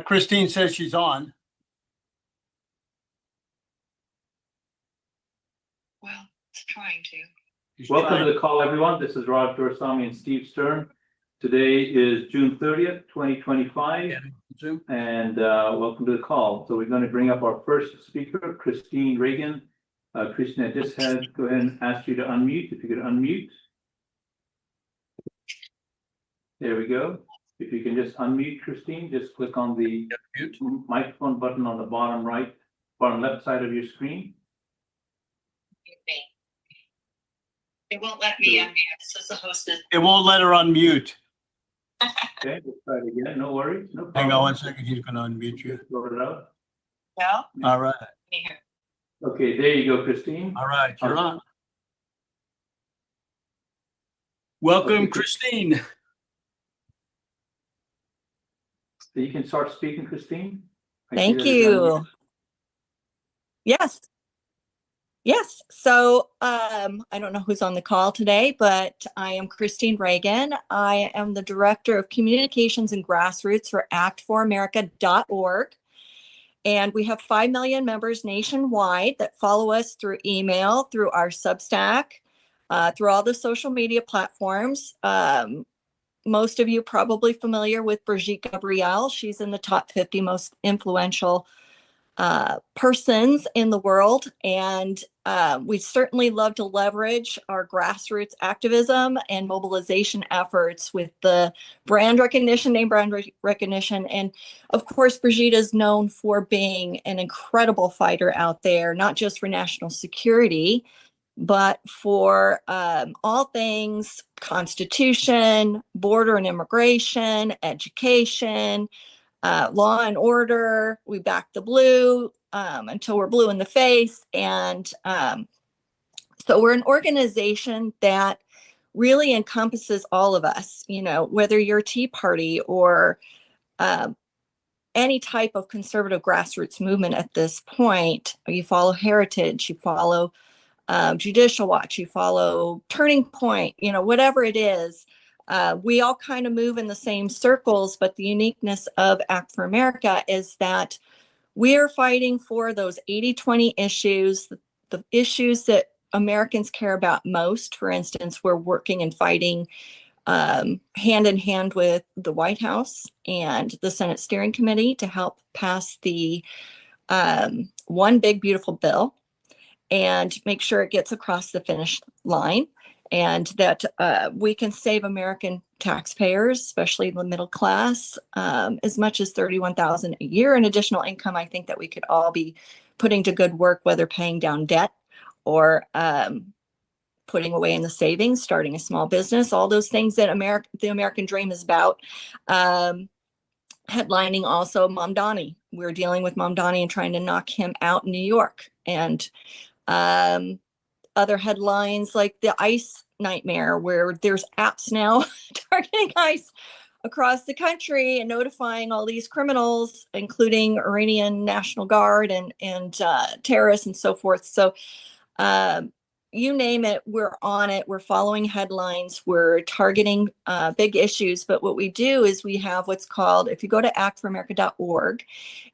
Christine says she's on. Well, it's trying to. Welcome to the call, everyone. This is Rod Dorsami and Steve Stern. Today is June 30th, 2025, and welcome to the call. So we're going to bring up our first speaker, Christina Regan. Christina, I just had to go ahead and ask you to unmute. If you could unmute. There we go. If you can just unmute, Christine, just click on the microphone button on the bottom left side of your screen. It won't let me unmute. This is the hostess. It won't let her unmute. Okay, we'll try it again. No worries. No problem. Hang on 1 second. He's going to unmute you. Sort it out. No? All right. Here. Okay, there you go, Christine. All right. You're on. Welcome, Christine. So you can start speaking, Christine. Thank you. Yes. Yes. So I don't know who's on the call today, but I am Christina Regan. I am the Director of Communications and Grassroots for actforamerica.org. And we have 5 million members nationwide that follow us through email, through our Substack, through all the social media platforms. Most of you probably familiar with Breazeale. She's in the top 50 most influential persons in the world. And we certainly love to leverage our grassroots activism and mobilization efforts with the brand recognition, name brand recognition. And of course, Breazeale is known for being an incredible fighter out there, not just for national security, but for all things Constitution, border and immigration, education, law and order. We back the blue until we're blue in the face. And so we're an organization that really encompasses all of us, you know, whether you're Tea Party or any type of conservative grassroots movement at this point. You follow Heritage, you follow Judicial Watch, you follow Turning Point, you know, whatever it is. We all kind of move in the same circles, but the uniqueness of Act for America is that we are fighting for those 80-20 issues, the issues that Americans care about most. For instance, we're working and fighting hand in hand with the White House and the Senate Steering Committee to help pass the One Big Beautiful Bill and make sure it gets across the finish line, and that we can save American taxpayers, especially the middle class, as much as $31,000 a year in additional income. I think that we could all be putting to good work, whether paying down debt or putting away in the savings, starting a small business, all those things that the American dream is about. Headlining also Mamdani. We're dealing with Mamdani and trying to knock him out in New York. And other headlines like the ICE nightmare, where there's apps now targeting ICE across the country and notifying all these criminals, including Iranian National Guard and terrorists and so forth. So you name it, we're on it. We're following headlines. We're targeting big issues. But what we do is we have what's called, if you go to actforamerica.org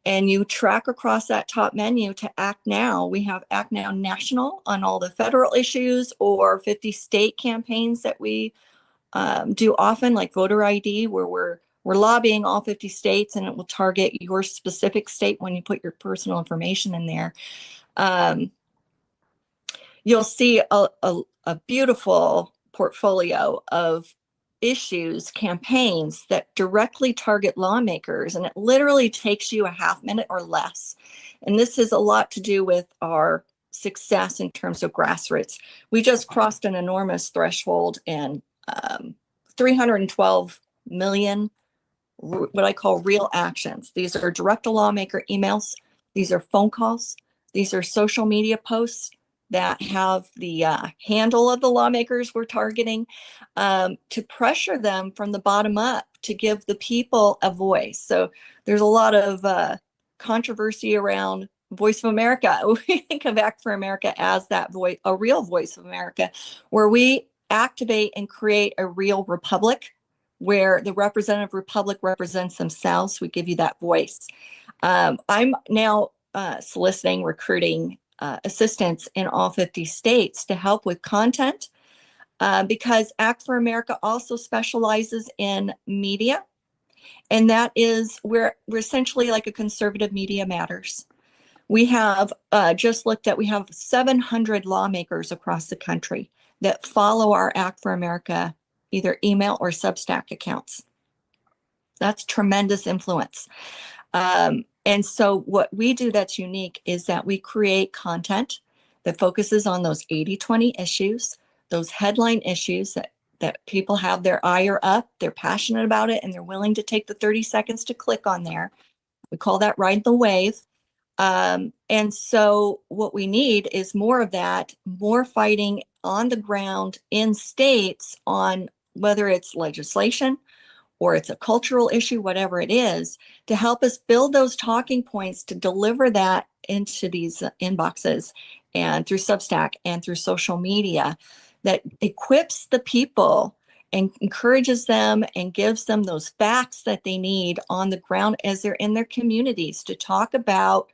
and you track across that top menu to Act Now, we have Act Now National on all the federal issues or 50 state campaigns that we do often, like voter ID, where we're lobbying all 50 states, and it will target your specific state when you put your personal information in there. You'll see a beautiful portfolio of issues, campaigns that directly target lawmakers, and it literally takes you a half minute or less. And this has a lot to do with our success in terms of grassroots. We just crossed an enormous threshold in 312 million, what I call real actions. These are direct to lawmaker emails. These are phone calls. These are social media posts that have the handle of the lawmakers we're targeting, to pressure them from the bottom up to give the people a voice. So there's a lot of controversy around Voice of America. We think of Act for America as that voice, a real Voice of America, where we activate and create a real republic where the representative republic represents themselves. We give you that voice. I'm now soliciting, recruiting assistants in all 50 states to help with content because Act for America also specializes in media. And that is, we're essentially like a conservative Media Matters. We have just looked at, we have 700 lawmakers across the country that follow our Act for America, either email or Substack accounts. That's tremendous influence. And so what we do that's unique is that we create content that focuses on those 80-20 issues, those headline issues that people have their ire up, they're passionate about it, and they're willing to take the 30 seconds to click on there. We call that ride the wave. And so what we need is more of that, more fighting on the ground in states on whether it's legislation or it's a cultural issue, whatever it is, to help us build those talking points to deliver that into these inboxes and through Substack and through social media that equips the people and encourages them and gives them those facts that they need on the ground as they're in their communities to talk about,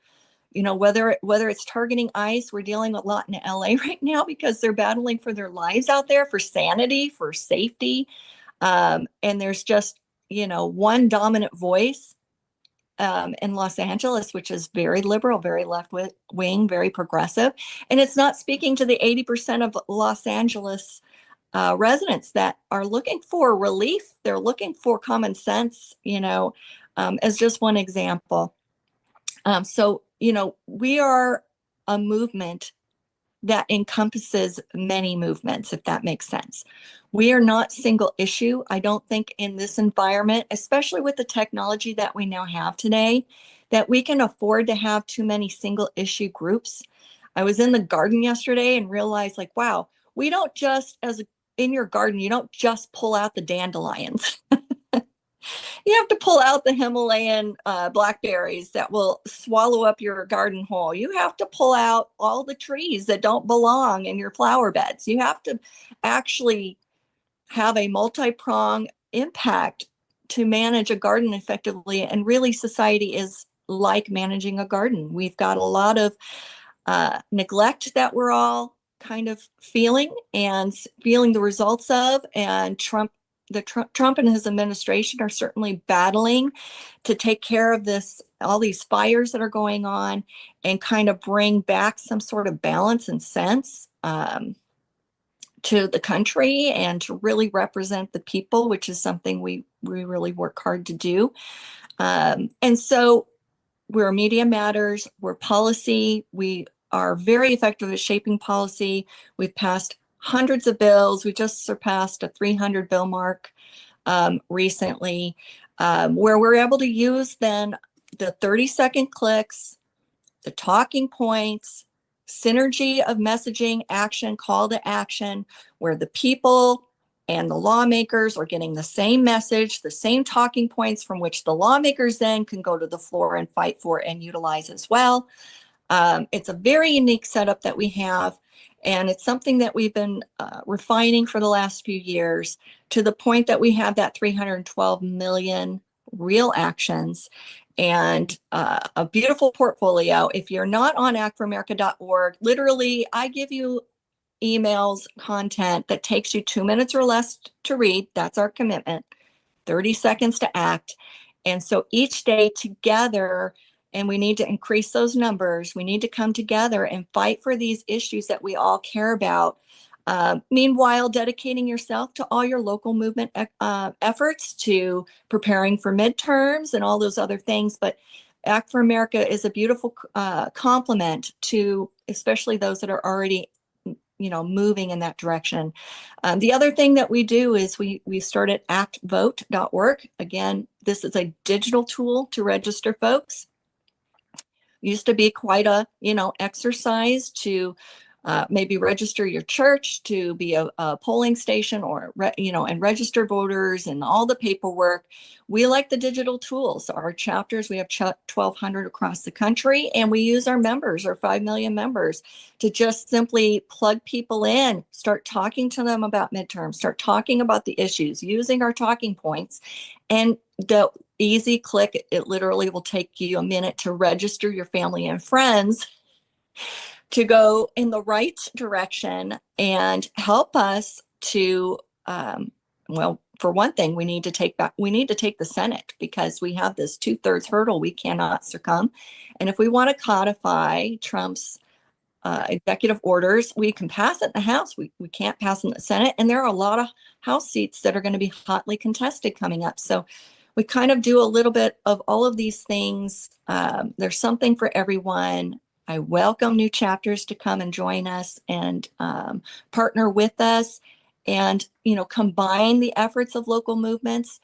you know, whether it's targeting ICE. We're dealing a lot in LA right now because they're battling for their lives out there, for sanity, for safety. And there's just, you know, one dominant voice in Los Angeles, which is very liberal, very left wing, very progressive. And it's not speaking to the 80% of Los Angeles residents that are looking for relief. They're looking for common sense, you know, as just one example. So, you know, we are a movement that encompasses many movements, if that makes sense. We are not single issue. I don't think in this environment, especially with the technology that we now have today, that we can afford to have too many single issue groups. I was in the garden yesterday and realized, like, wow, we don't just, in your garden, you don't just pull out the dandelions. You have to pull out the Himalayan blackberries that will swallow up your garden whole. You have to pull out all the trees that don't belong in your flower beds. You have to actually have a multi-pronged impact to manage a garden effectively. And really, society is like managing a garden. We've got a lot of neglect that we're all kind of feeling the results of, and Trump and his administration are certainly battling to take care of all these fires that are going on and kind of bring back some sort of balance and sense to the country and to really represent the people, which is something we really work hard to do. And so we're Media Matters, we're policy, we are very effective at shaping policy. We've passed hundreds of bills. We just surpassed a 300 bill mark recently, where we're able to use then the 30-second clicks, the talking points, synergy of messaging, action, call to action, where the people and the lawmakers are getting the same message, the same talking points from which the lawmakers then can go to the floor and fight for and utilize as well. It's a very unique setup that we have. And it's something that we've been refining for the last few years to the point that we have that 312 million real actions and a beautiful portfolio. If you're not on actforamerica.org, literally, I give you emails, content that takes you 2 minutes or less to read. That's our commitment, 30 seconds to act. And so each day together, and we need to increase those numbers. We need to come together and fight for these issues that we all care about. Meanwhile, dedicating yourself to all your local movement efforts, to preparing for midterms and all those other things. But Act for America is a beautiful complement to especially those that are already, you know, moving in that direction. The other thing that we do is we started actvote.org. Again, this is a digital tool to register folks. Used to be quite a, you know, exercise to maybe register your church to be a polling station, or and register voters and all the paperwork. We like the digital tools. Our chapters, we have 1,200 across the country, and we use our members, our 5 million members, to just simply plug people in, start talking to them about midterms, start talking about the issues, using our talking points. And the easy click, it literally will take you a minute to register your family and friends to go in the right direction and help us to, for one thing, we need to take the Senate, because we have this 2/3 hurdle we cannot succumb. And if we want to codify Trump's executive orders, we can pass it in the House. We can't pass it in the Senate. And there are a lot of House seats that are going to be hotly contested coming up. So we kind of do a little bit of all of these things. There's something for everyone. I welcome new chapters to come and join us and partner with us, and combine the efforts of local movements,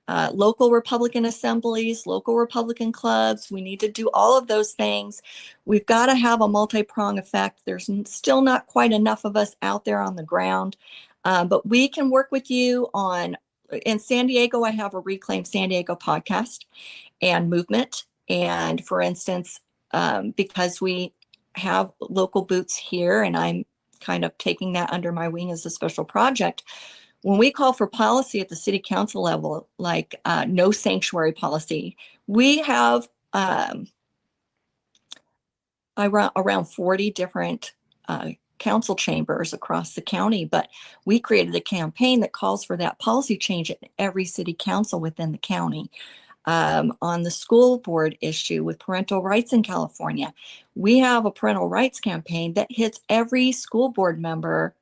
local Republican assemblies, local Republican clubs. We need to do all of those things. We've got to have a multi-prong effect. There's still not quite enough of us out there on the ground, but we can work with you on. In San Diego, I have a Reclaim San Diego podcast and movement. And for instance, because we have local boots here, and I'm kind of taking that under my wing as a special project. When we call for policy at the city council level, like no sanctuary policy, we have around 40 different council chambers across the county, but we created a campaign that calls for that policy change at every city council within the county. On the school board issue with parental rights in California, we have a parental rights campaign that hits every school board member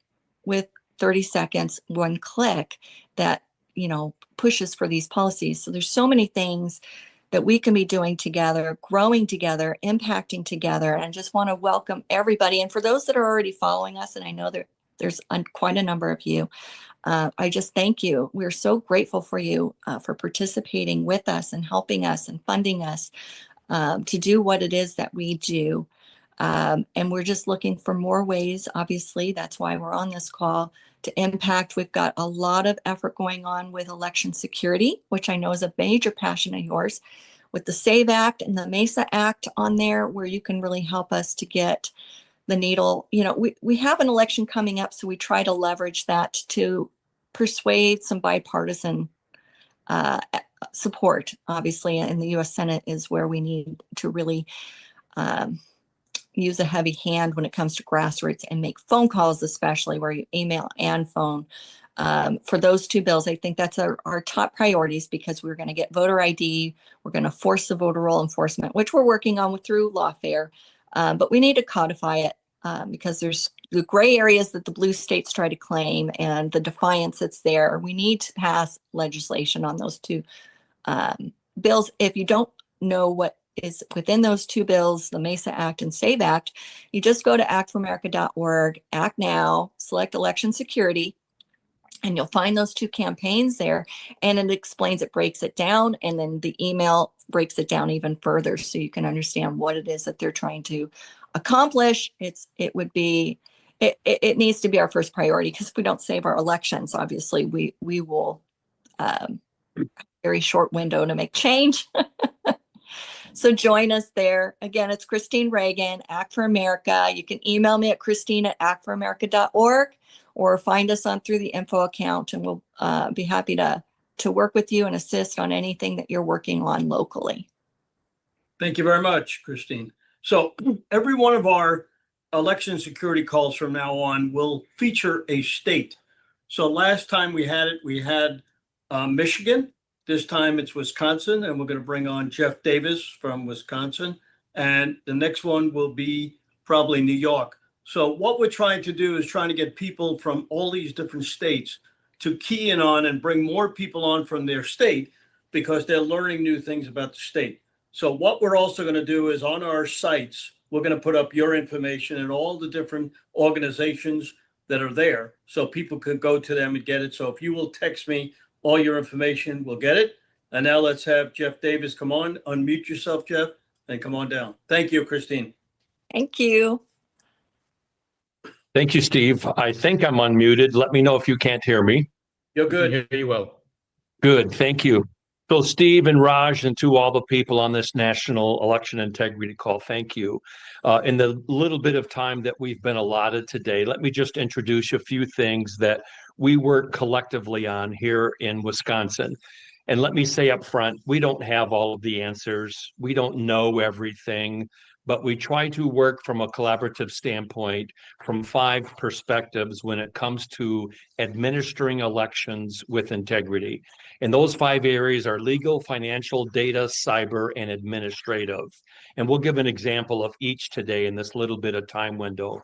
with 30 seconds, one click, that pushes for these policies. So there's so many things that we can be doing together, growing together, impacting together. And I just want to welcome everybody. And for those that are already following us, and I know there's quite a number of you, I just thank you. We're so grateful for you for participating with us and helping us and funding us to do what it is that we do. And we're just looking for more ways. Obviously, that's why we're on this call, to impact. We've got a lot of effort going on with election security, which I know is a major passion of yours, with the SAVE Act and the MESA Act on there, where you can really help us to get the needle. We have an election coming up, so we try to leverage that to persuade some bipartisan support. Obviously, in the U.S. Senate is where we need to really use a heavy hand when it comes to grassroots, and make phone calls, especially where you email and phone. For those two bills, I think that's our top priorities, because we're going to get voter ID. We're going to force the voter roll enforcement, which we're working on through lawfare. But we need to codify it because there's the gray areas that the blue states try to claim, and the defiance that's there. We need to pass legislation on those two bills. If you don't know what is within those two bills, the MESA Act and SAVE Act, you just go to actforamerica.org, act now, select election security, and you'll find those two campaigns there. And it explains, it breaks it down, and then the email breaks it down even further, so you can understand what it is that they're trying to accomplish. It needs to be our first priority, because if we don't save our elections, obviously we will very short window to make change. So join us there. Again, it's Christine Regan, Act for America. You can email me at christine@actforamerica.org, or find us through the info account, and we'll be happy to work with you and assist on anything that you're working on locally. Thank you very much, Christine. So every one of our election security calls from now on will feature a state. So last time we had Michigan. This time it's Wisconsin, and we're going to bring on Jeff Davis from Wisconsin. And the next one will be probably New York. So what we're trying to do is trying to get people from all these different states to key in on and bring more people on from their state, because they're learning new things about the state. So what we're also going to do is, on our sites, we're going to put up your information and all the different organizations that are there, so people can go to them and get it. So if you will text me all your information, we'll get it. And now let's have Jeff Davis come on. Unmute yourself, Jeff, and come on down. Thank you, Christine. Thank you. Thank you, Steve. I think I'm unmuted. Let me know if you can't hear me. You're We can good. hear you well. Good, thank you. So Steve and Raj and to all the people on this national election integrity call, thank you. In the little bit of time that we've been allotted today, let me just introduce a few things that we work collectively on here in Wisconsin. And let me say up front, we don't have all of the answers. We don't know everything, but we try to work from a collaborative standpoint from 5 perspectives when it comes to administering elections with integrity. And those 5 areas are legal, financial, data, cyber, and administrative. And we'll give an example of each today in this little bit of time window.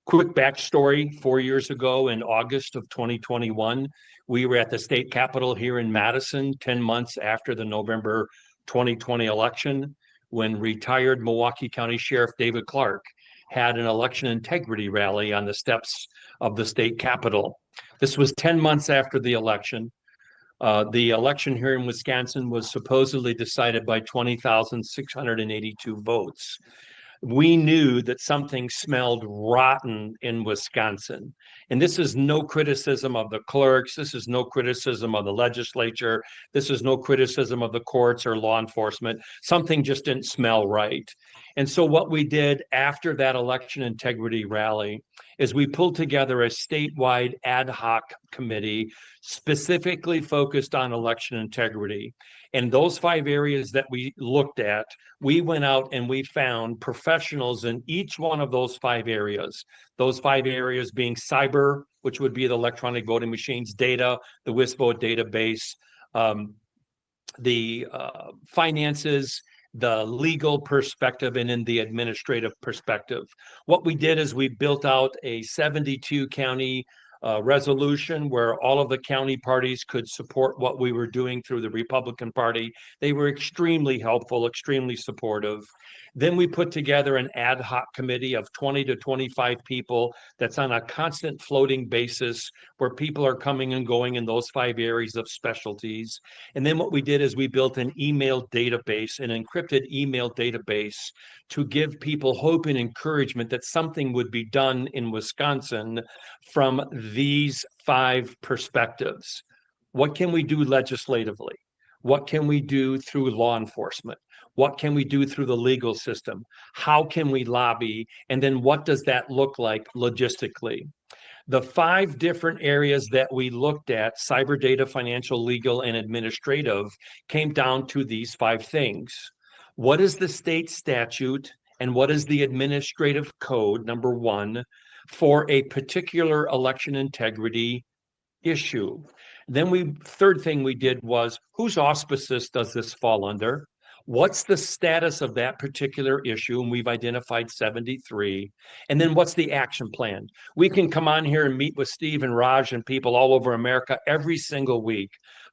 Quick backstory, 4 years ago in August of 2021, we were at the state capitol here in Madison, 10 months after the November 2020 election, when retired Milwaukee County Sheriff David Clark had an election integrity rally on the steps of the state capitol. This was 10 months after the election. The election here in Wisconsin was supposedly decided by 20,682 votes. We knew that something smelled rotten in Wisconsin. And this is no criticism of the clerks. This is no criticism of the legislature. This is no criticism of the courts or law enforcement. Something just didn't smell right. And so what we did after that election integrity rally is we pulled together a statewide ad hoc committee specifically focused on election integrity. And those 5 areas that we looked at, we went out and we found professionals in each one of those 5 areas. Those 5 areas being cyber, which would be the electronic voting machines, data, the WISVOTE database, the finances, the legal perspective, and in the administrative perspective. What we did is we built out a 72 county resolution where all of the county parties could support what we were doing through the Republican Party. They were extremely helpful, extremely supportive. Then we put together an ad hoc committee of 20 to 25 people that's on a constant floating basis where people are coming and going in those 5 areas of specialties. And then what we did is we built an email database, an encrypted email database to give people hope and encouragement that something would be done in Wisconsin from these 5 perspectives. What can we do legislatively? What can we do through law enforcement? What can we do through the legal system? How can we lobby? And then what does that look like logistically? The 5 different areas that we looked at, cyber, data, financial, legal, and administrative, came down to these 5 things. What is the state statute and what is the administrative code, number 1, for a particular election integrity issue? Then third thing we did was, whose auspices does this fall under? What's the status of that particular issue? And we've identified 73. And then what's the action plan? We can come on here and meet with Steve and Raj and people all over America every single week.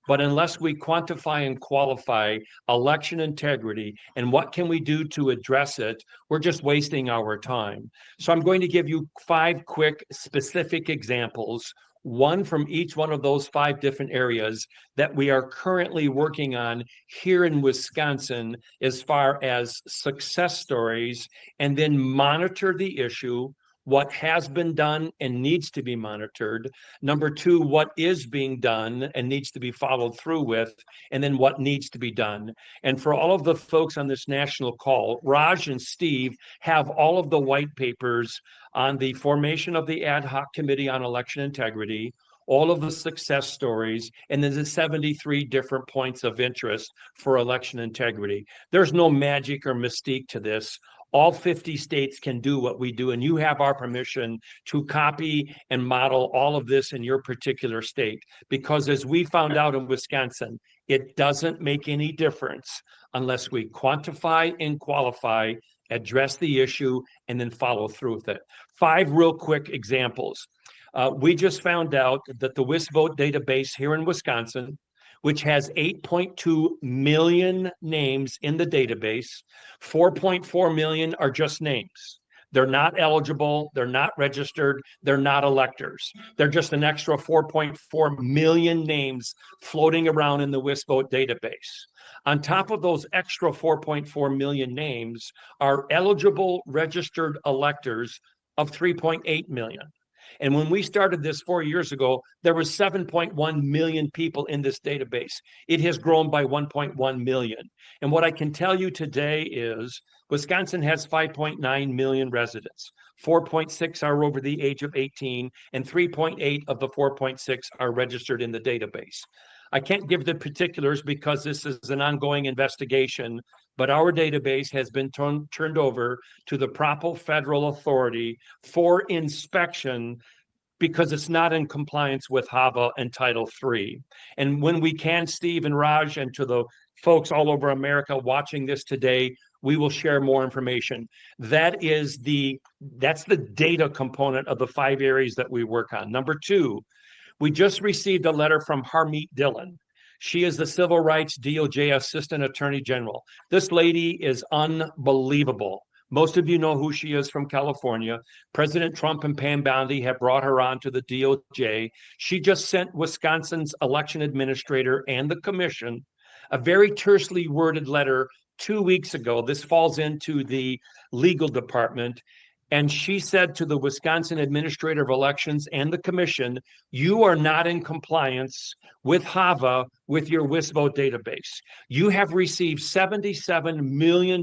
But unless we quantify and qualify election integrity and what can we do to address it, we're just wasting our time. So I'm going to give you 5 quick specific examples, one from each one of those 5 different areas that we are currently working on here in Wisconsin as far as success stories, and then monitor the issue, what has been done and needs to be monitored. Number 2, what is being done and needs to be followed through with, and then what needs to be done. And for all of the folks on this national call, Raj and Steve have all of the white papers on the formation of the ad hoc committee on election integrity, all of the success stories, and then the 73 different points of interest for election integrity. There's no magic or mystique to this. All 50 states can do what we do, and you have our permission to copy and model all of this in your particular state. Because as we found out in Wisconsin, it doesn't make any difference unless we quantify and qualify, address the issue, and then follow through with it. 5 real quick examples. We just found out that the WISVOTE database here in Wisconsin, which has 8.2 million names in the database, 4.4 million are just names. They're not eligible, they're not registered, they're not electors. They're just an extra 4.4 million names floating around in the WISVOTE database. On top of those extra 4.4 million names are eligible registered electors of 3.8 million. And when we started this 4 years ago, there was 7.1 million people in this database. It has grown by 1.1 million. And what I can tell you today is Wisconsin has 5.9 million residents. 4.6 are over the age of 18, and 3.8 of the 4.6 are registered in the database. I can't give the particulars because this is an ongoing investigation, but our database has been turned over to the proper federal authority for inspection because it's not in compliance with HAVA and Title III. And when we can, Steve and Raj, and to the folks all over America watching this today, we will share more information. That's the data component of the 5 areas that we work on. Number 2, we just received a letter from Harmeet Dillon. She is the Civil Rights DOJ Assistant Attorney General. This lady is unbelievable. Most of you know who she is from California. President Trump and Pam Bondi have brought her on to the DOJ. She just sent Wisconsin's election administrator and the commission a very tersely worded letter 2 weeks ago. This falls into the legal department. And she said to the Wisconsin Administrator of Elections and the commission, you are not in compliance with HAVA with your WISVO database. You have received $77 million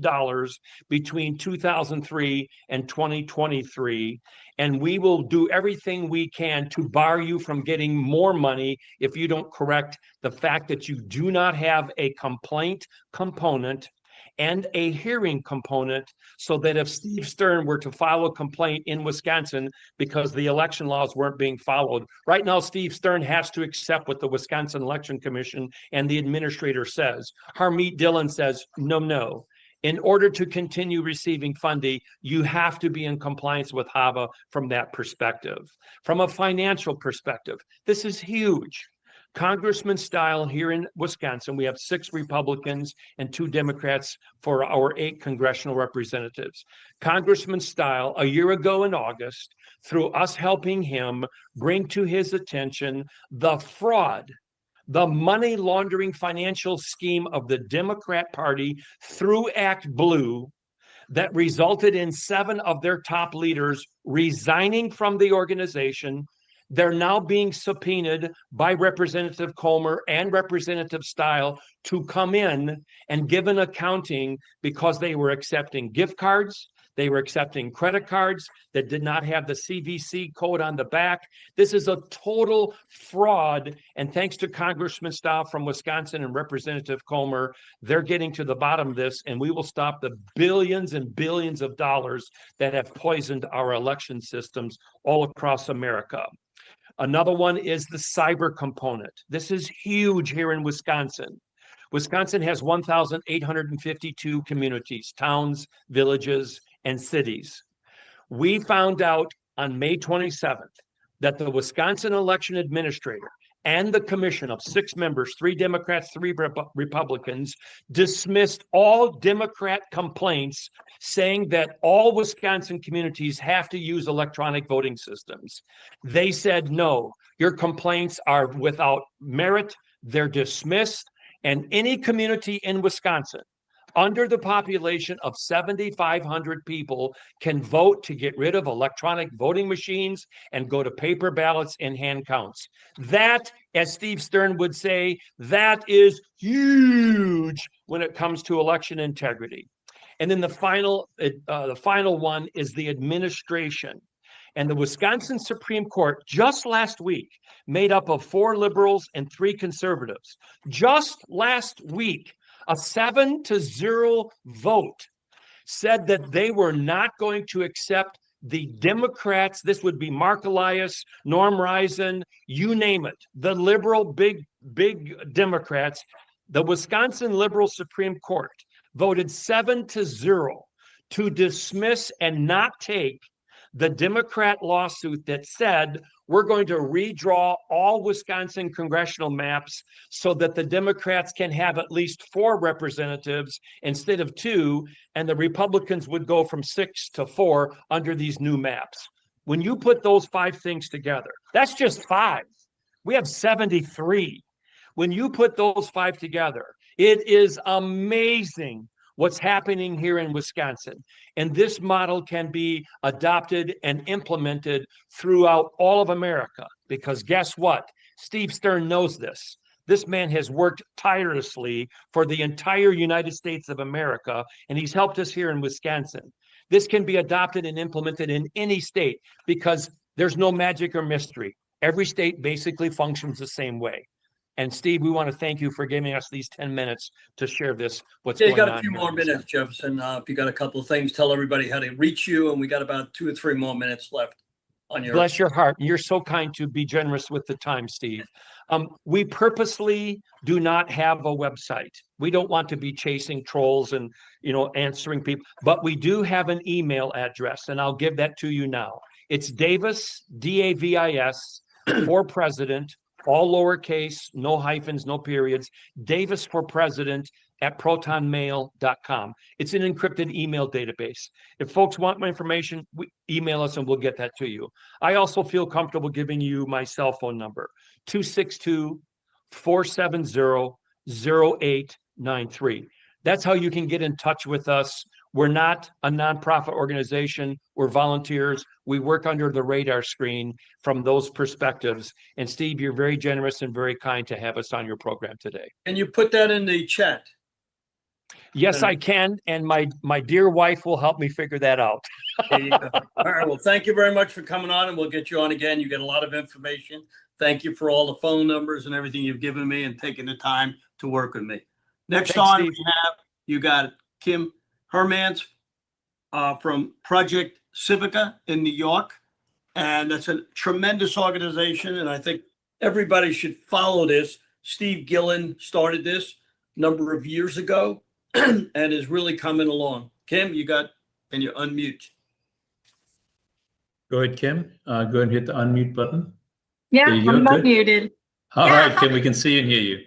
between 2003 and 2023, and we will do everything we can to bar you from getting more money if you don't correct the fact that you do not have a complaint component and a hearing component, so that if Steve Stern were to file a complaint in Wisconsin because the election laws weren't being followed, right now Steve Stern has to accept what the Wisconsin Election Commission and the administrator says. Harmeet Dillon says, no. In order to continue receiving funding, you have to be in compliance with HAVA from that perspective. From a financial perspective, this is huge. Congressman style here in Wisconsin, we have 6 Republicans and 2 Democrats for our 8 congressional representatives. Congressman style, a year ago in August, through us helping him bring to his attention the fraud, the money laundering financial scheme of the Democrat Party through Act Blue that resulted in 7 of their top leaders resigning from the organization. They're now being subpoenaed by Representative Comer and Representative Style to come in and give an accounting because they were accepting gift cards, they were accepting credit cards that did not have the CVC code on the back. This is a total fraud, and thanks to Congressman Style from Wisconsin and Representative Comer, they're getting to the bottom of this, and we will stop the billions and billions of dollars that have poisoned our election systems all across America. Another one is the cyber component. This is huge here in Wisconsin. Wisconsin has 1,852 communities, towns, villages, and cities. We found out on May 27th that the Wisconsin election administrator and the commission of 6 members, 3 Democrats, 3 Republicans, dismissed all Democrat complaints saying that all Wisconsin communities have to use electronic voting systems. They said, no, your complaints are without merit, they're dismissed, and any community in Wisconsin under the population of 7,500 people can vote to get rid of electronic voting machines and go to paper ballots and hand counts. That, as Steve Stern would say, that is huge when it comes to election integrity. And then the final one is the administration. And the Wisconsin Supreme Court just last week, made up of 4 liberals and 3 conservatives, just last week, a 7-0 vote said that they were not going to accept the Democrats. This would be Mark Elias, Norm Risen, you name it, the liberal big Democrats. The Wisconsin Liberal Supreme Court voted 7-0 to dismiss and not take the Democrat lawsuit that said we're going to redraw all Wisconsin congressional maps so that the Democrats can have at least 4 representatives instead of 2, and the Republicans would go from 6 to 4 under these new maps. When you put those 5 things together, that's just 5. We have 73. When you put those 5 together, it is amazing what's happening here in Wisconsin. And this model can be adopted and implemented throughout all of America, because guess what? Steve Stern knows this. This man has worked tirelessly for the entire United States of America, and he's helped us here in Wisconsin. This can be adopted and implemented in any state because there's no magic or mystery. Every state basically functions the same way. And Steve, we want to thank you for giving us these 10 minutes to share this, what's Yeah, you going got on a few here more in minutes, Jefferson. If you got a couple of things, tell everybody how to reach you, and we got about 2 or 3 more minutes left on your. Bless your heart. You're so kind to be generous with the time, Steve. We purposely do not have a website. We don't want to be chasing trolls and, answering people, but we do have an email address, and I'll give that to you now. It's Davis, D-A-V-I-S, for president, all lowercase, no hyphens, no periods, Davis for president at protonmail.com. It's an encrypted email database. If folks want my information, email us and we'll get that to you. I also feel comfortable giving you my cell phone number, 262-470-0893. That's how you can get in touch with us. We're not a nonprofit organization. We're volunteers. We work under the radar screen from those perspectives. And Steve, you're very generous and very kind to have us on your program today. Can you put that in the chat? Yes, I can. And my dear wife will help me figure that out. There you go. All right. Well, thank you very much for coming on, and we'll get you on again. You get a lot of information. Thank you for all the phone numbers and everything you've given me and taking the time to work with me. Next Thanks, on, Steve. we have, you got Kim Hermance from Project Civica in New York. And that's a tremendous organization. And I think everybody should follow this. Steve Gillen started this a number of years ago and is really coming along. Kim, can you unmute? Go ahead, Kim. Go ahead and hit the unmute button. Yeah, There you I'm go. Good. unmuted. All Yeah, right, Kim, hi. we can see and hear you.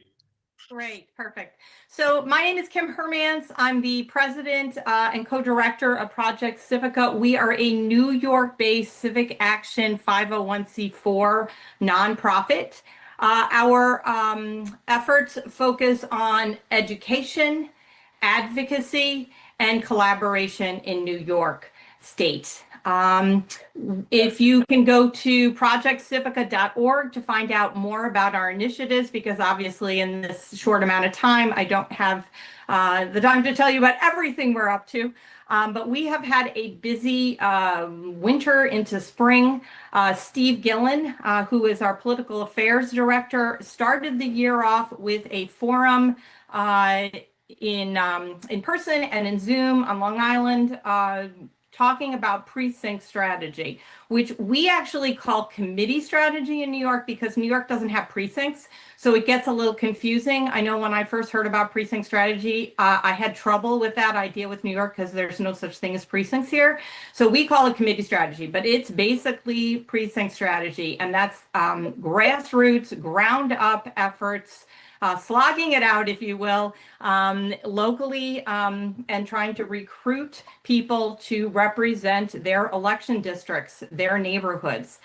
Great, perfect. So my name is Kim Hermance. I'm the president and co-director of Project Civica. We are a New York-based civic action 501c4 nonprofit. Our efforts focus on education, advocacy, and collaboration in New York State. If you can go to projectcivica.org to find out more about our initiatives, because obviously in this short amount of time, I don't have the time to tell you about everything we're up to. But we have had a busy winter into spring. Steve Gillen, who is our political affairs director, started the year off with a forum in person and in Zoom on Long Island, talking about precinct strategy, which we actually call committee strategy in New York because New York doesn't have precincts. So it gets a little confusing. I know when I first heard about precinct strategy, I had trouble with that idea with New York because there's no such thing as precincts here. So we call it committee strategy, but it's basically precinct strategy. And that's grassroots, ground up efforts, slogging it out, if you will, locally, and trying to recruit people to represent their election districts, their neighborhoods.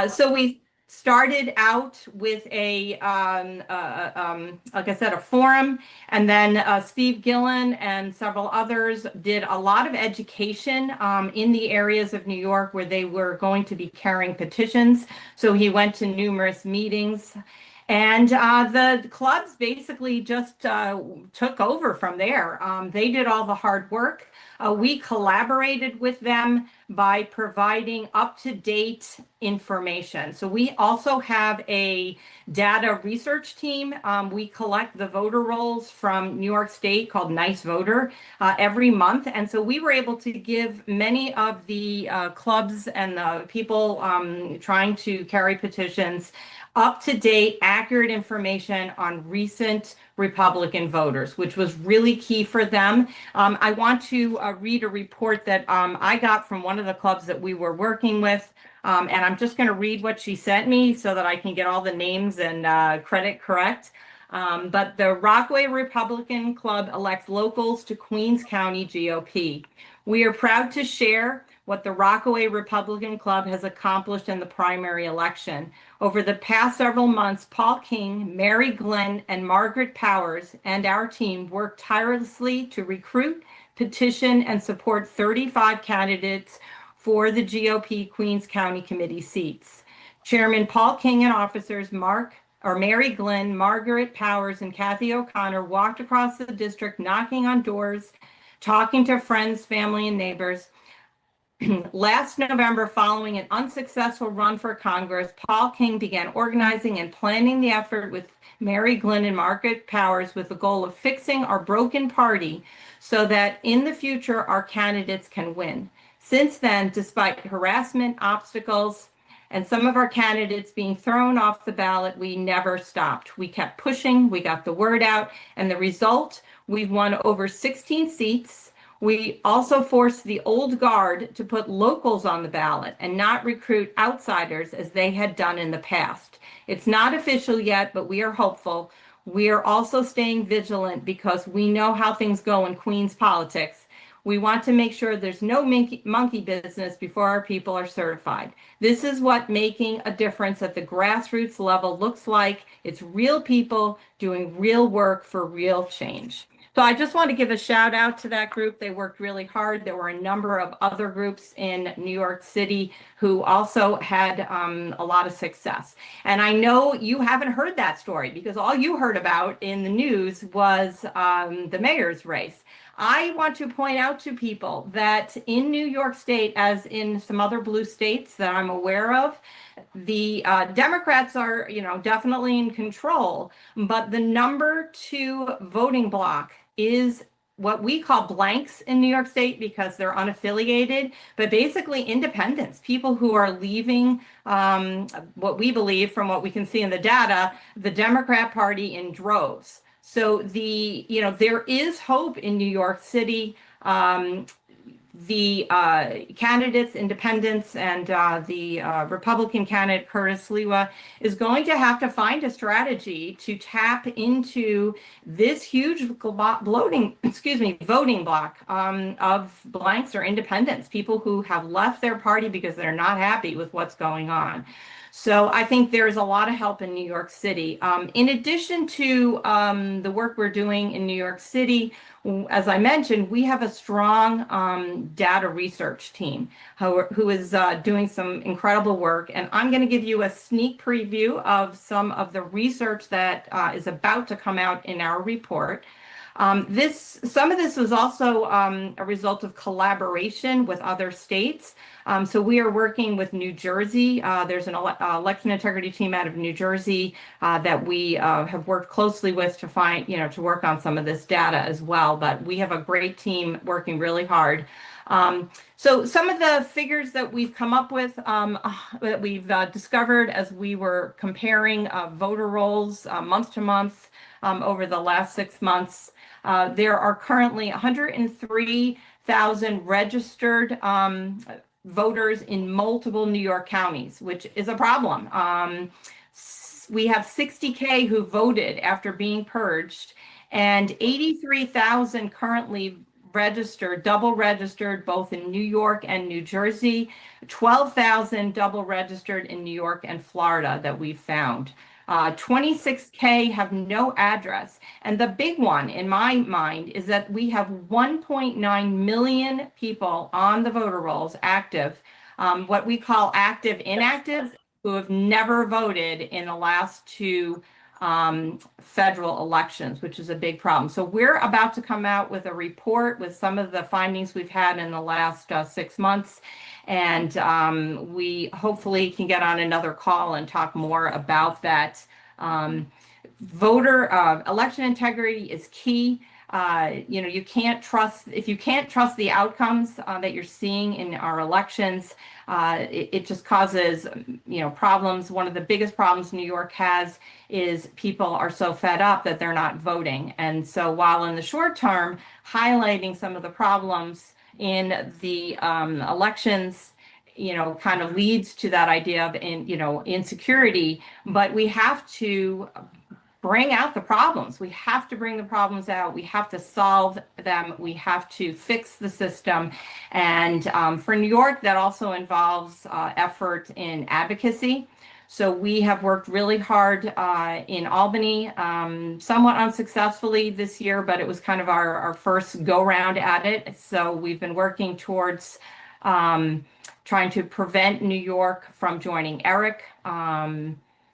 So we started out with like I said, a forum, and then Steve Gillen and several others did a lot of education in the areas of New York where they were going to be carrying petitions. So he went to numerous meetings. And the clubs basically just took over from there. They did all the hard work. We collaborated with them by providing up-to-date information. So we also have a data research team. We collect the voter rolls from New York State called Nice Voter every month. And so we were able to give many of the clubs and the people trying to carry petitions up-to-date, accurate information on recent Republican voters, which was really key for them. I want to read a report that I got from one of the clubs that we were working with, and I'm just going to read what she sent me so that I can get all the names and credit correct. But the Rockaway Republican Club elects locals to Queens County GOP. We are proud to share what the Rockaway Republican Club has accomplished in the primary election. Over the past several months, Paul King, Mary Glenn, and Margaret Powers and our team worked tirelessly to recruit, petition, and support 35 candidates for the GOP Queens County Committee seats. Chairman Paul King and officers Mary Glenn, Margaret Powers, and Kathy O'Connor walked across the district, knocking on doors, talking to friends, family, and neighbors. Last November, following an unsuccessful run for Congress, Paul King began organizing and planning the effort with Mary Glenn and Margaret Powers with the goal of fixing our broken party so that in the future our candidates can win. Since then, despite harassment, obstacles, and some of our candidates being thrown off the ballot, we never stopped. We kept pushing, we got the word out, and the result, we've won over 16 seats. We also forced the old guard to put locals on the ballot and not recruit outsiders as they had done in the past. It's not official yet, but we are hopeful. We are also staying vigilant because we know how things go in Queens politics. We want to make sure there's no monkey business before our people are certified. This is what making a difference at the grassroots level looks like. It's real people doing real work for real change. So I just want to give a shout out to that group. They worked really hard. There were a number of other groups in New York City who also had a lot of success. And I know you haven't heard that story because all you heard about in the news was the mayor's race. I want to point out to people that in New York State, as in some other blue states that I'm aware of, the Democrats are, definitely in control, but the number 2 voting block is what we call blanks in New York State because they're unaffiliated, but basically independents, people who are leaving what we believe from what we can see in the data, the Democrat Party in droves. So there is hope in New York City. The candidates, independents, and the Republican candidate, Curtis Sliwa, is going to have to find a strategy to tap into this huge voting block of blanks or independents, people who have left their party because they're not happy with what's going on. So I think there's a lot of help in New York City. In addition to the work we're doing in New York City, as I mentioned, we have a strong data research team who is doing some incredible work. And I'm going to give you a sneak preview of some of the research that is about to come out in our report. Some of this was also a result of collaboration with other states. So we are working with New Jersey. There's an election integrity team out of New Jersey that we have worked closely with to find, to work on some of this data as well. But we have a great team working really hard. So some of the figures that we've come up with, that we've discovered as we were comparing voter rolls month to month over the last 6 months, there are currently 103,000 registered voters in multiple New York counties, which is a problem. We have 60K who voted after being purged, and 83,000 currently registered, double registered, both in New York and New Jersey, 12,000 double registered in New York and Florida that we've found. 26K have no address. And the big one in my mind is that we have 1.9 million people on the voter rolls active, what we call active inactives, who have never voted in the last 2 federal elections, which is a big problem. So we're about to come out with a report with some of the findings we've had in the last 6 months. And we hopefully can get on another call and talk more about that. Election integrity is key. You can't trust, if you can't trust the outcomes that you're seeing in our elections, it just causes, problems. One of the biggest problems New York has is people are so fed up that they're not voting. And so while in the short term, highlighting some of the problems in the elections, kind of leads to that idea of, insecurity, but we have to bring out the problems. We have to bring the problems out. We have to solve them. We have to fix the system. And for New York, that also involves effort in advocacy. So we have worked really hard in Albany, somewhat unsuccessfully this year, but it was kind of our first go round at it. So we've been working towards trying to prevent New York from joining ERIC.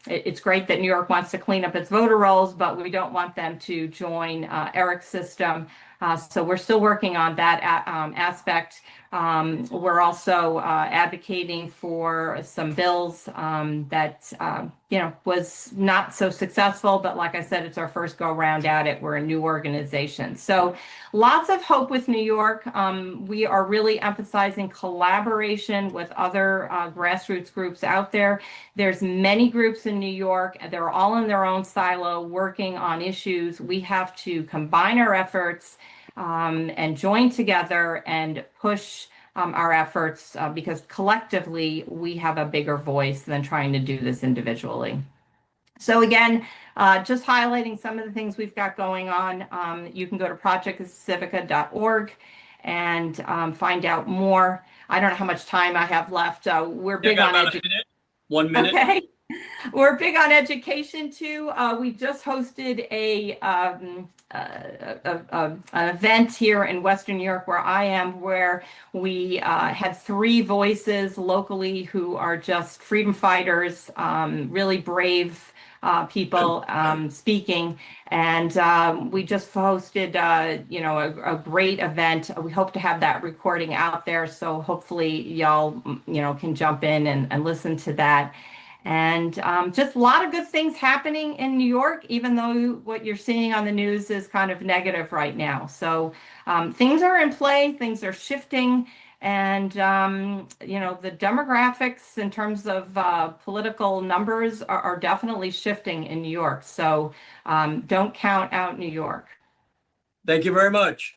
It's great that New York wants to clean up its voter rolls, but we don't want them to join ERIC's system. So we're still working on that aspect. We're also advocating for some bills that, was not so successful. But like I said, it's our first go round at it. We're a new organization. So lots of hope with New York. We are really emphasizing collaboration with other grassroots groups out there. There's many groups in New York. They're all in their own silo working on issues. We have to combine our efforts and join together and push our efforts because collectively we have a bigger voice than trying to do this individually. So again, just highlighting some of the things we've got going on. You can go to projectcivica.org and find out more. I don't know how much time I have left. We're big on education. 1 minute. Okay. We're big on education too. We just hosted an event here in Western New York where I am, where we had 3 voices locally who are just freedom fighters, really brave people speaking. And we just hosted, a great event. We hope to have that recording out there. So hopefully y'all, can jump in and listen to that. And just a lot of good things happening in New York, even though what you're seeing on the news is kind of negative right now. So things are in play, things are shifting, and the demographics in terms of political numbers are definitely shifting in New York. So don't count out New York. Thank you very much.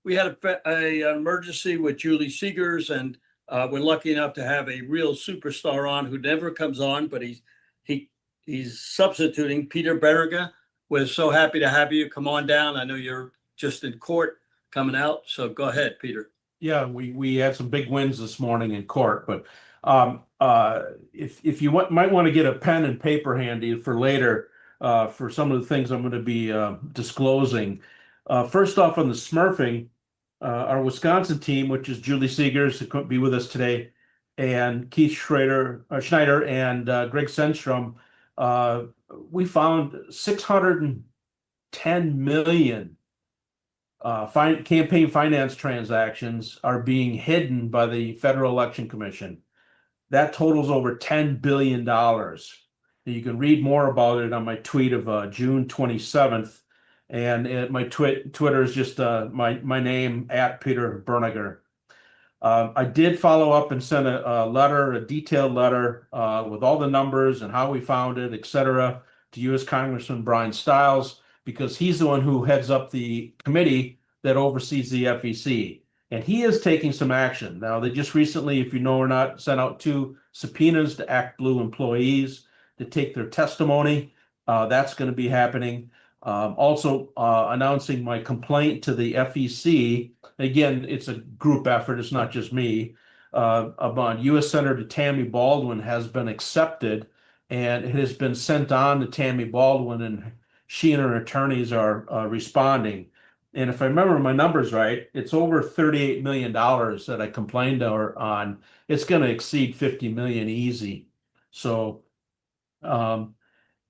We had an emergency with Julie Seegers, and we're lucky enough to have a real superstar on who never comes on, but he's substituting Peter Bernegger. We're so happy to have you. Come on down. I know you're just in court coming out, so go ahead, Peter. Yeah, we had some big wins this morning in court, but if you might want to get a pen and paper handy for later for some of the things I'm going to be disclosing. First off, on the Smurfing, our Wisconsin team, which is Julie Seegers, who couldn't be with us today, and Keith Schneider and Greg Senstrom, we found 610 million campaign finance transactions are being hidden by the Federal Election Commission. That totals over $10 billion. You can read more about it on my tweet of June 27th. And my Twitter is just my name, @Peter Bernegger. I did follow up and send a detailed letter with all the numbers and how we found it, et cetera, to U.S. Congressman Brian Stiles, because he's the one who heads up the committee that oversees the FEC. And he is taking some action. Now, they just recently, if you know or not, sent out 2 subpoenas to Act Blue employees to take their testimony. That's going to be happening. Also announcing my complaint to the FEC. Again, it's a group effort. It's not just me. About U.S. Senator Tammy Baldwin has been accepted, and it has been sent on to Tammy Baldwin, and she and her attorneys are responding. And if I remember my numbers right, it's over $38 million that I complained to her on. It's going to exceed 50 million easy. So, but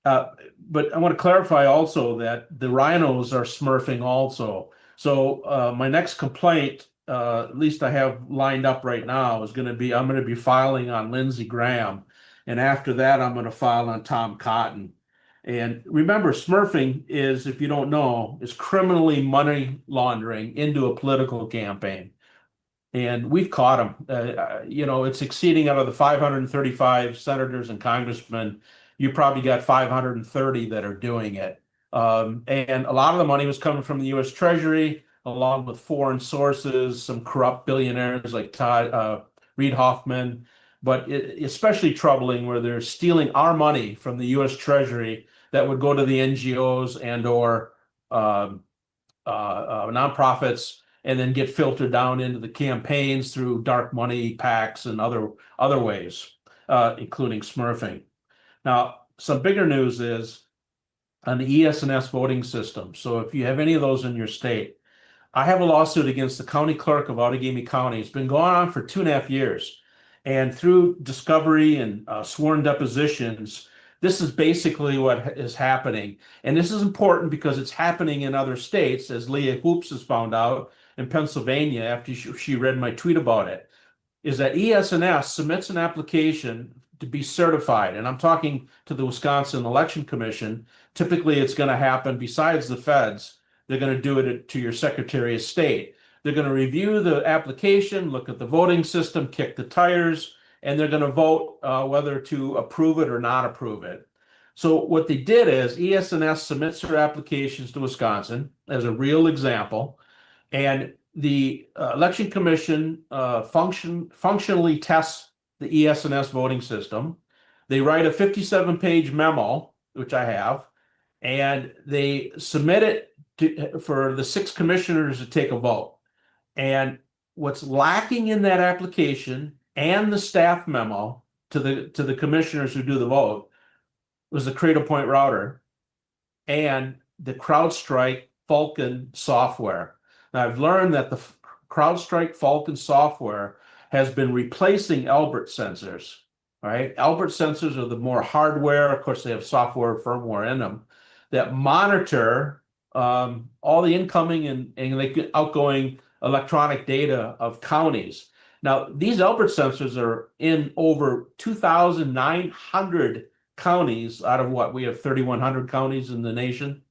I want to clarify also that the rhinos are smurfing also. So my next complaint, at least I have lined up right now, is going to be, I'm going to be filing on Lindsey Graham. And after that, I'm going to file on Tom Cotton. And remember, smurfing is, if you don't know, is criminally money laundering into a political campaign. And we've caught them. It's exceeding, out of the 535 senators and congressmen, you probably got 530 that are doing it. And a lot of the money was coming from the U.S. Treasury, along with foreign sources, some corrupt billionaires like Reid Hoffman. But especially troubling where they're stealing our money from the U.S. Treasury that would go to the NGOs and or nonprofits, and then get filtered down into the campaigns through dark money PACs and other ways, including smurfing. Now, some bigger news is on the ES&S voting system. So if you have any of those in your state, I have a lawsuit against the county clerk of Outagamie County. It's been going on for 2.5 years. And through discovery and sworn depositions, this is basically what is happening. And this is important because it's happening in other states, as Leah Hoops has found out in Pennsylvania after she read my tweet about it, is that ES&S submits an application to be certified. And I'm talking to the Wisconsin Election Commission. Typically, it's going to happen besides the feds. They're going to do it to your Secretary of State. They're going to review the application, look at the voting system, kick the tires, and they're going to vote whether to approve it or not approve it. So what they did is ES&S submits their applications to Wisconsin as a real example, and the Election Commission functionally tests the ES&S voting system. They write a 57-page memo, which I have, and they submit it for the 6 commissioners to take a vote. And what's lacking in that application and the staff memo to the commissioners who do the vote was the Cradle Point router and the CrowdStrike Falcon software. Now, I've learned that the CrowdStrike Falcon software has been replacing Albert sensors. All right, Albert sensors are the more hardware. Of course, they have software, firmware in them that monitor all the incoming and outgoing electronic data of counties. Now, these Albert sensors are in over 2,900 counties out of what? We have 3,100 counties in the nation.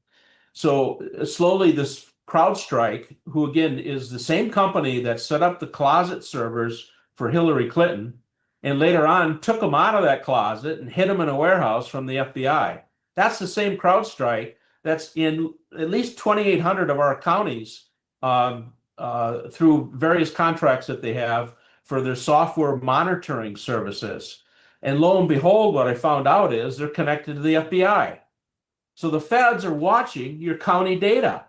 So slowly this CrowdStrike, who again is the same company that set up the closet servers for Hillary Clinton, and later on took them out of that closet and hid them in a warehouse from the FBI. That's the same CrowdStrike that's in at least 2,800 of our counties through various contracts that they have for their software monitoring services. And lo and behold, what I found out is they're connected to the FBI. So the feds are watching your county data,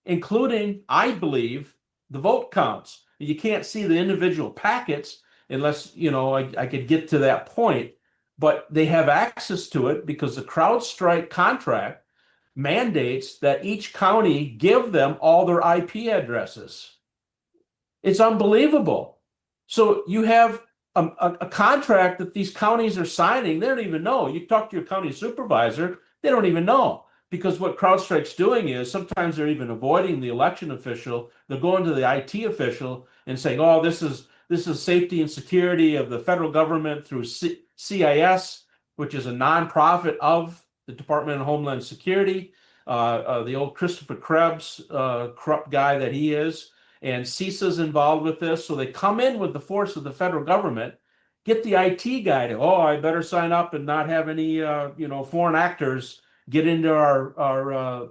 including, I believe, the vote counts. You can't see the individual packets unless, I could get to that point, but they have access to it because the CrowdStrike contract mandates that each county give them all their IP addresses. It's unbelievable. So you have a contract that these counties are signing. They don't even know. You talk to your county supervisor, they don't even know, because what CrowdStrike's doing is sometimes they're even avoiding the election official. They're going to the IT official and saying, oh, this is safety and security of the federal government through CIS, which is a nonprofit of the Department of Homeland Security, the old Christopher Krebs, corrupt guy that he is, and CISA's involved with this. So they come in with the force of the federal government, get the IT guy to, I better sign up and not have any, foreign actors get into our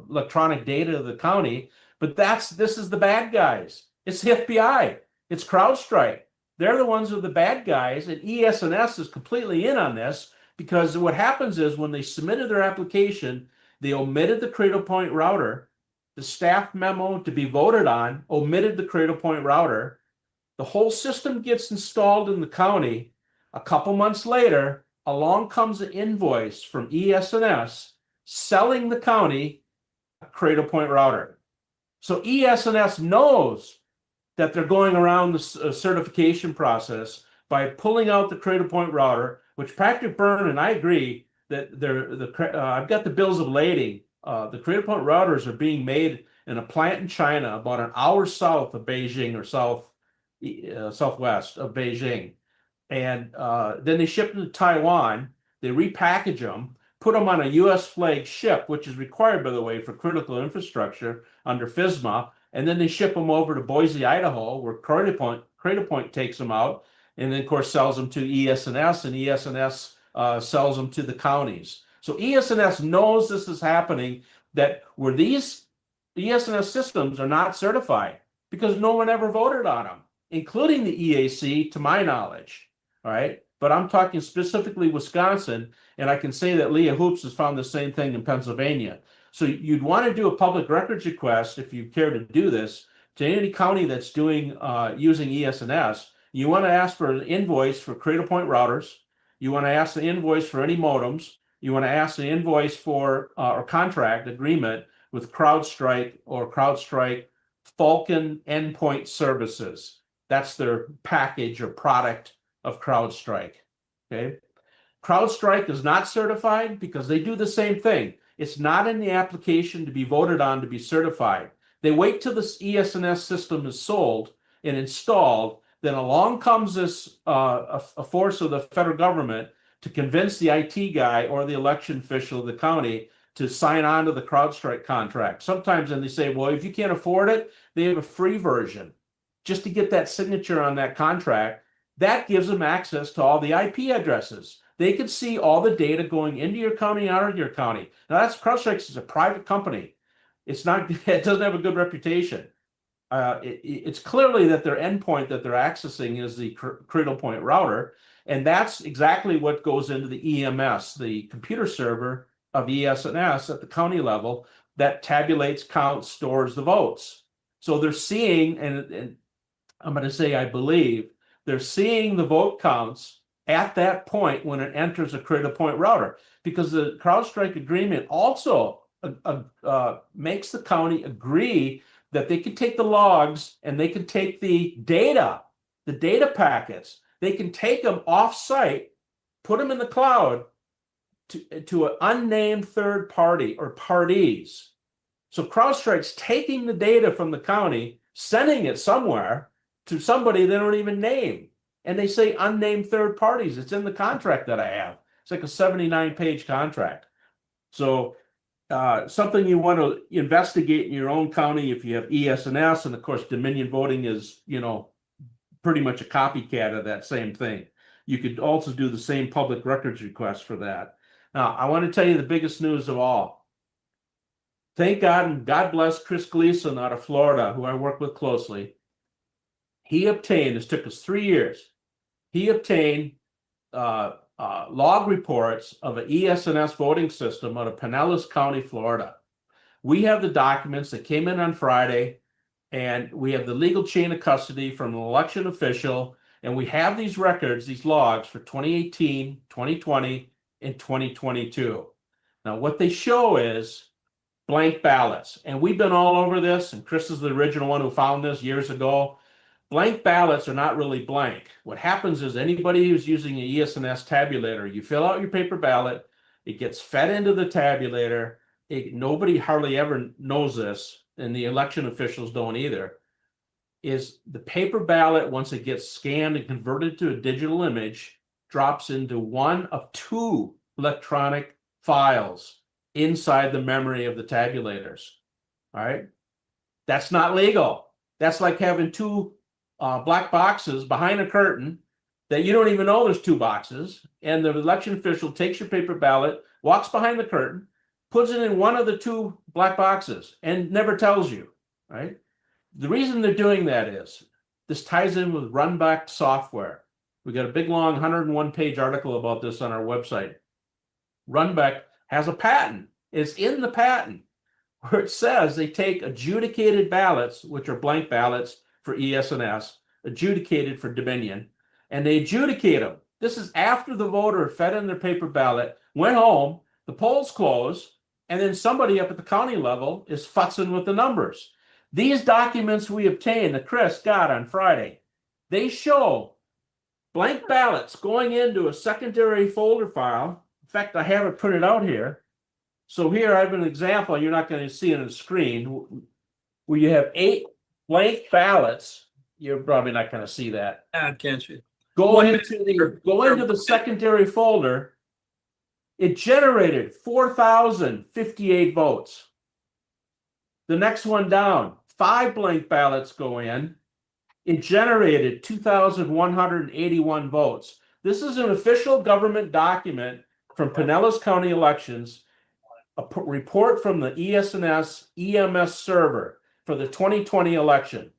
electronic data of the county. But this is the bad guys. It's the FBI. It's CrowdStrike. They're the ones who are the bad guys, and ES&S is completely in on this, because what happens is when they submitted their application, they omitted the Cradle Point router. The staff memo to be voted on omitted the Cradle Point router. The whole system gets installed in the county. A couple months later, along comes an invoice from ES&S selling the county a Cradle Point router. So ES&S knows that they're going around the certification process by pulling out the Cradle Point router, which Patrick Byrne and I agree that I've got the bills of lading. The Cradle Point routers are being made in a plant in China about an hour south of Beijing or southwest of Beijing. And then they ship them to Taiwan. They repackage them, put them on a U.S. flag ship, which is required, by the way, for critical infrastructure under FSMA. And then they ship them over to Boise, Idaho, where Cradle Point takes them out, and then, of course, sells them to ES&S, and ES&S sells them to the counties. So ES&S knows this is happening, that where these ES&S systems are not certified because no one ever voted on them, including the EAC, to my knowledge. All right. but I'm talking specifically Wisconsin, and I can say that Leah Hoops has found the same thing in Pennsylvania. So you'd want to do a public records request if you care to do this to any county that's doing using ES&S. You want to ask for an invoice for Cradle Point routers. You want to ask the invoice for any modems. You want to ask the invoice for or contract agreement with CrowdStrike or CrowdStrike Falcon Endpoint Services. That's their package or product of CrowdStrike. Okay. CrowdStrike is not certified because they do the same thing. It's not in the application to be voted on to be certified. They wait till this ES&S system is sold and installed. Then along comes this a force of the federal government to convince the IT guy or the election official of the county to sign on to the CrowdStrike contract. Sometimes then they say, well, if you can't afford it, they have a free version just to get that signature on that contract. That gives them access to all the IP addresses. They can see all the data going into your county, out of your county. Now that's CrowdStrike is a private company. It's not, it doesn't have a good reputation. It's clearly that their endpoint that they're accessing is the Cradle Point router. And that's exactly what goes into the EMS, the computer server of ES&S at the county level that tabulates, counts, stores the votes. So they're seeing, and I'm going to say, I believe, they're seeing the vote counts at that point when it enters a Cradle Point router, because the CrowdStrike agreement also makes the county agree that they can take the logs and they can take the data packets, they can take them off-site, put them in the cloud to an unnamed third party or parties. So CrowdStrike's taking the data from the county, sending it somewhere to somebody they don't even name. And they say unnamed third parties. It's in the contract that I have. It's like a 79-page contract. So something you want to investigate in your own county if you have ES&S, and of course Dominion voting is, you know, pretty much a copycat of that same thing. You could also do the same public records request for that. Now, I want to tell you the biggest news of all. Thank God, and God bless Chris Gleason out of Florida, who I work with closely. He obtained, this took us 3 years, he obtained log reports of an ES&S voting system out of Pinellas County, Florida. We have the documents that came in on Friday, and we have the legal chain of custody from an election official, and we have these records, these logs for 2018, 2020, and 2022. Now, what they show is blank ballots, and we've been all over this, and Chris is the original one who found this years ago. Blank ballots are not really blank. What happens is anybody who's using an ES&S tabulator, you fill out your paper ballot, it gets fed into the tabulator. Nobody hardly ever knows this, and the election officials don't either, is the paper ballot, once it gets scanned and converted to a digital image, drops into one of two electronic files inside the memory of the tabulators. All right? That's not legal. That's like having two black boxes behind a curtain that you don't even know there's two boxes, and the election official takes your paper ballot, walks behind the curtain, puts it in one of the two black boxes, and never tells you, right? The reason they're doing that is this ties in with run-back software. We got a big, long 101-page article about this on our website. Runback has a patent. It's in the patent where it says they take adjudicated ballots, which are blank ballots for ES&S, adjudicated for Dominion, and they adjudicate them. This is after the voter fed in their paper ballot, went home, the polls closed, and then somebody up at the county level is futzing with the numbers. These documents we obtained that Chris got on Friday, they show blank ballots going into a secondary folder file. In fact, I have it printed out here. So here I have an example. You're not going to see it on the screen, where you have 8 blank ballots. You're probably not going to see that. I can't see it. Go into the secondary folder. It generated 4,058 votes. The next one down, 5 blank ballots go in. It generated 2,181 votes. This is an official government document from Pinellas County Elections, a report from the ES&S EMS server for the 2020 election.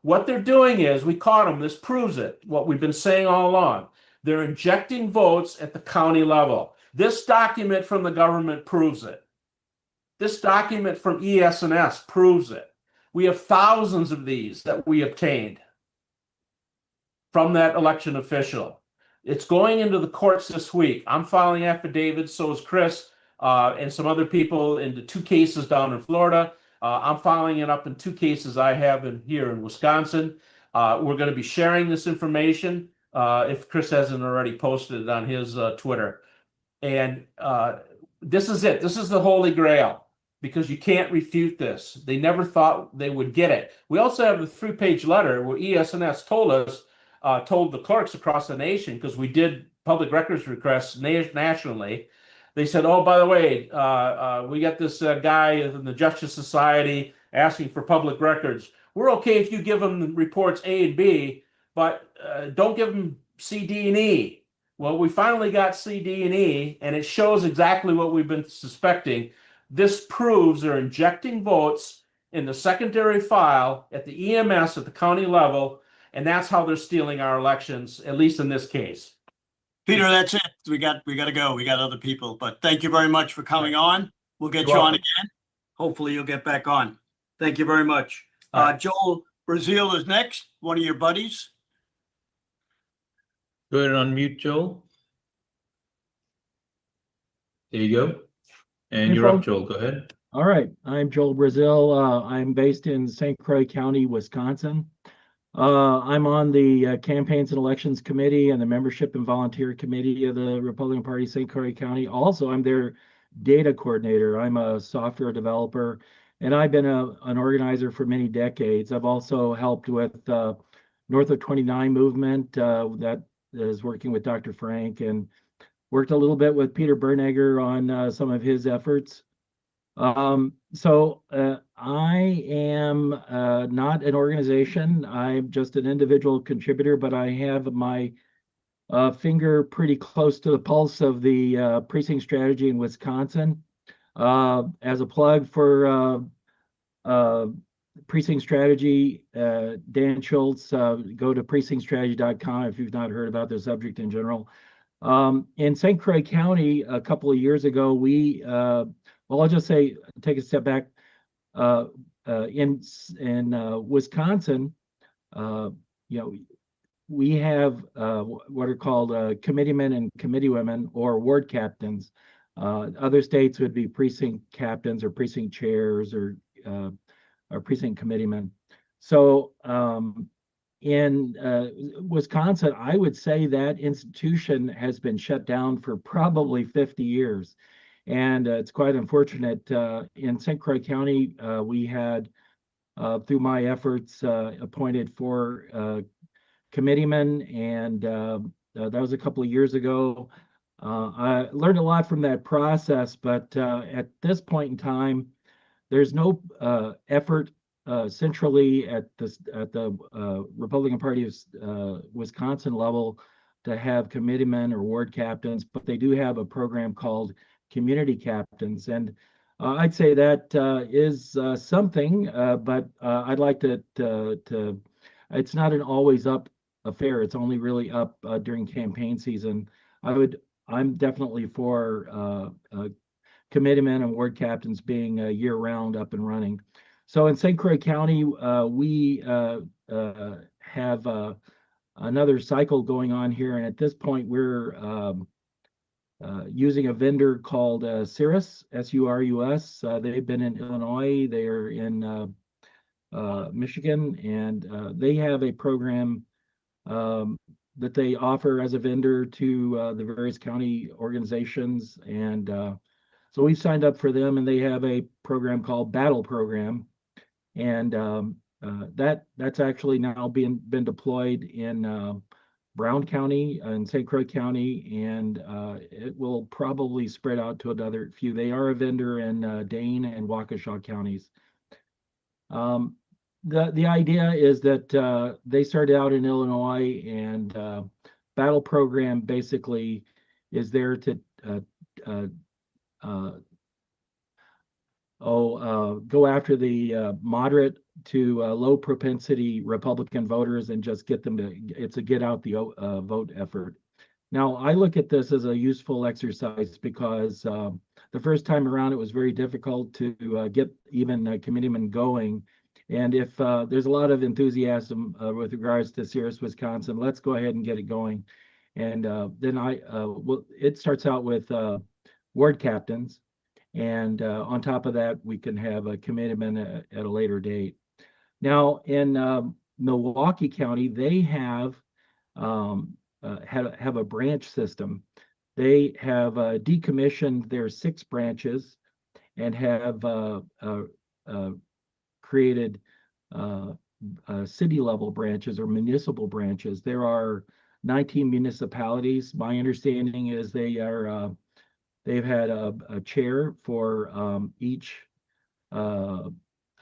What they're doing is, we caught them, this proves it, what we've been saying all along. They're injecting votes at the county level. This document from the government proves it. This document from ES&S proves it. We have thousands of these that we obtained from that election official. It's going into the courts this week. I'm filing affidavits, so is Chris, and some other people into 2 cases down in Florida. I'm filing it up in 2 cases I have here in Wisconsin. We're going to be sharing this information if Chris hasn't already posted it on his Twitter. And this is it. This is the Holy Grail, because you can't refute this. They never thought they would get it. We also have a 3-page letter where ES&S told us, told the clerks across the nation, because we did public records requests nationally. They said, oh, by the way, we got this guy in the Justice Society asking for public records. We're okay if you give them reports A and B, but don't give them C, D, and E. Well, we finally got C, D, and E, and it shows exactly what we've been suspecting. This proves they're injecting votes in the secondary file at the EMS at the county level, and that's how they're stealing our elections, at least in this case. Peter, that's it. We got to go. We got other people, but thank you very much for coming on. We'll get You're you on welcome. again. Hopefully you'll get back on. Thank you very much. All right. Joel Breazeale is next, one of your buddies. Go ahead and unmute, Joel. There you go. And Hey, you're up, folks. Joel. Go ahead. All right, I'm Joel Breazeale. I'm based in St. Croix County, Wisconsin. I'm on the Campaigns and Elections Committee and the Membership and Volunteer Committee of the Republican Party, St. Croix County. Also, I'm their data coordinator. I'm a software developer, and I've been an organizer for many decades. I've also helped with North of 29 movement that is working with Dr. Frank, and worked a little bit with Peter Bernegger on some of his efforts. So I am not an organization. I'm just an individual contributor, but I have my finger pretty close to the pulse of the precinct strategy in Wisconsin. As a plug for precinct strategy, Dan Schultz, go to precinctstrategy.com if you've not heard about the subject in general. In St. Croix County, a couple of years ago, we well, I'll just say, take a step back. In Wisconsin, we have what are called committeemen and committeewomen, or ward captains. Other states would be precinct captains or precinct chairs or precinct committeemen. So in Wisconsin, I would say that institution has been shut down for probably 50 years. And it's quite unfortunate. In St. Croix County, we had, through my efforts, appointed 4 committeemen, and that was a couple of years ago. I learned a lot from that process, but at this point in time, there's no effort centrally at the Republican Party of Wisconsin level to have committeemen or ward captains, but they do have a program called community captains, and I'd say that is something, but I'd like to it's not an always up affair. It's only really up during campaign season. I'm definitely for committeemen and ward captains being year round up and running. So in St. Croix County, we have another cycle going on here, and at this point we're using a vendor called Surus, S-U-R-U-S. They've been in Illinois, they're in Michigan, and they have a program that they offer as a vendor to the various county organizations. And so we've signed up for them, and they have a program called Battle Program. And that's actually now been deployed in Brown County and St. Croix County, and it will probably spread out to another few. They are a vendor in Dane and Waukesha counties. The idea is that they started out in Illinois, and Battle Program basically is there to go after the moderate to low propensity Republican voters and just get them to, it's a get out the vote effort. Now, I look at this as a useful exercise because the first time around, it was very difficult to get even committeemen going. And if there's a lot of enthusiasm with regards to Sirius, Wisconsin, let's go ahead and get it going. And then it starts out with ward captains. And on top of that, we can have a committeeman at a later date. Now, in Milwaukee County, they have a branch system. They have decommissioned their 6 branches and have created city level branches or municipal branches. There are 19 municipalities. My understanding is they've had a chair for each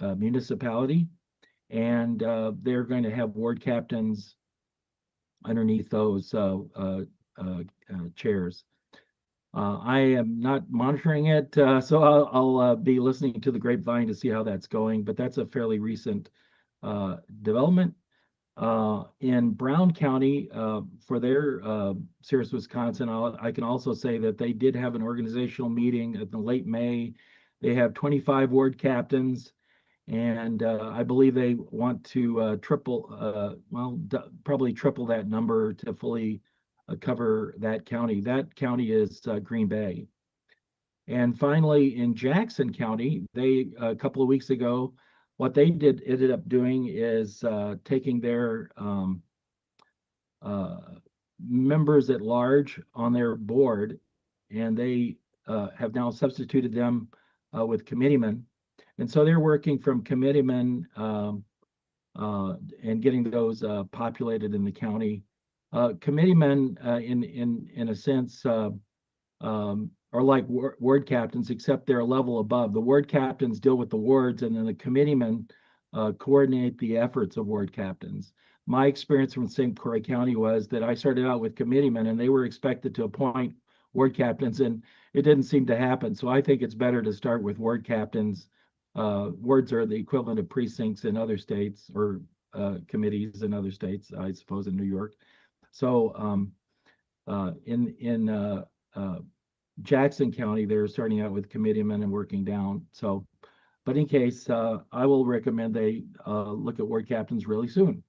municipality, and they're going to have ward captains underneath those chairs. I am not monitoring it, so I'll be listening to the grapevine to see how that's going, but that's a fairly recent development. In Brown County, for their Sirius, Wisconsin, I can also say that they did have an organizational meeting in late May. They have 25 ward captains, and I believe they want to probably triple that number to fully cover that county. That county is Green Bay. And finally, in Jackson County, they a couple of weeks ago, what they ended up doing is taking their members at large on their board, and they have now substituted them with committeemen. And so they're working from committeemen and getting those populated in the county. Committeemen, in a sense, are like ward captains, except they're a level above. The ward captains deal with the wards, and then the committeemen coordinate the efforts of ward captains. My experience from St. Croix County was that I started out with committeemen, and they were expected to appoint ward captains, and it didn't seem to happen. So I think it's better to start with ward captains. Wards are the equivalent of precincts in other states, or committees in other states, I suppose, in New York. So in Jackson County, they're starting out with committeemen and working down. So, but in case, I will recommend they look at ward captains really soon.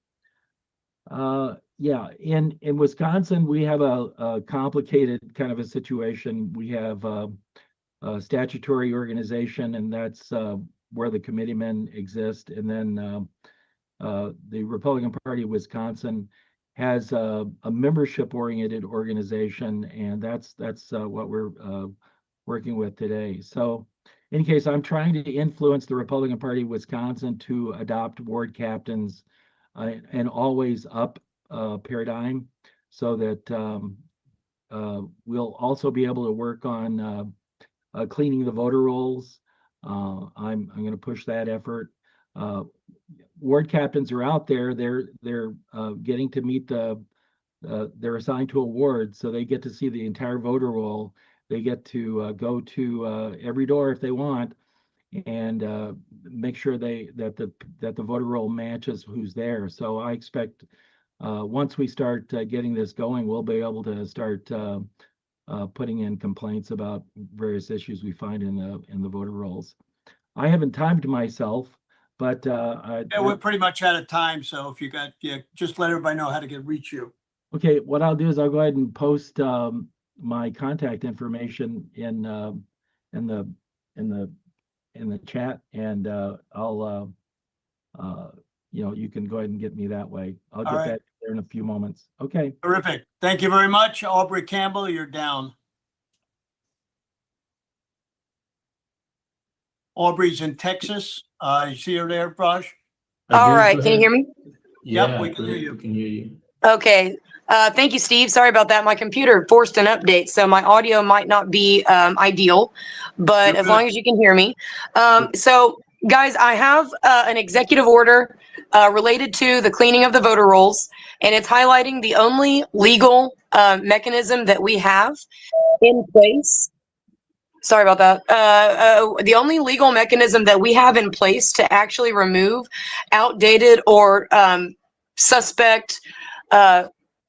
Yeah, in Wisconsin, we have a complicated kind of a situation. We have a statutory organization, and that's where the committeemen exist. And then the Republican Party of Wisconsin has a membership-oriented organization, and that's what we're working with today. So in case, I'm trying to influence the Republican Party of Wisconsin to adopt ward captains and always up paradigm, so that we'll also be able to work on cleaning the voter rolls. I'm going to push that effort. Ward captains are out there. They're getting to meet they're assigned to a ward, so they get to see the entire voter roll. They get to go to every door if they want, and make sure that the voter roll matches who's there. So I expect once we start getting this going, we'll be able to start putting in complaints about various issues we find in the voter rolls. I haven't timed myself, but Yeah, we're pretty much out of time. So if you got, just let everybody know how to reach you. Okay, what I'll do is I'll go ahead and post my contact information in the chat, and I'll you can go ahead and get me that way. I'll get that there in a few moments. Okay. Terrific. Thank you very much. Hubree Cambell, you're down. Aubrey's in Texas. You see her there, Raj? All right. Can you hear me? Yeah, Yep, we can hear you. We can hear you. Okay. Thank you, Steve. Sorry about that. My computer forced an update, so my audio might not be ideal, but as long as you can hear me. So, guys, I have an executive order related to the cleaning of the voter rolls, and it's highlighting the only legal mechanism that we have in place. Sorry about that. The only legal mechanism that we have in place to actually remove outdated or suspect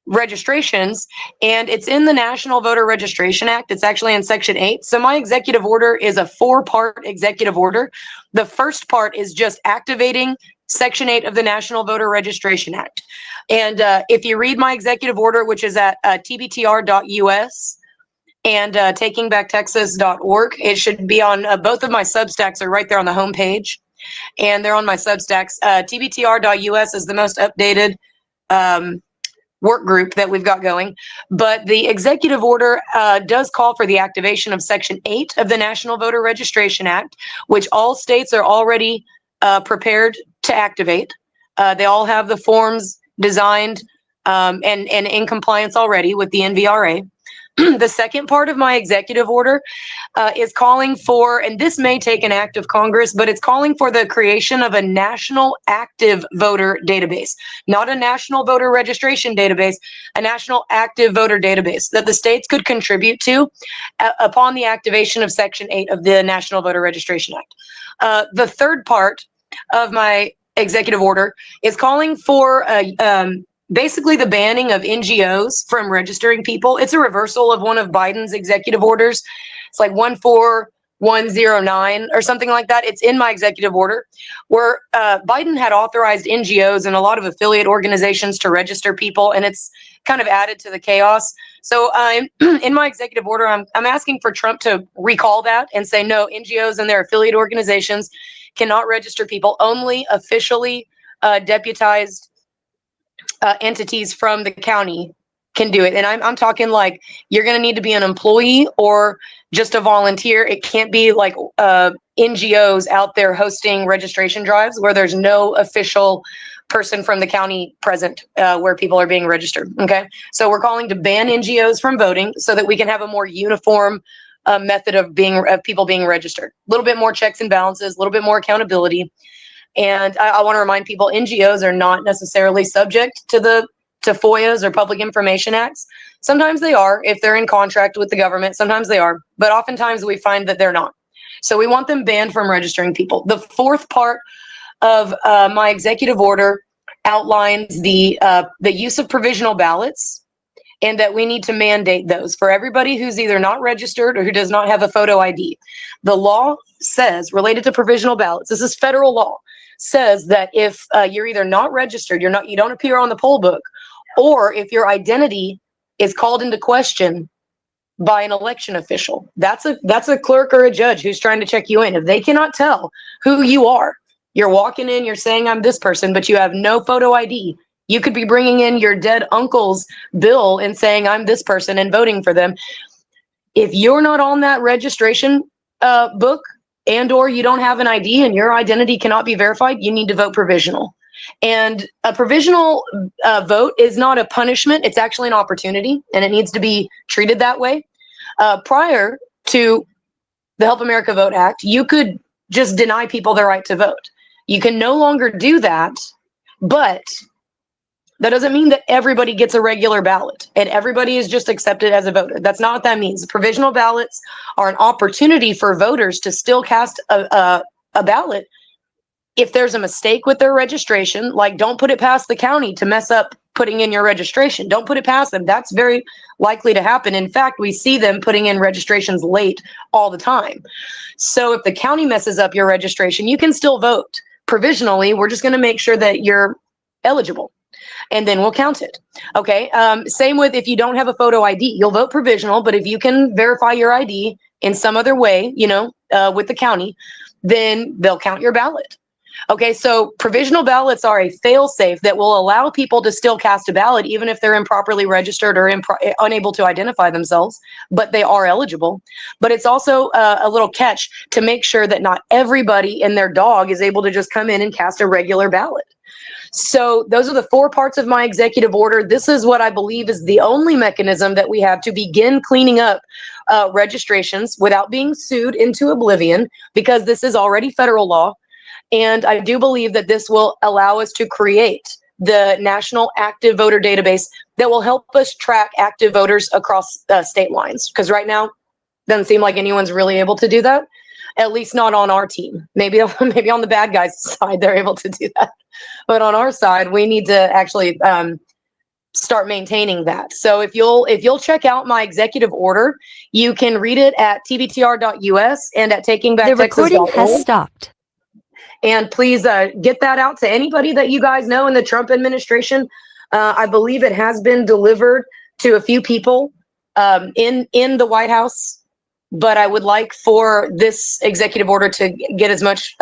registrations, and it's in the National Voter Registration Act. It's actually in Section 8. So my executive order is a 4-part executive order. The first part is just activating Section 8 of the National Voter Registration Act. And if you read my executive order, which is at tbtr.us and takingbacktexas.org, it should be on both of my Substacks are right there on the homepage, and they're on my Substacks. tbtr.us is the most updated work group that we've got going, but the executive order does call for the activation of Section 8 of the National Voter Registration Act, which all states are already prepared to activate. They all have the forms designed and in compliance already with the NVRA. The second part of my executive order is calling for, and this may take an act of Congress, but it's calling for the creation of a national active voter database, not a national voter registration database, a national active voter database that the states could contribute to upon the activation of Section 8 of the National Voter Registration Act. The third part of my executive order is calling for basically the banning of NGOs from registering people. It's a reversal of one of Biden's executive orders. It's like 14109 or something like that. It's in my executive order where Biden had authorized NGOs and a lot of affiliate organizations to register people, and it's kind of added to the chaos. So in my executive order, I'm asking for Trump to recall that and say, no, NGOs and their affiliate organizations cannot register people. Only officially deputized entities from the county can do it. And I'm talking like you're going to need to be an employee or just a volunteer. It can't be like NGOs out there hosting registration drives where there's no official person from the county present where people are being registered. Okay. So we're calling to ban NGOs from voting so that we can have a more uniform method of people being registered. A little bit more checks and balances, a little bit more accountability. And I want to remind people, NGOs are not necessarily subject to FOIAs or Public Information Acts. Sometimes they are if they're in contract with the government. Sometimes they are, but oftentimes we find that they're not. So we want them banned from registering people. The fourth part of my executive order outlines the use of provisional ballots, and that we need to mandate those for everybody who's either not registered or who does not have a photo ID. The law says, related to provisional ballots, this is federal law, says that if you're either not registered, you don't appear on the poll book, or if your identity is called into question by an election official, that's a clerk or a judge who's trying to check you in. If they cannot tell who you are, you're walking in, you're saying I'm this person, but you have no photo ID. You could be bringing in your dead uncle's bill and saying I'm this person and voting for them. If you're not on that registration book and or you don't have an ID and your identity cannot be verified, you need to vote provisional. And a provisional vote is not a punishment. It's actually an opportunity, and it needs to be treated that way. Prior to the Help America Vote Act, you could just deny people their right to vote. You can no longer do that, but that doesn't mean that everybody gets a regular ballot and everybody is just accepted as a voter. That's not what that means. Provisional ballots are an opportunity for voters to still cast a ballot if there's a mistake with their registration. Like, don't put it past the county to mess up putting in your registration. Don't put it past them. That's very likely to happen. In fact, we see them putting in registrations late all the time. So if the county messes up your registration, you can still vote provisionally. We're just going to make sure that you're eligible, and then we'll count it. Okay. Same with if you don't have a photo ID, you'll vote provisional, but if you can verify your ID in some other way, with the county, then they'll count your ballot. Okay. So provisional ballots are a fail-safe that will allow people to still cast a ballot, even if they're improperly registered or unable to identify themselves, but they are eligible. But it's also a little catch to make sure that not everybody and their dog is able to just come in and cast a regular ballot. So those are the 4 parts of my executive order. This is what I believe is the only mechanism that we have to begin cleaning up registrations without being sued into oblivion, because this is already federal law. And I do believe that this will allow us to create the National Active Voter Database that will help us track active voters across state lines. Because right now, doesn't seem like anyone's really able to do that. At least not on our team. Maybe on the bad guys' side, they're able to do that. But on our side, we need to actually start maintaining that. So if you'll check out my executive order, you can read it at tbtr.us and at The recording has takingbacktexas.org. stopped. And please get that out to anybody that you guys know in the Trump administration. I believe it has been delivered to a few people in the White House, but I would like for this executive order to get as much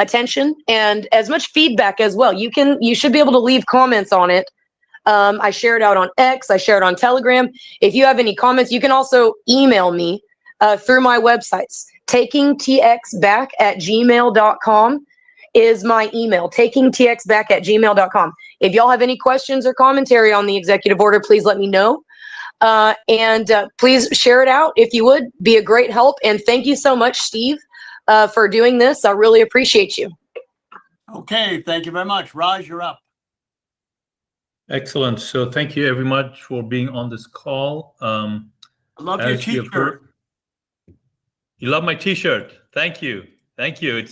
attention and as much feedback as well. You should be able to leave comments on it. I share it out on X. I share it on Telegram. If you have any comments, you can also email me through my websites. takingtxback@gmail.com is my email. takingtxback@gmail.com. If y'all have any questions or commentary on the executive order, please let me know. And please share it out if you would. Be a great help. And thank you so much, Steve, for doing this. I really appreciate you. Okay, thank you very much. Raj, you're up. Excellent. So thank you very much for being on this call. I love your As you have t-shirt. heard- You love my t-shirt. Thank you. Thank you.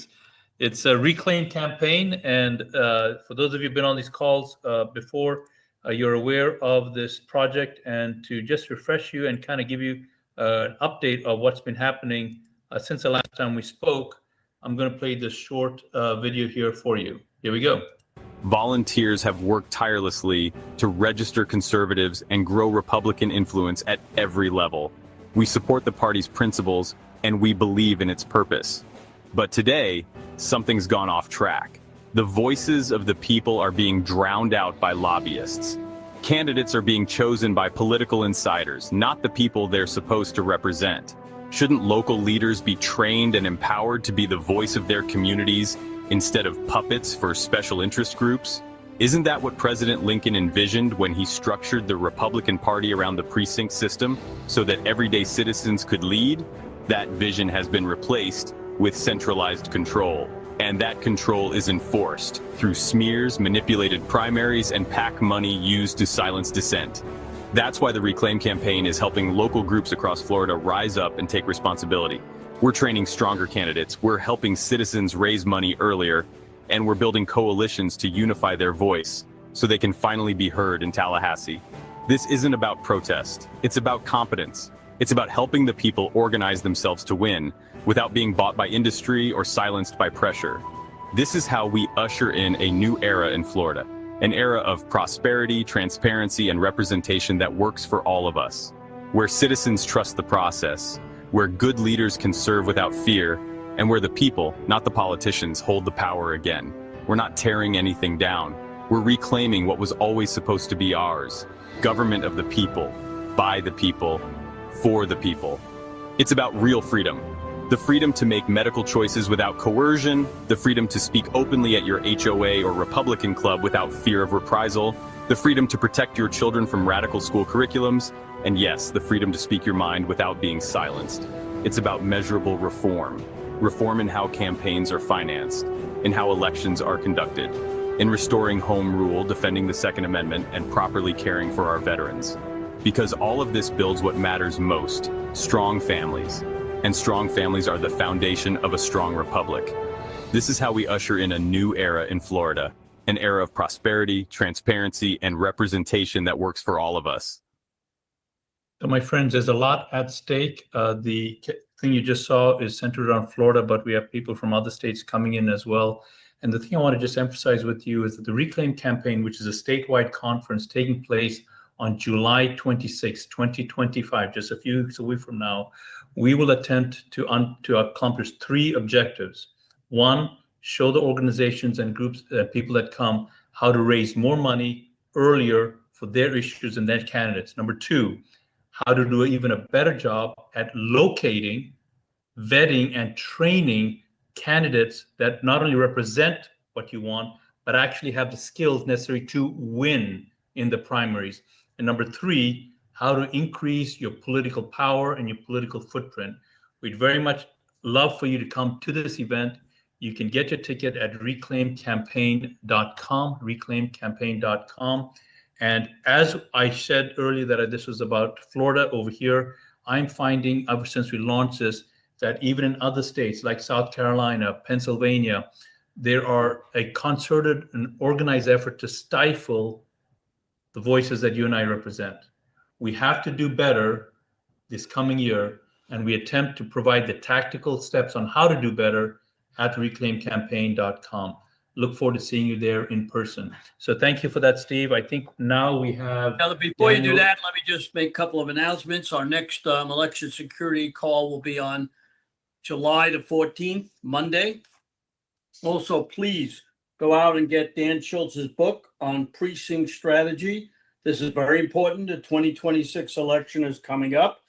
It's a reclaim campaign. And for those of you who've been on these calls before, you're aware of this project. And to just refresh you and kind of give you an update of what's been happening since the last time we spoke, I'm going to play this short video here for you. Here we go. Volunteers have worked tirelessly to register conservatives and grow Republican influence at every level. We support the party's principles and we believe in its purpose. But today, something's gone off track. The voices of the people are being drowned out by lobbyists. Candidates are being chosen by political insiders, not the people they're supposed to represent. Shouldn't local leaders be trained and empowered to be the voice of their communities instead of puppets for special interest groups? Isn't that what President Lincoln envisioned when he structured the Republican Party around the precinct system so that everyday citizens could lead? That vision has been replaced with centralized control. And that control is enforced through smears, manipulated primaries, and PAC money used to silence dissent. That's why the Reclaim campaign is helping local groups across Florida rise up and take responsibility. We're training stronger candidates, we're helping citizens raise money earlier, and we're building coalitions to unify their voice so they can finally be heard in Tallahassee. This isn't about protest, it's about competence. It's about helping the people organize themselves to win without being bought by industry or silenced by pressure. This is how we usher in a new era in Florida, an era of prosperity, transparency, and representation that works for all of us, where citizens trust the process, where good leaders can serve without fear, and where the people, not the politicians, hold the power again. We're not tearing anything down. We're reclaiming what was always supposed to be ours. Government of the people, by the people, for the people. It's about real freedom. The freedom to make medical choices without coercion, the freedom to speak openly at your HOA or Republican club without fear of reprisal, the freedom to protect your children from radical school curriculums, and yes, the freedom to speak your mind without being silenced. It's about measurable reform. Reform in how campaigns are financed, in how elections are conducted, in restoring home rule, defending the Second Amendment, and properly caring for our veterans. Because all of this builds what matters most, strong families. And strong families are the foundation of a strong republic. This is how we usher in a new era in Florida, an era of prosperity, transparency, and representation that works for all of us. So my friends, there's a lot at stake. The thing you just saw is centered around Florida, but we have people from other states coming in as well. And the thing I want to just emphasize with you is that the Reclaim campaign, which is a statewide conference taking place on July 26, 2025, just a few weeks away from now, we will attempt to accomplish three objectives. One, show the organizations and groups, people that come, how to raise more money earlier for their issues and their candidates. Number two, how to do even a better job at locating, vetting, and training candidates that not only represent what you want, but actually have the skills necessary to win in the primaries. And number three, how to increase your political power and your political footprint. We'd very much love for you to come to this event. You can get your ticket at reclaimcampaign.com, reclaimcampaign.com. And as I said earlier that this was about Florida over here, I'm finding ever since we launched this, that even in other states like South Carolina, Pennsylvania, there are a concerted and organized effort to stifle the voices that you and I represent. We have to do better this coming year, and we attempt to provide the tactical steps on how to do better at reclaimcampaign.com. Look forward to seeing you there in person. So thank you for that, Steve. I think now we have. Now, before you do Daniel. that, let me just make a couple of announcements. Our next election security call will be on July the 14th, Monday. Also, please go out and get Dan Schultz's book on precinct strategy. This is very important. The 2026 election is coming up.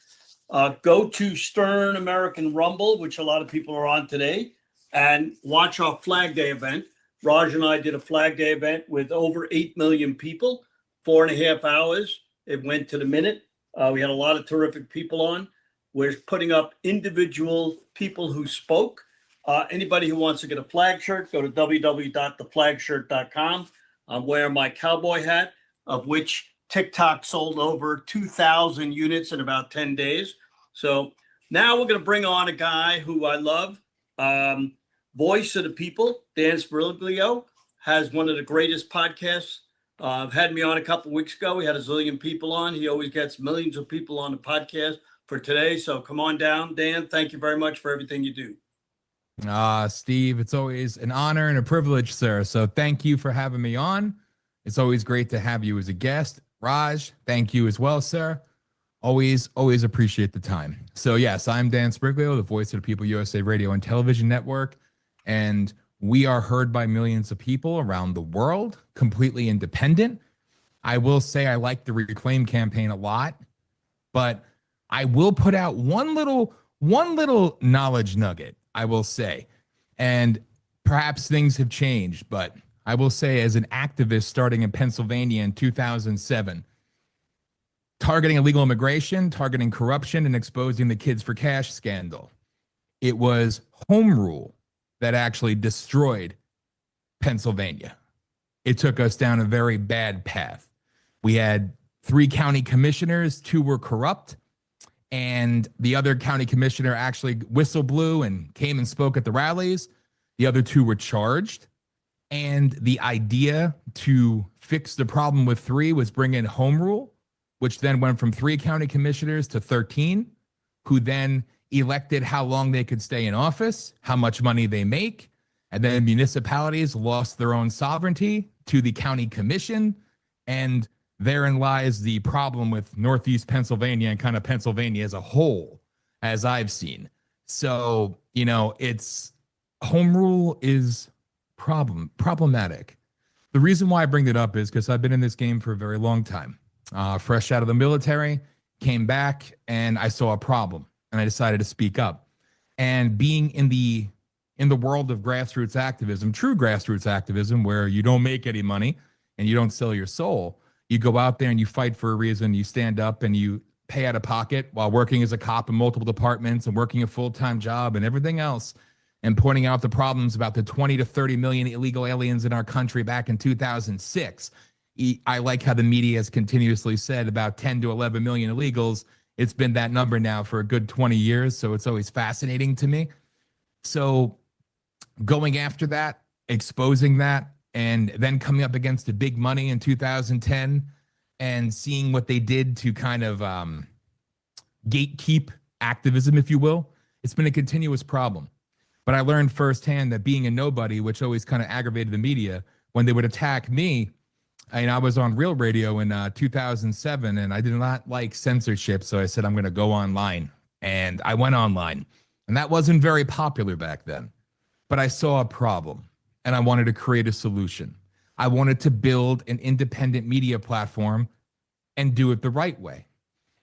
Go to Stern American Rumble, which a lot of people are on today, and watch our Flag Day event. Raj and I did a Flag Day event with over 8 million people, 4.5 hours. It went to the minute. We had a lot of terrific people on. We're putting up individual people who spoke. Anybody who wants to get a flag shirt, go to www.theflagshirt.com. I'm wearing my cowboy hat, of which TikTok sold over 2,000 units in about 10 days. So now we're going to bring on a guy who I love. Voice of the People, Dan Smeriglio, has one of the greatest podcasts. Had me on a couple of weeks ago. We had a zillion people on. He always gets millions of people on the podcast for today. So come on down, Dan. Thank you very much for everything you do. Steve, it's always an honor and a privilege, sir. So thank you for having me on. It's always great to have you as a guest. Raj, thank you as well, sir. Always appreciate the time. So yes, I'm Dan Smeriglio, the voice of the People USA Radio and Television Network. And we are heard by millions of people around the world, completely independent. I will say I like the Reclaim campaign a lot, but I will put out one little knowledge nugget, I will say. And perhaps things have changed, but I will say as an activist starting in Pennsylvania in 2007, targeting illegal immigration, targeting corruption, and exposing the Kids for Cash scandal, it was home rule that actually destroyed Pennsylvania. It took us down a very bad path. We had 3 county commissioners, 2 were corrupt, and the other county commissioner actually whistle blew and came and spoke at the rallies. The other 2 were charged. And the idea to fix the problem with 3 was bring in home rule, which then went from 3 county commissioners to 13, who then elected how long they could stay in office, how much money they make, and then municipalities lost their own sovereignty to the county commission, and therein lies the problem with Northeast Pennsylvania and kind of Pennsylvania as a whole, as I've seen. So, it's home rule is problematic. The reason why I bring it up is because I've been in this game for a very long time. Fresh out of the military, came back, and I saw a problem. And I decided to speak up. And being in the world of grassroots activism, true grassroots activism, where you don't make any money and you don't sell your soul, you go out there and you fight for a reason, you stand up and you pay out of pocket while working as a cop in multiple departments and working a full-time job and everything else, and pointing out the problems about the 20 to 30 million illegal aliens in our country back in 2006. I like how the media has continuously said about 10 to 11 million illegals. It's been that number now for a good 20 years, so it's always fascinating to me. So going after that, exposing that, and then coming up against the big money in 2010 and seeing what they did to kind of gatekeep activism, if you will, it's been a continuous problem. But I learned firsthand that being a nobody, which always kind of aggravated the media, when they would attack me, I was on Real Radio in 2007, and I did not like censorship, so I said, I'm going to go online. And I went online, and that wasn't very popular back then. But I saw a problem, and I wanted to create a solution. I wanted to build an independent media platform and do it the right way.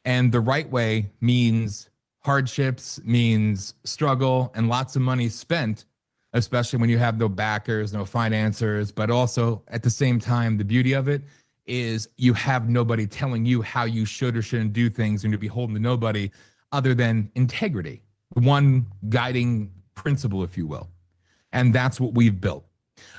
And the right way means hardships, means struggle, and lots of money spent, especially when you have no backers, no financiers, but also at the same time, the beauty of it is you have nobody telling you how you should or shouldn't do things, and you're beholden to nobody other than integrity, one guiding principle, if you will. And that's what we've built.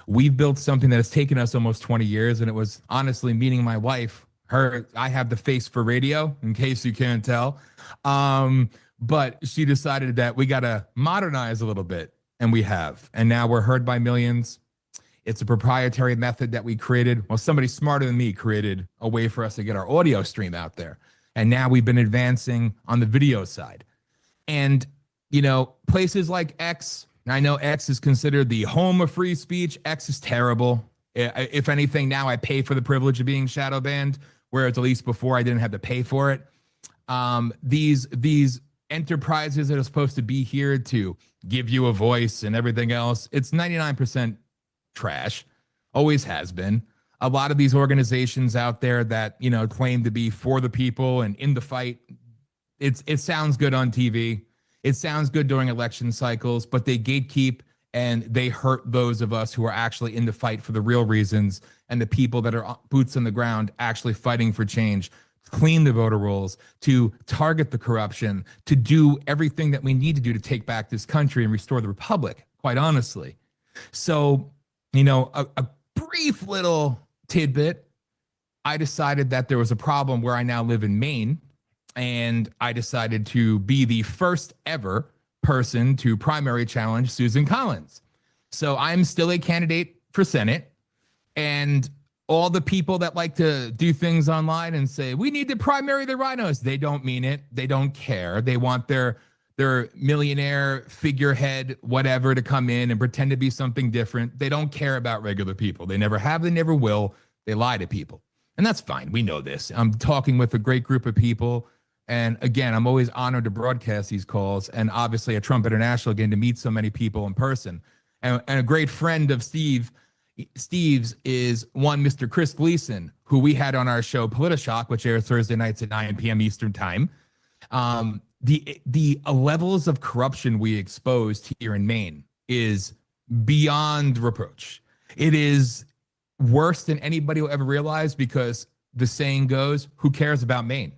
We've built something that has taken us almost 20 years, and it was honestly meeting my wife. I have the face for radio, in case you can't tell. But she decided that we got to modernize a little bit. And we have. And now we're heard by millions. It's a proprietary method that we created. Well, somebody smarter than me created a way for us to get our audio stream out there. And now we've been advancing on the video side. And, you know, places like X, I know X is considered the home of free speech. X is terrible. If anything, now I pay for the privilege of being shadow banned, whereas at least before I didn't have to pay for it. These enterprises that are supposed to be here to give you a voice and everything else, it's 99% trash, always has been. A lot of these organizations out there that, you know, claim to be for the people and in the fight, it sounds good on TV. It sounds good during election cycles, but they gatekeep and they hurt those of us who are actually in the fight for the real reasons, and the people that are boots on the ground actually fighting for change, to clean the voter rolls, to target the corruption, to do everything that we need to do to take back this country and restore the republic, quite honestly. So, you know, a brief little tidbit, I decided that there was a problem where I now live in Maine, and I decided to be the first ever person to primary challenge Susan Collins. So I'm still a candidate for Senate, and all the people that like to do things online and say, we need to primary the rhinos, they don't mean it. They don't care. They want their millionaire figurehead, whatever, to come in and pretend to be something different. They don't care about regular people. They never have, they never will. They lie to people. And that's fine. We know this. I'm talking with a great group of people. And again, I'm always honored to broadcast these calls, and obviously at Trump International, again, to meet so many people in person. And a great friend of Steve's is one Mr. Chris Gleason, who we had on our show Politishock, which airs Thursday nights at 9 p.m. Eastern time. The levels of corruption we exposed here in Maine is beyond reproach. It is worse than anybody will ever realize, because the saying goes, who cares about Maine?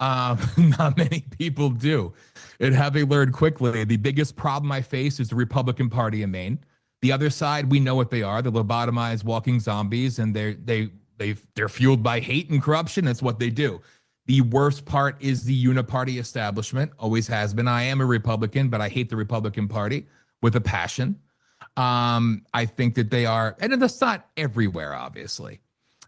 Not many people do. And having learned quickly, the biggest problem I face is the Republican Party in Maine. The other side, we know what they are. They're lobotomized walking zombies, and they're fueled by hate and corruption. That's what they do. The worst part is the uniparty establishment, always has been. I am a Republican, but I hate the Republican Party with a passion. I think that they are, and that's not everywhere, obviously,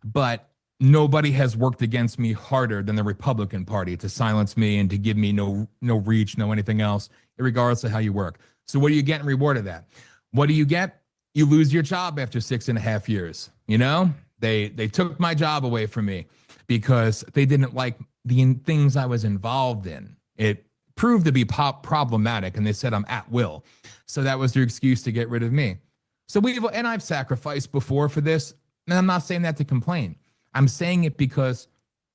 but nobody has worked against me harder than the Republican Party to silence me and to give me no reach, no anything else, regardless of how you work. So what do you get in reward of that? What do you get? You lose your job after 6.5 years. You know, they took my job away from me because they didn't like the things I was involved in. It proved to be problematic, and they said I'm at will. So that was their excuse to get rid of me. So I've sacrificed before for this, and I'm not saying that to complain. I'm saying it because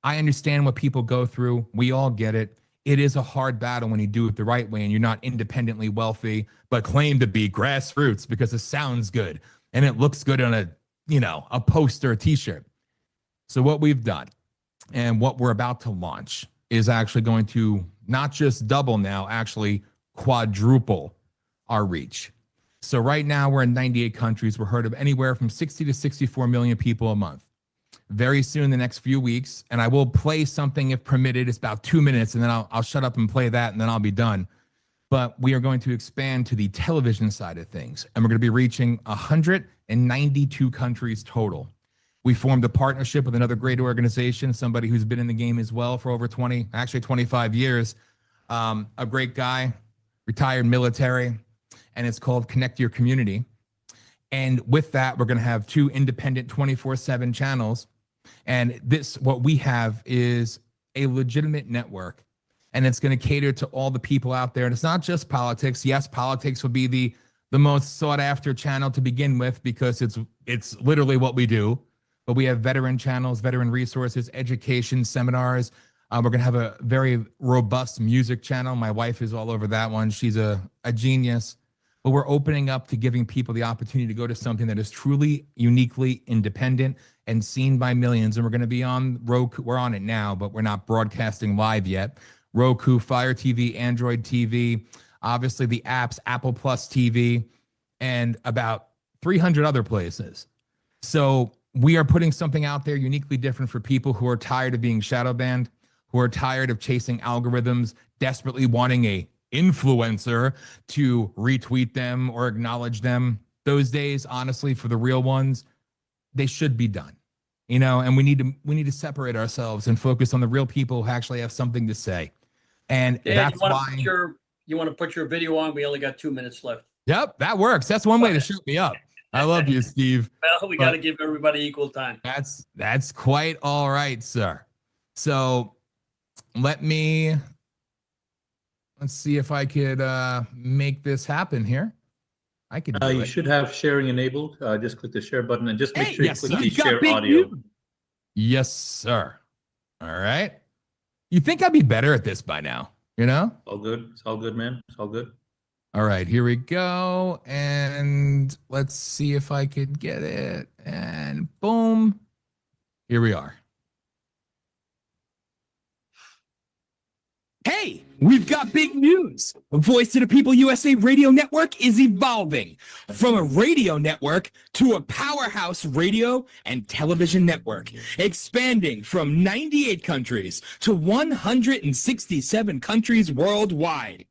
I understand what people go through. We all get it. It is a hard battle when you do it the right way and you're not independently wealthy, but claim to be grassroots because it sounds good and it looks good on a poster, a t-shirt. So what we've done and what we're about to launch is actually going to not just double now, actually quadruple our reach. So right now we're in 98 countries. We're heard of anywhere from 60 to 64 million people a month. Very soon, the next few weeks, and I will play something if permitted. It's about 2 minutes, and then I'll shut up and play that, and then I'll be done. But we are going to expand to the television side of things, and we're going to be reaching 192 countries total. We formed a partnership with another great organization, somebody who's been in the game as well for over 25 years. A great guy, retired military, and it's called Connect Your Community. And with that, we're going to have 2 independent 24/7 channels. And what we have is a legitimate network, and it's going to cater to all the people out there. And it's not just politics. Yes, politics will be the most sought after channel to begin with, because it's literally what we do. But we have veteran channels, veteran resources, education, seminars. We're going to have a very robust music channel. My wife is all over that one. She's a genius. But we're opening up to giving people the opportunity to go to something that is truly, uniquely independent and seen by millions. And we're going to be on Roku. We're on it now, but we're not broadcasting live yet. Roku, Fire TV, Android TV, obviously the apps, Apple Plus TV, and about 300 other places. So we are putting something out there uniquely different for people who are tired of being shadow banned, who are tired of chasing algorithms, desperately wanting a influencer to retweet them or acknowledge them. those days, honestly, for the real ones, they should be done. You know, and we need to separate ourselves and focus on the real people who actually have something to say. And Dan, that's why you want to put your video on? We only got 2 minutes left. Yep, that works. That's one way to shoot me up. I love you, Steve. Well, we got to give everybody equal time. That's quite all right, sir. So let's see if I could make this happen here. I can do You it. should have sharing enabled. Just click the share button and just make sure yes, you click the you've got share big audio. news. Yes, sir. All right. You think I'd be better at this by now, you know? All good. It's all good, man. It's all good. All right, here we go. And let's see if I could get it. And boom. Here we are. Hey, we've got big news. Voice of the People USA Radio Network is evolving from a radio network to a powerhouse radio and television network, expanding from 98 countries to 167 countries worldwide.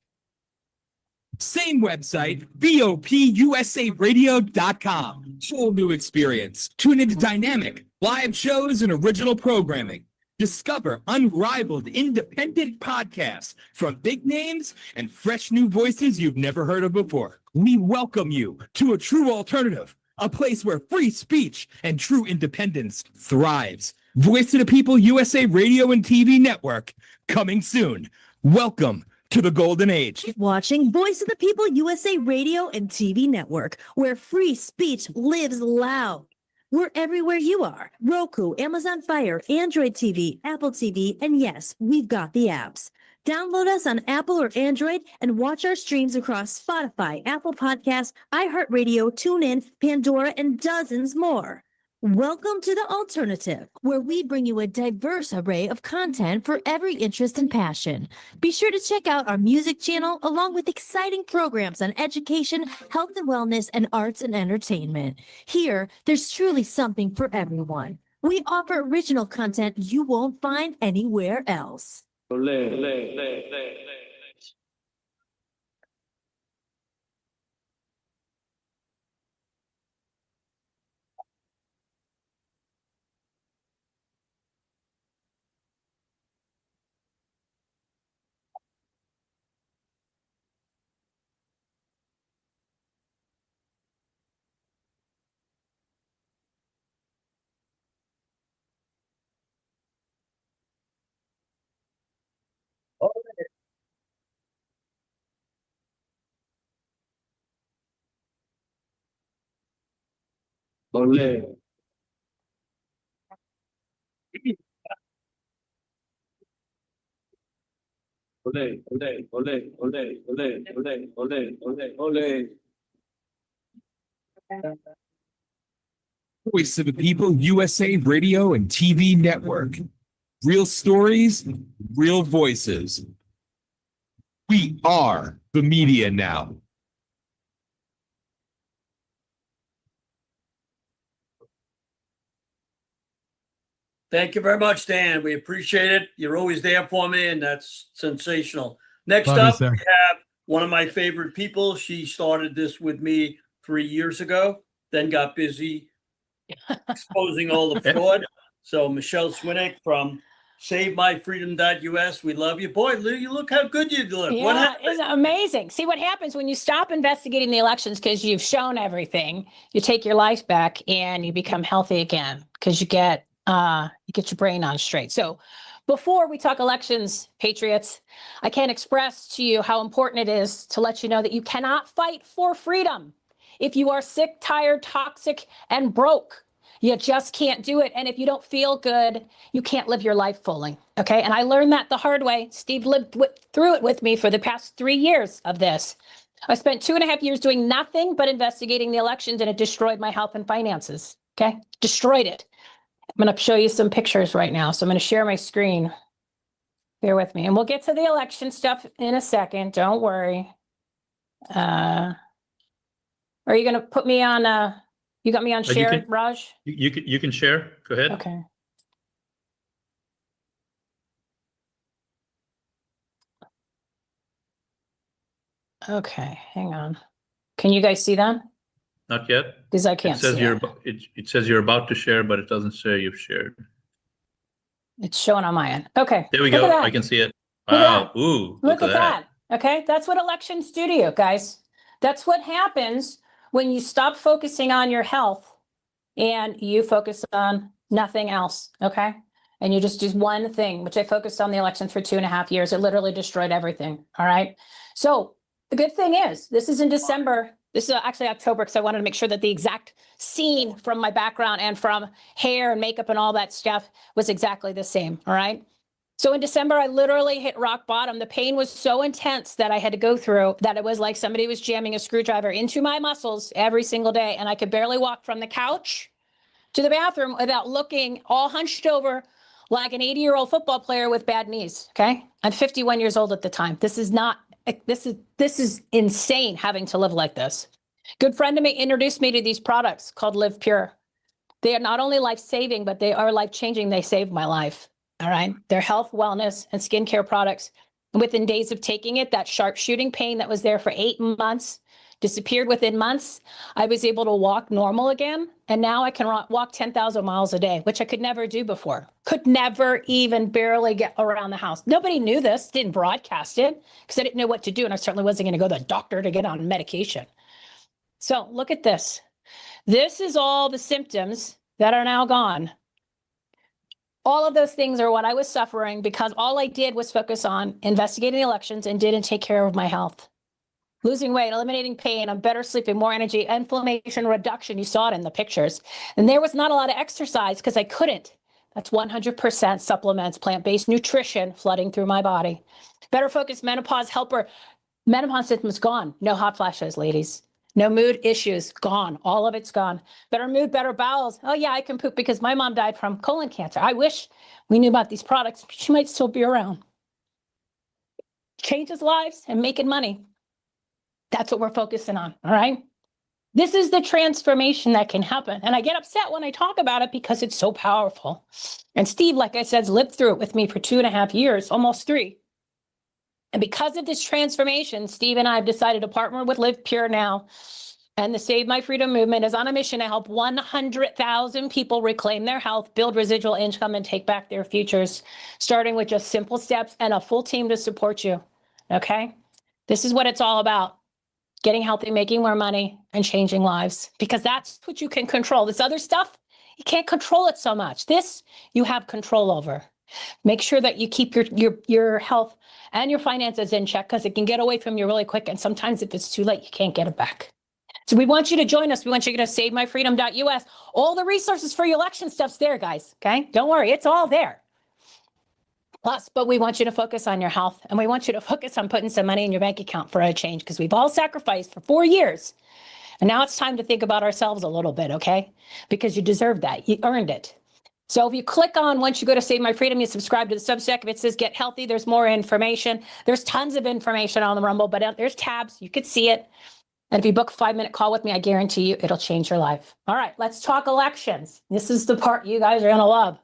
Same website, VOPUSARadio.com. Whole new experience. Tune into dynamic, live shows and original programming. Discover unrivaled independent podcasts from big names and fresh new voices you've never heard of before. We welcome you to a true alternative, a place where free speech and true independence thrives. Voice of the People USA Radio and TV Network, coming soon. Welcome to the golden age. Watching Voice of the People USA Radio and TV Network, where free speech lives loud. We're everywhere you are. Roku, Amazon Fire, Android TV, Apple TV, and yes, we've got the apps. Download us on Apple or Android and watch our streams across Spotify, Apple Podcasts, iHeartRadio, TuneIn, Pandora, and dozens more. Welcome to the alternative, where we bring you a diverse array of content for every interest and passion. Be sure to check out our music channel along with exciting programs on education, health and wellness, and arts and entertainment. Here, there's truly something for everyone. We offer original content you won't find anywhere else. Voice of the People USA Radio and TV Network. Real stories, real voices. We are the media now. Thank you very much, Dan. We appreciate it. You're always there for me, and that's sensational. Next Love you, up, sir. we have one of my favorite people. She started this with me 3 years ago, then got busy exposing all the fraud. So Michele Swinick from SaveMyFreedom.us. We love you. Boy, you look how good you look. Yeah, What happened? it's amazing. See what happens when you stop investigating the elections because you've shown everything. You take your life back and you become healthy again because you get your brain on straight. So before we talk elections, Patriots, I can't express to you how important it is to let you know that you cannot fight for freedom if you are sick, tired, toxic, and broke. You just can't do it. And if you don't feel good, you can't live your life fully. Okay. And I learned that the hard way. Steve lived through it with me for the past 3 years of this. I spent 2.5 years doing nothing but investigating the elections, and it destroyed my health and finances. Okay. Destroyed it. I'm going to show you some pictures right now. So I'm going to share my screen. Bear with me. And we'll get to the election stuff in a second. Don't worry. Are you going to put me on, you got me on share, Raj? You can share. Go ahead. Okay. Okay, hang on. Can you guys see that? Not yet? Because I It can't says see you're, it. it says you're about to share, but it doesn't say you've shared. It's showing on my end. Okay. There we look go. at that. I can see it. Look at Wow. that. Ooh, Look at that. Okay. That's what elections do to you, guys. That's what happens when you stop focusing on your health and you focus on nothing else. Okay. And you just do one thing, which I focused on the election for 2.5 years. It literally destroyed everything. All right. So the good thing is this is in December. This is actually October because I wanted to make sure that the exact scene from my background and from hair and makeup and all that stuff was exactly the same. All right. So in December, I literally hit rock bottom. The pain was so intense that I had to go through that it was like somebody was jamming a screwdriver into my muscles every single day. And I could barely walk from the couch to the bathroom without looking all hunched over like an 80-year-old football player with bad knees. Okay. I'm 51 years old at the time. This is insane having to live like this. Good friend of me introduced me to these products called Live Pure. They are not only life-saving, but they are life-changing. They saved my life. All right. They're health, wellness, and skincare products. And within days of taking it, that sharp shooting pain that was there for 8 months disappeared within months. I was able to walk normal again. And now I can walk 10,000 miles a day, which I could never do before. Could never even barely get around the house. Nobody knew this, didn't broadcast it because I didn't know what to do. And I certainly wasn't going to go to the doctor to get on medication. So look at this. This is all the symptoms that are now gone. All of those things are what I was suffering because all I did was focus on investigating the elections and didn't take care of my health. Losing weight, eliminating pain, I'm better sleeping, more energy, inflammation reduction. You saw it in the pictures. And there was not a lot of exercise because I couldn't. That's 100% supplements, plant-based nutrition flooding through my body. Better focus, menopause helper. Menopause symptoms gone. No hot flashes, ladies. No mood issues, gone. All of it's gone. Better mood, better bowels. Oh yeah, I can poop because my mom died from colon cancer. I wish we knew about these products. She might still be around. Changes lives and making money. That's what we're focusing on, all right? This is the transformation that can happen. And I get upset when I talk about it because it's so powerful. And Steve, like I said, has lived through it with me for 2.5 years, almost 3. And because of this transformation, Steve and I have decided to partner with Live Pure now. And the Save My Freedom movement is on a mission to help 100,000 people reclaim their health, build residual income, and take back their futures, starting with just simple steps and a full team to support you. Okay? This is what it's all about. Getting healthy, making more money, and changing lives. Because that's what you can control. This other stuff, you can't control it so much. This, you have control over. Make sure that you keep your health and your finances in check because it can get away from you really quick. And sometimes if it's too late, you can't get it back. So we want you to join us. We want you to go to savemyfreedom.us. All the resources for your election stuff's there, guys. Okay? Don't worry. It's all there. Plus, but we want you to focus on your health and we want you to focus on putting some money in your bank account for a change because we've all sacrificed for 4 years. And now it's time to think about ourselves a little bit, okay? Because you deserve that. You earned it. So if you click on, once you go to Save My Freedom, you subscribe to the Substack. If it says Get Healthy, there's more information. There's tons of information on the Rumble, but there's tabs. You could see it. And if you book a 5-minute call with me, I guarantee you it'll change your life. All right, let's talk elections. This is the part you guys are going to love.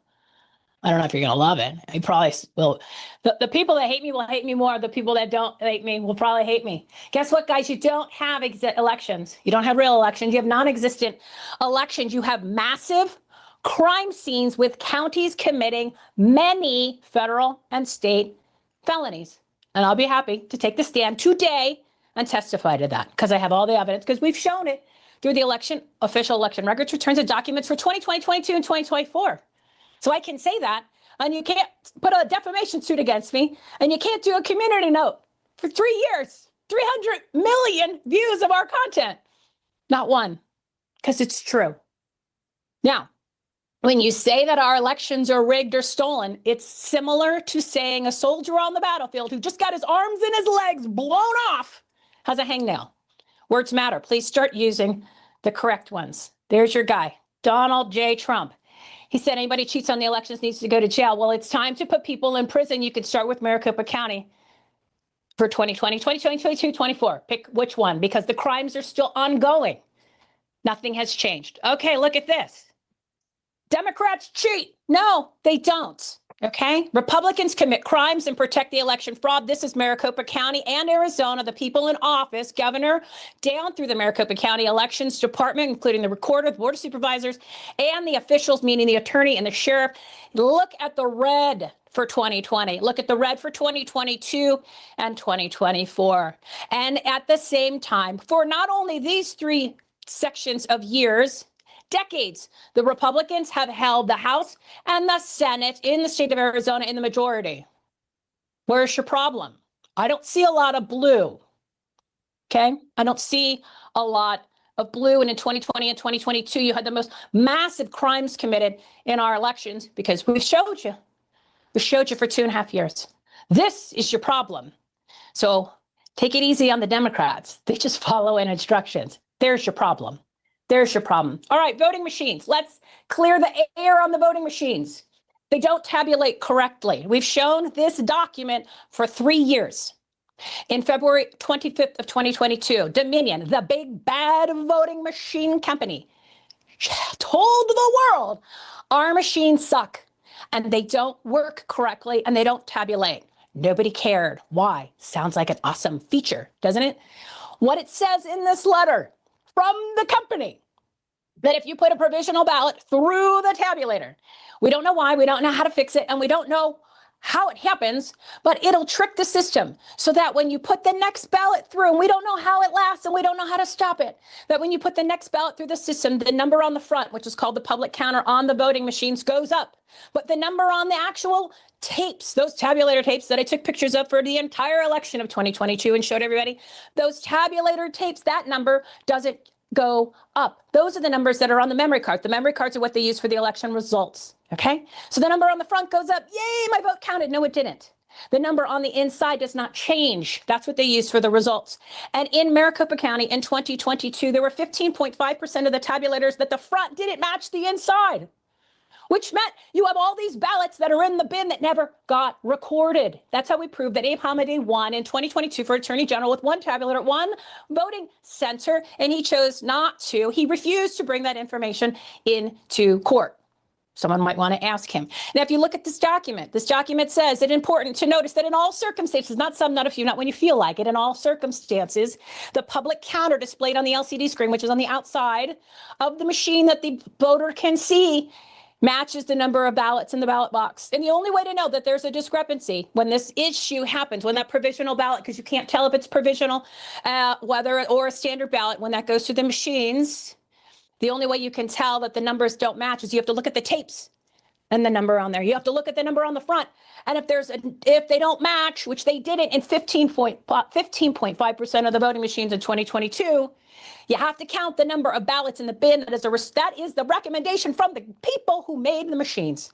I don't know if you're going to love it. You probably will. The people that hate me will hate me more. The people that don't hate me will probably hate me. Guess what, guys? You don't have elections. You don't have real elections. You have non-existent elections. You have massive crime scenes with counties committing many federal and state felonies. And I'll be happy to take the stand today and testify to that because I have all the evidence because we've shown it through the official election records, returns, and documents for 2020, 2022, and 2024. So I can say that, and you can't put a defamation suit against me, and you can't do a community note for 3 years, 300 million views of our content. Not one, because it's true. Now, when you say that our elections are rigged or stolen, it's similar to saying a soldier on the battlefield who just got his arms and his legs blown off has a hangnail. Words matter. Please start using the correct ones. There's your guy, Donald J. Trump. He said anybody cheats on the elections needs to go to jail. Well, it's time to put people in prison. You could start with Maricopa County for 2020, 2020, 2022, 24. Pick which one, because the crimes are still ongoing. Nothing has changed. Okay, look at this. Democrats cheat. No, they don't. Okay, Republicans commit crimes and protect the election fraud. This is Maricopa County and Arizona. The people in office, governor, down through the Maricopa County Elections Department, including the recorder, the board of supervisors, and the officials, meaning the attorney and the sheriff. Look at the red for 2020. Look at the red for 2022 and 2024. And at the same time, for not only these three sections of years, decades, the Republicans have held the House and the Senate in the state of Arizona in the majority. Where's your problem? I don't see a lot of blue. Okay? I don't see a lot of blue. And in 2020 and 2022, you had the most massive crimes committed in our elections because we showed you. We showed you for 2.5 years. This is your problem. So take it easy on the Democrats. They just follow in instructions. There's your problem. There's your problem. All right, voting machines. Let's clear the air on the voting machines. They don't tabulate correctly. We've shown this document for 3 years. In February 25th of 2022, Dominion, the big bad voting machine company, told the world, our machines suck and they don't work correctly and they don't tabulate. Nobody cared. Why? Sounds like an awesome feature, doesn't it? What it says in this letter from the company, that if you put a provisional ballot through the tabulator, we don't know why, we don't know how to fix it, and we don't know how it happens, but it'll trick the system so that when you put the next ballot through, and we don't know how it lasts and we don't know how to stop it, that when you put the next ballot through the system, the number on the front, which is called the public counter on the voting machines, goes up. But the number on the actual tapes, those tabulator tapes that I took pictures of for the entire election of 2022 and showed everybody, those tabulator tapes, that number doesn't go up. Those are the numbers that are on the memory card. The memory cards are what they use for the election results. Okay, so the number on the front goes up. Yay, my vote counted. No, it didn't. The number on the inside does not change. That's what they use for the results. And in Maricopa County in 2022, there were 15.5% of the tabulators that the front didn't match the inside, which meant you have all these ballots that are in the bin that never got recorded. That's how we proved that Abe Hamadeh won in 2022 for Attorney General with one tabulator at one voting center, and he chose not to. He refused to bring that information into court. Someone might want to ask him. Now, if you look at this document says it's important to notice that in all circumstances, not some, not a few, not when you feel like it, in all circumstances, the public counter displayed on the LCD screen, which is on the outside of the machine that the voter can see, matches the number of ballots in the ballot box. And the only way to know that there's a discrepancy when this issue happens, when that provisional ballot, because you can't tell if it's provisional, whether or a standard ballot, when that goes through the machines, the only way you can tell that the numbers don't match is you have to look at the tapes and the number on there. You have to look at the number on the front. And if they don't match, which they didn't in 15.5% of the voting machines in 2022, you have to count the number of ballots in the bin. That is the recommendation from the people who made the machines.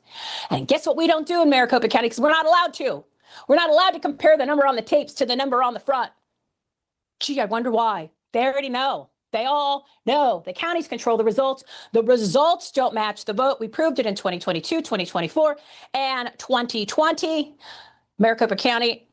And guess what we don't do in Maricopa County? Because we're not allowed to. We're not allowed to compare the number on the tapes to the number on the front. Gee, I wonder why. They already know. They all know. The counties control the results. The results don't match the vote. We proved it in 2022, 2024, and 2020. Maricopa County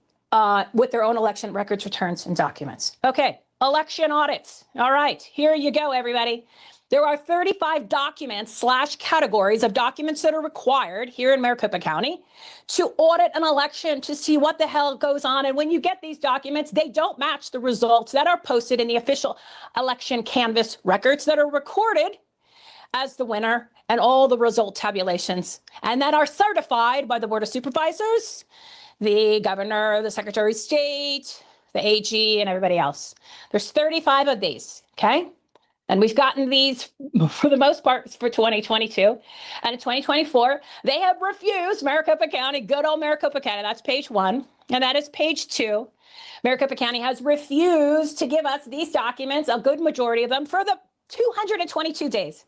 with their own election records, returns, and documents. Okay, election audits. All right, here you go, everybody. There are 35 documents / categories of documents that are required here in Maricopa County to audit an election to see what the hell goes on. And when you get these documents, they don't match the results that are posted in the official election canvas records that are recorded as the winner and all the result tabulations, and that are certified by the Board of Supervisors, the governor, the Secretary of State, the AG, and everybody else. There's 35 of these, okay? And we've gotten these, for the most part, for 2022. And in 2024, they have refused, Maricopa County, good old Maricopa County, that's page 1. And that is page 2. Maricopa County has refused to give us these documents, a good majority of them, for the 222 days.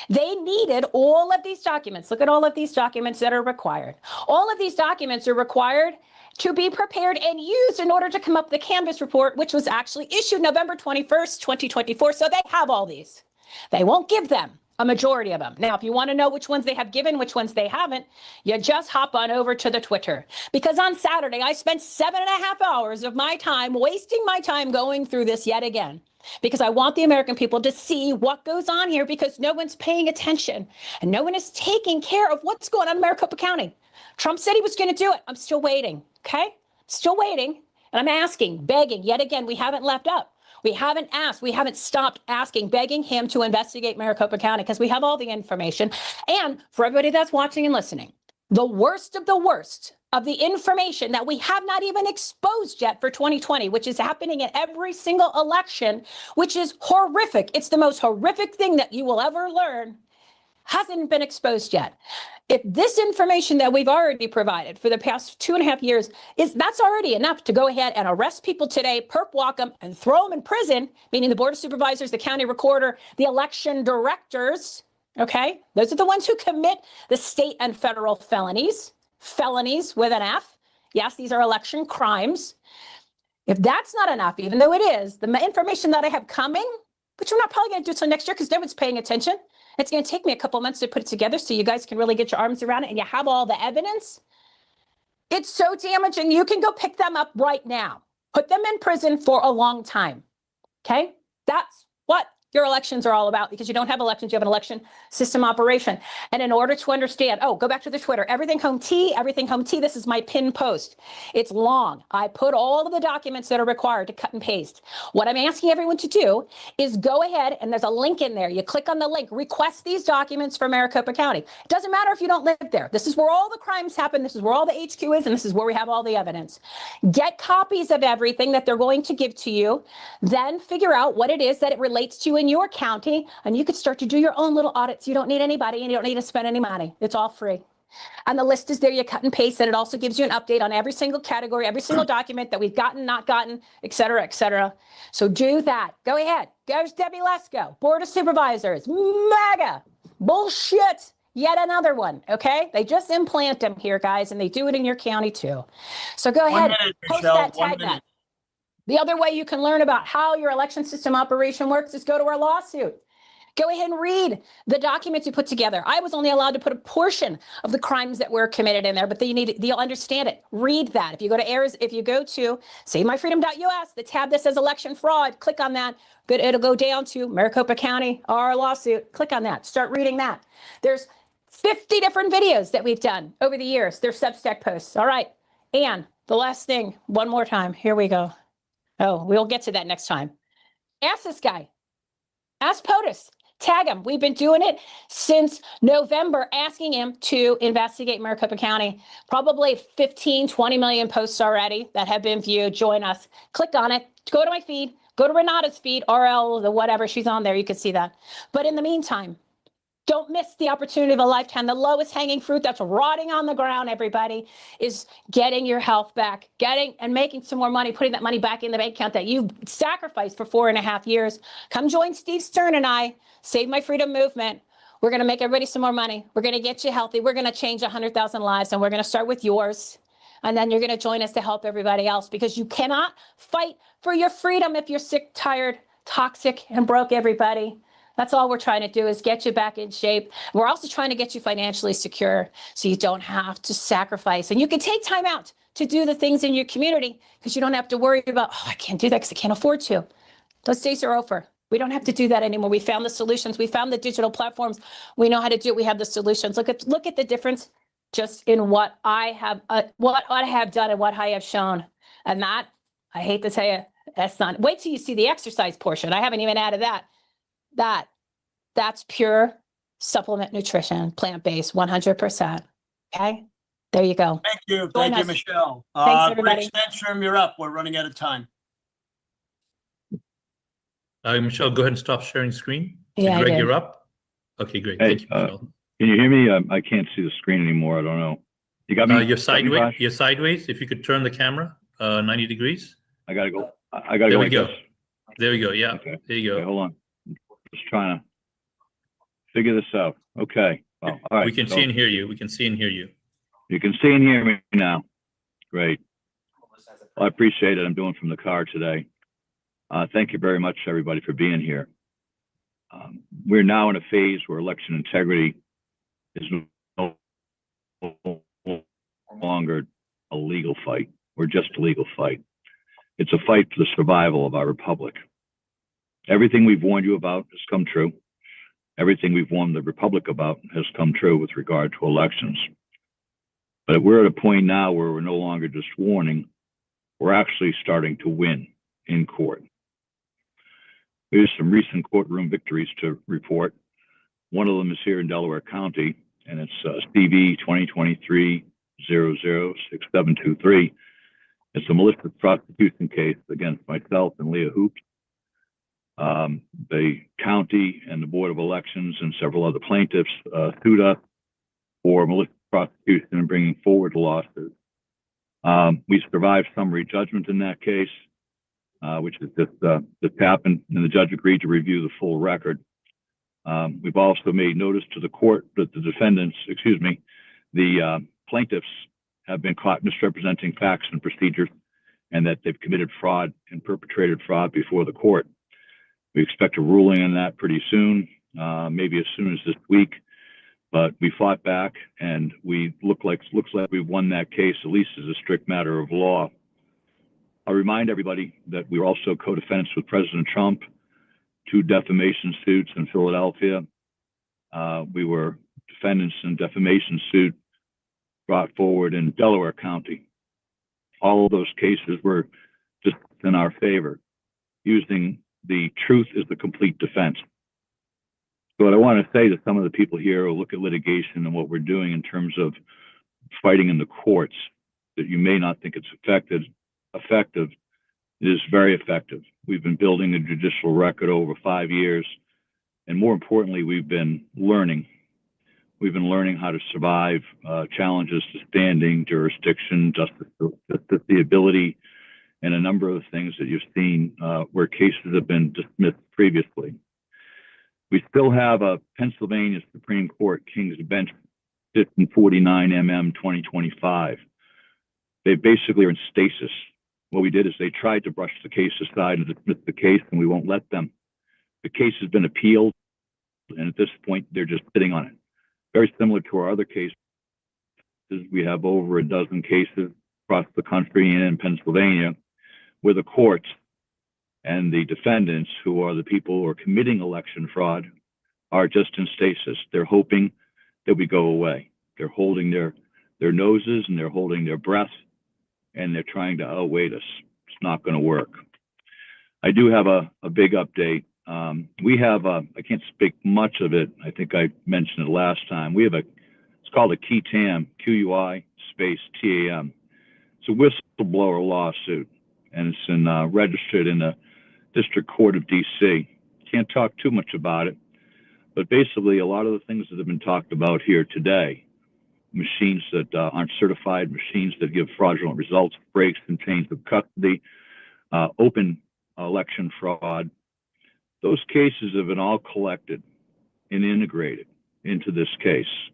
They needed all of these documents. Look at all of these documents that are required. All of these documents are required to be prepared and used in order to come up with the Canvas report, which was actually issued November 21st, 2024. So they have all these. They won't give them, a majority of them. Now, if you want to know which ones they have given, which ones they haven't, you just hop on over to the Twitter. Because on Saturday, I spent 7.5 hours of my time, wasting my time going through this yet again. Because I want the American people to see what goes on here, because no one's paying attention and no one is taking care of what's going on in Maricopa County. Trump said he was going to do it. I'm still waiting. Okay. Still waiting. And I'm asking, begging, yet again, we haven't left up. We haven't asked, we haven't stopped asking, begging him to investigate Maricopa County because we have all the information. And for everybody that's watching and listening, the worst of the information that we have not even exposed yet for 2020, which is happening in every single election, which is horrific. It's the most horrific thing that you will ever learn, hasn't been exposed yet. If this information that we've already provided for the past 2.5 years that's already enough to go ahead and arrest people today, perp walk them, and throw them in prison, meaning the Board of Supervisors, the county recorder, the election directors, okay? Those are the ones who commit the state and federal felonies with an F. Yes, these are election crimes. If that's not enough, even though it is, the information that I have coming, which we're not probably going to do until next year because no one's paying attention. It's going to take me a couple months to put it together so you guys can really get your arms around it and you have all the evidence. It's so damaging. You can go pick them up right now. Put them in prison for a long time. Okay? That's what your elections are all about, because you don't have elections, you have an election system operation. And in order to understand, go back to the Twitter, everything home T, this is my pinned post. It's long. I put all of the documents that are required to cut and paste. What I'm asking everyone to do is go ahead, and there's a link in there. You click on the link, request these documents for Maricopa County. It doesn't matter if you don't live there. This is where all the crimes happen. This is where all the HQ is, and this is where we have all the evidence. Get copies of everything that they're going to give to you, then figure out what it is that it relates to in your county, and you could start to do your own little audits. You don't need anybody, and you don't need to spend any money. It's all free. And the list is there. You cut and paste, and it also gives you an update on every single category, every single document that we've gotten, not gotten, et cetera, et cetera. So do that. Go ahead. There's Debbie Lesko, Board of Supervisors, MAGA, bullshit. Yet another one, okay? They just implant them here, guys, and they do it in your county too. So go ahead, post that, tag that. The other way you can learn about how your election system operation works is go to our lawsuit. Go ahead and read the documents you put together. I was only allowed to put a portion of the crimes that were committed in there, but you'll understand it. Read that. If you go to SaveMyFreedom.us, the tab that says election fraud, click on that. Good, it'll go down to Maricopa County, our lawsuit. Click on that. Start reading that. There's 50 different videos that we've done over the years. They're Substack posts. All right. And the last thing, one more time. Here we go. Oh, we'll get to that next time. Ask this guy. Ask POTUS. Tag him. We've been doing it since November, asking him to investigate Maricopa County. Probably 15, 20 million posts already that have been viewed. Join us. Click on it. Go to my feed. Go to Renata's feed, RL, the whatever. She's on there. You can see that. But in the meantime, don't miss the opportunity of a lifetime. The lowest hanging fruit that's rotting on the ground, everybody, is getting your health back, and making some more money, putting that money back in the bank account that you sacrificed for 4.5 years. Come join Steve Stern and I, Save My Freedom Movement. We're going to make everybody some more money. We're going to get you healthy. We're going to change 100,000 lives, and we're going to start with yours. And then you're going to join us to help everybody else, because you cannot fight for your freedom if you're sick, tired, toxic, and broke, everybody. That's all we're trying to do, is get you back in shape. We're also trying to get you financially secure so you don't have to sacrifice. And you can take time out to do the things in your community, because you don't have to worry about, I can't do that because I can't afford to. Those days are over. We don't have to do that anymore. We found the solutions. We found the digital platforms. We know how to do it. We have the solutions. Look at the difference just in what I have done and what I have shown. And that, I hate to tell you, that's not, wait till you see the exercise portion. I haven't even added that. That's pure supplement nutrition, plant-based, 100%. Okay, there you go. Thank you. Join Thank you, us. Michelle. Thanks, everybody. Extension, you're up. We're running out of time. Michelle, go ahead and stop sharing screen. Yeah, Greg, I did. you're up. Okay, great. Hey, Thank you, Michelle. can you hear me? I can't see the screen anymore. I don't know. You got me? You're Got me, sideways. Raj? You're sideways. If you could turn the camera 90 degrees. I gotta go. I gotta There go we like go. this. There we go. Yeah. Okay. There you Okay, go. hold on. Just trying to figure this out. Okay. Well, all right. We can so see and hear you. We can see and hear you. You can see and hear me now. Great. Well, I appreciate it. I'm doing from the car today. Thank you very much, everybody, for being here. We're now in a phase where election integrity is no longer a legal fight. We're just a legal fight. It's a fight for the survival of our republic. Everything we've warned you about has come true. Everything we've warned the republic about has come true with regard to elections. But we're at a point now where we're no longer just warning, we're actually starting to win in court. There's some recent courtroom victories to report. One of them is here in Delaware County, and it's CV 2023-006723. It's a malicious prosecution case against myself and Leah Hoops. The county and the Board of Elections and several other plaintiffs sued us for malicious prosecution and bringing forward the lawsuit. We survived summary judgment in that case, which is just happened, and the judge agreed to review the full record. We've also made notice to the court that the defendants, the plaintiffs have been caught misrepresenting facts and procedures, and that they've committed fraud and perpetrated fraud before the court. We expect a ruling on that pretty soon, maybe as soon as this week. But we fought back, and looks like we've won that case, at least as a strict matter of law. I'll remind everybody that we were also co-defendants with President Trump, 2 defamation suits in Philadelphia. We were defendants in defamation suit brought forward in Delaware County. All of those cases were just in our favor, using the truth as the complete defense. So what I want to say to some of the people here who look at litigation and what we're doing in terms of fighting in the courts, that you may not think it's effective, it is very effective. We've been building a judicial record over 5 years, and more importantly, we've been learning. We've been learning how to survive challenges to standing, jurisdiction, justiciability, and a number of things that you've seen where cases have been dismissed previously. We still have a Pennsylvania Supreme Court King's Bench 1549 MM 2025. They basically are in stasis. What we did is they tried to brush the case aside and dismiss the case, and we won't let them. The case has been appealed, and at this point, they're just sitting on it. Very similar to our other cases. We have over a dozen cases across the country and in Pennsylvania where the courts and the defendants, who are the people who are committing election fraud, are just in stasis. They're hoping that we go away. They're holding their noses and they're holding their breath, and they're trying to outweigh us. It's not going to work. I do have a big update. We have I can't speak much of it. I think I mentioned it last time. We have it's called a QUI-TAM, QUI-TAM. It's a whistleblower lawsuit, and it's registered in the District Court of DC. Can't talk too much about it, but basically a lot of the things that have been talked about here today, machines that aren't certified, machines that give fraudulent results, breaks and chains of custody, open election fraud, those cases have been all collected and integrated into this case.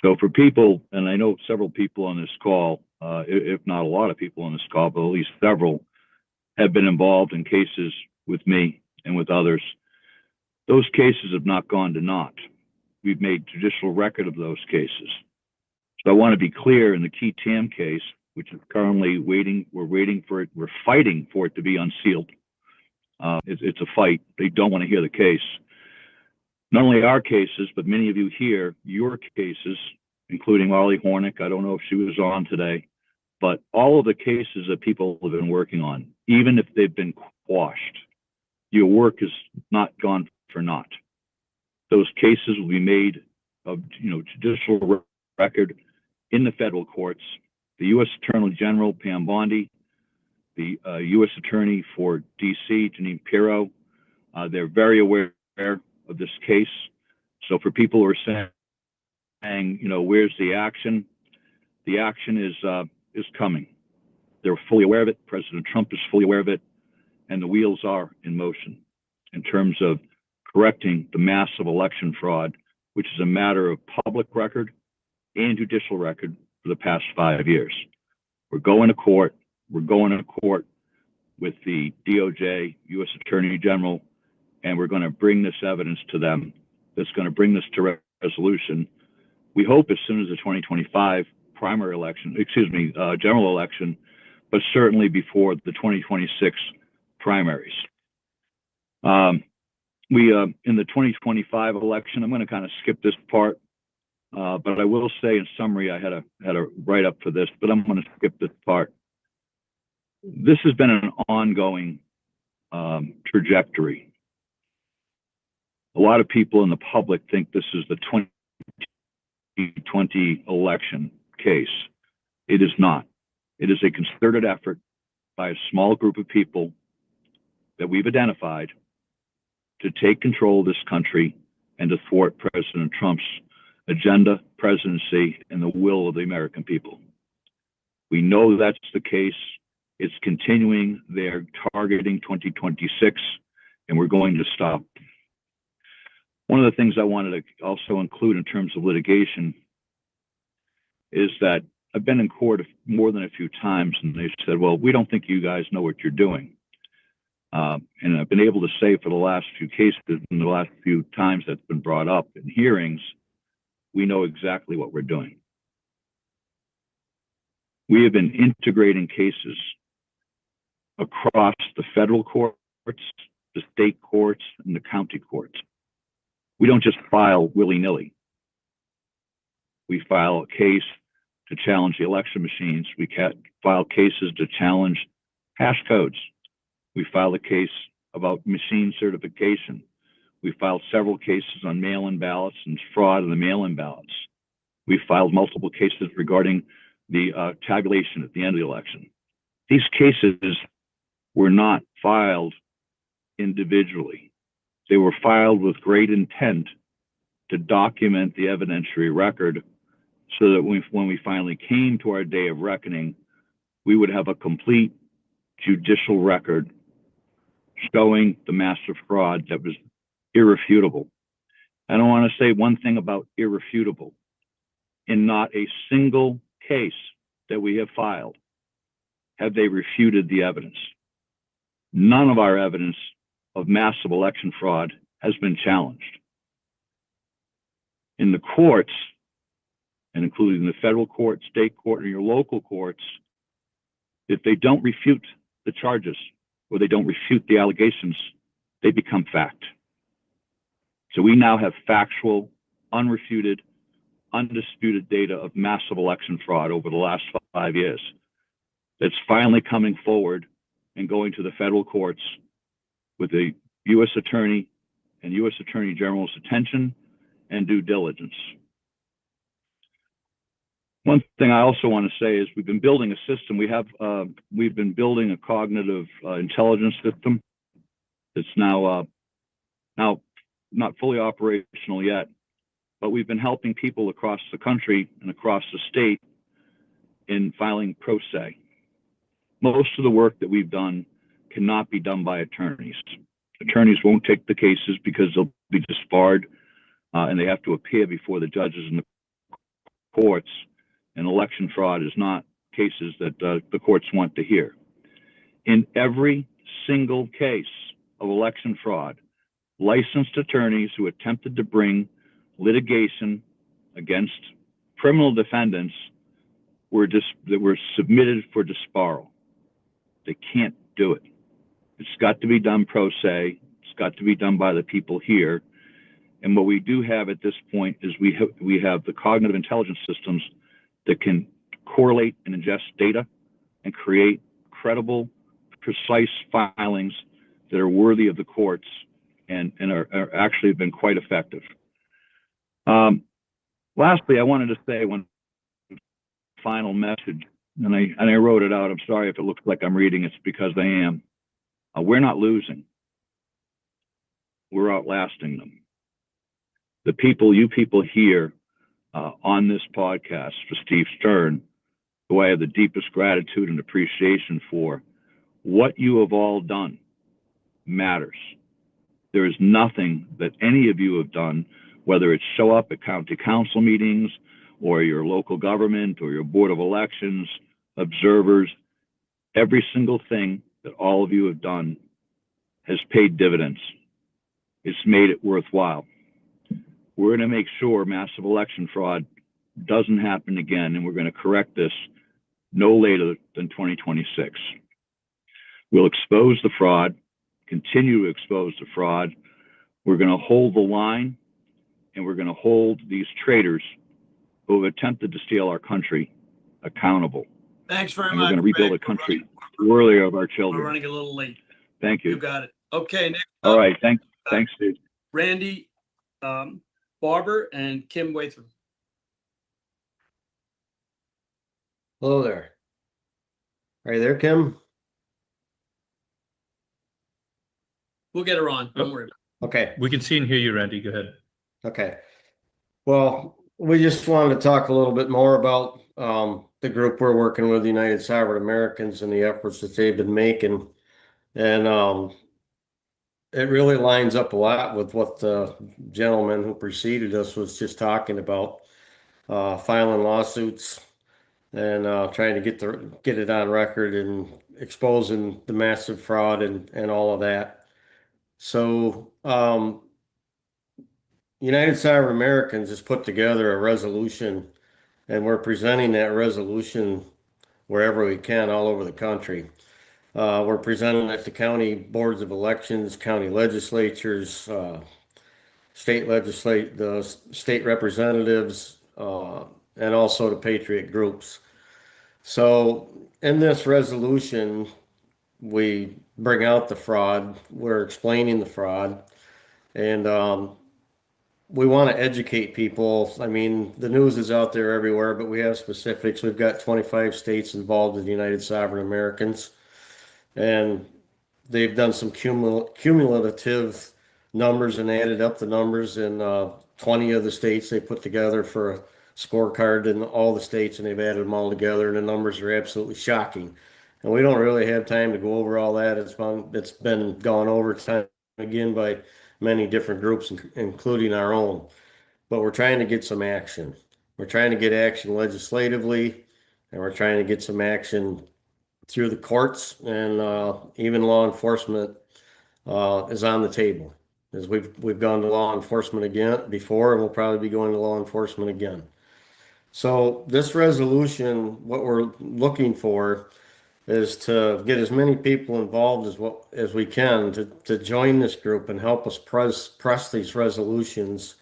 So for people, and I know several people on this call, if not a lot of people on this call, but at least several, have been involved in cases with me and with others. Those cases have not gone to naught. We've made judicial record of those cases. So I want to be clear, in the QUI-TAM case, which is currently waiting, we're fighting for it to be unsealed. It's a fight. They don't want to hear the case. Not only our cases, but many of you here, your cases, including Marley Hornick. I don't know if she was on today, but all of the cases that people have been working on, even if they've been quashed, your work is not gone for naught. Those cases will be made of judicial record in the federal courts. The U.S. Attorney General, Pam Bondi, the U.S. Attorney for D.C., Janine Pirro, they're very aware of this case. So for people who are saying, where's the action? The action is coming. They're fully aware of it. President Trump is fully aware of it, and the wheels are in motion in terms of correcting the massive election fraud, which is a matter of public record and judicial record for the past 5 years. We're going to court. We're going to court with the DOJ, U.S. Attorney General, and we're going to bring this evidence to them that's going to bring this to resolution. We hope as soon as the 2025 primary election, general election, but certainly before the 2026 primaries. In the 2025 election, I'm going to kind of skip this part. But I will say, in summary, I had a write up for this, but I'm going to skip this part. This has been an ongoing trajectory. A lot of people in the public think this is the 2020 election case. It is not. It is a concerted effort by a small group of people that we've identified to take control of this country and to thwart President Trump's agenda, presidency, and the will of the American people. We know that's the case. It's continuing. They're targeting 2026, and we're going to stop. One of the things I wanted to also include in terms of litigation is that I've been in court more than a few times, and they said, well, we don't think you guys know what you're doing. And I've been able to say for the last few cases and the last few times that's been brought up in hearings, we know exactly what we're doing. We have been integrating cases across the federal courts, the state courts, and the county courts. We don't just file willy-nilly. We file a case to challenge the election machines. We file cases to challenge hash codes. We file a case about machine certification. We filed several cases on mail-in ballots and fraud in the mail-in ballots. We filed multiple cases regarding the tabulation at the end of the election. These cases were not filed individually. They were filed with great intent to document the evidentiary record so that when we finally came to our day of reckoning, we would have a complete judicial record showing the massive fraud that was irrefutable. And I want to say one thing about irrefutable. In not a single case that we have filed have they refuted the evidence. None of our evidence of massive election fraud has been challenged. In the courts, and including the federal court, state court, and your local courts, if they don't refute the charges or they don't refute the allegations, they become fact. So we now have factual, unrefuted, undisputed data of massive election fraud over the last 5 years. That's finally coming forward and going to the federal courts with the U.S. Attorney and U.S. Attorney General's attention and due diligence. One thing I also want to say is we've been building a system. We've been building a cognitive intelligence system that's now not fully operational yet, but we've been helping people across the country and across the state in filing pro se. Most of the work that we've done cannot be done by attorneys. Attorneys won't take the cases because they'll be disbarred and they have to appear before the judges in the courts. And election fraud is not cases that the courts want to hear. In every single case of election fraud, licensed attorneys who attempted to bring litigation against criminal defendants that were submitted for disbarral. They can't do it. It's got to be done pro se. It's got to be done by the people here. And what we do have at this point is we have the cognitive intelligence systems that can correlate and ingest data and create credible, precise filings that are worthy of the courts and are actually have been quite effective. Lastly, I wanted to say one final message, and I wrote it out. I'm sorry if it looks like I'm reading. It's because I am. We're not losing. We're outlasting them. The people, you people here on this podcast for Steve Stern, who I have the deepest gratitude and appreciation for, what you have all done matters. There is nothing that any of you have done, whether it's show up at county council meetings or your local government or your board of elections, observers, every single thing that all of you have done has paid dividends. It's made it worthwhile. We're going to make sure massive election fraud doesn't happen again, and we're going to correct this no later than 2026. We'll expose the fraud, continue to expose the fraud. We're going to hold the line, and we're going to hold these traitors who have attempted to steal our country accountable. Thanks very And we're much. going to rebuild a Greg. country worthy of our We're children. running a little late. Thank You you. got it. Okay, next All up, right. Thanks, Steve. Randy, Barber, and Kim Wathen. Hello there. Are you there, Kim? We'll get her on. Don't worry. Okay. We can see and hear you, Randy. Go ahead. Okay. Well, we just wanted to talk a little bit more about the group we're working with, United Sovereign Americans, and the efforts that they've been making. And it really lines up a lot with what the gentleman who preceded us was just talking about, filing lawsuits and trying to get it on record and exposing the massive fraud and all of that. So United Sovereign Americans has put together a resolution, and we're presenting that resolution wherever we can all over the country. We're presenting it to county boards of elections, county legislatures, state representatives, and also to patriot groups. So in this resolution, we bring out the fraud, we're explaining the fraud, and we want to educate people. I mean, the news is out there everywhere, but we have specifics. We've got 25 states involved in the United Sovereign Americans, and they've done some cumulative numbers and added up the numbers in 20 of the states they put together for a scorecard in all the states, and they've added them all together, and the numbers are absolutely shocking. And we don't really have time to go over all that. It's been gone over time again by many different groups, including our own. But we're trying to get some action. We're trying to get action legislatively, and we're trying to get some action through the courts, and even law enforcement is on the table. As we've gone to law enforcement again before, and we'll probably be going to law enforcement again. So this resolution, what we're looking for is to get as many people involved as we can to join this group and help us press these resolutions.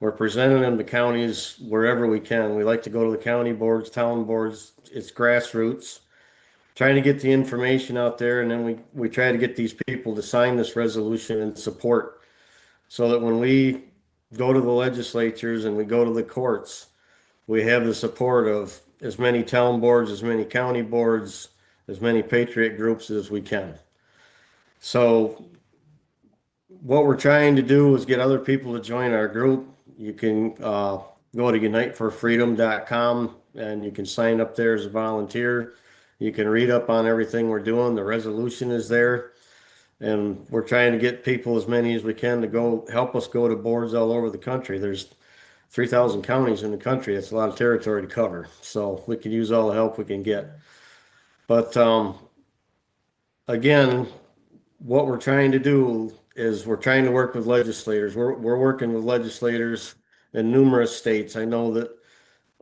We're presenting them to counties wherever we can. We like to go to the county boards, town boards. It's grassroots, trying to get the information out there, and then we try to get these people to sign this resolution in support, so that when we go to the legislatures and we go to the courts, we have the support of as many town boards, as many county boards, as many patriot groups as we can. So what we're trying to do is get other people to join our group. You can go to uniteforfreedom.com and you can sign up there as a volunteer. You can read up on everything we're doing. The resolution is there. And we're trying to get people, as many as we can, to go help us go to boards all over the country. There's 3,000 counties in the country. That's a lot of territory to cover. So we could use all the help we can get. But again, what we're trying to do is we're trying to work with legislators. We're working with legislators in numerous states. I know that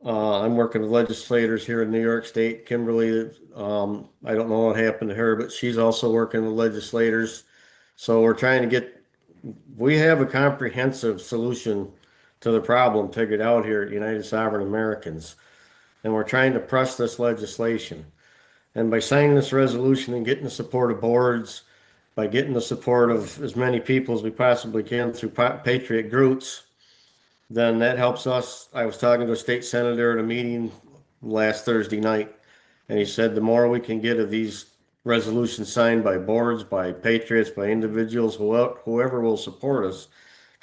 I'm working with legislators here in New York State. Kimberly, I don't know what happened to her, but she's also working with legislators. So we're trying to we have a comprehensive solution to the problem figured out here at United Sovereign Americans. And we're trying to press this legislation. And by signing this resolution and getting the support of boards, by getting the support of as many people as we possibly can through patriot groups, then that helps us. I was talking to a state senator at a meeting last Thursday night, and he said the more we can get of these resolutions signed by boards, by patriots, by individuals, whoever will support us,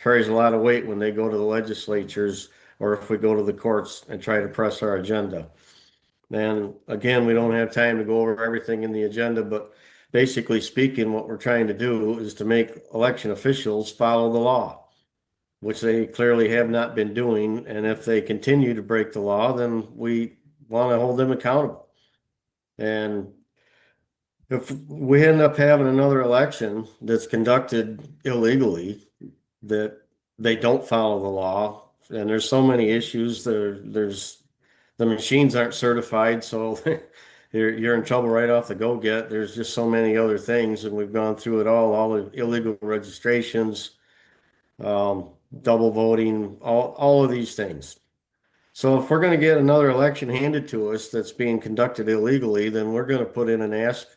carries a lot of weight when they go to the legislatures or if we go to the courts and try to press our agenda. And again, we don't have time to go over everything in the agenda, but basically speaking, what we're trying to do is to make election officials follow the law, which they clearly have not been doing. And if they continue to break the law, then we want to hold them accountable. And if we end up having another election that's conducted illegally, that they don't follow the law, and there's so many issues, there's the machines aren't certified, so you're in trouble right off the go-get. There's just so many other things, and we've gone through it all the illegal registrations, double voting, all of these things. So if we're going to get another election handed to us that's being conducted illegally, then we're going to put in an ask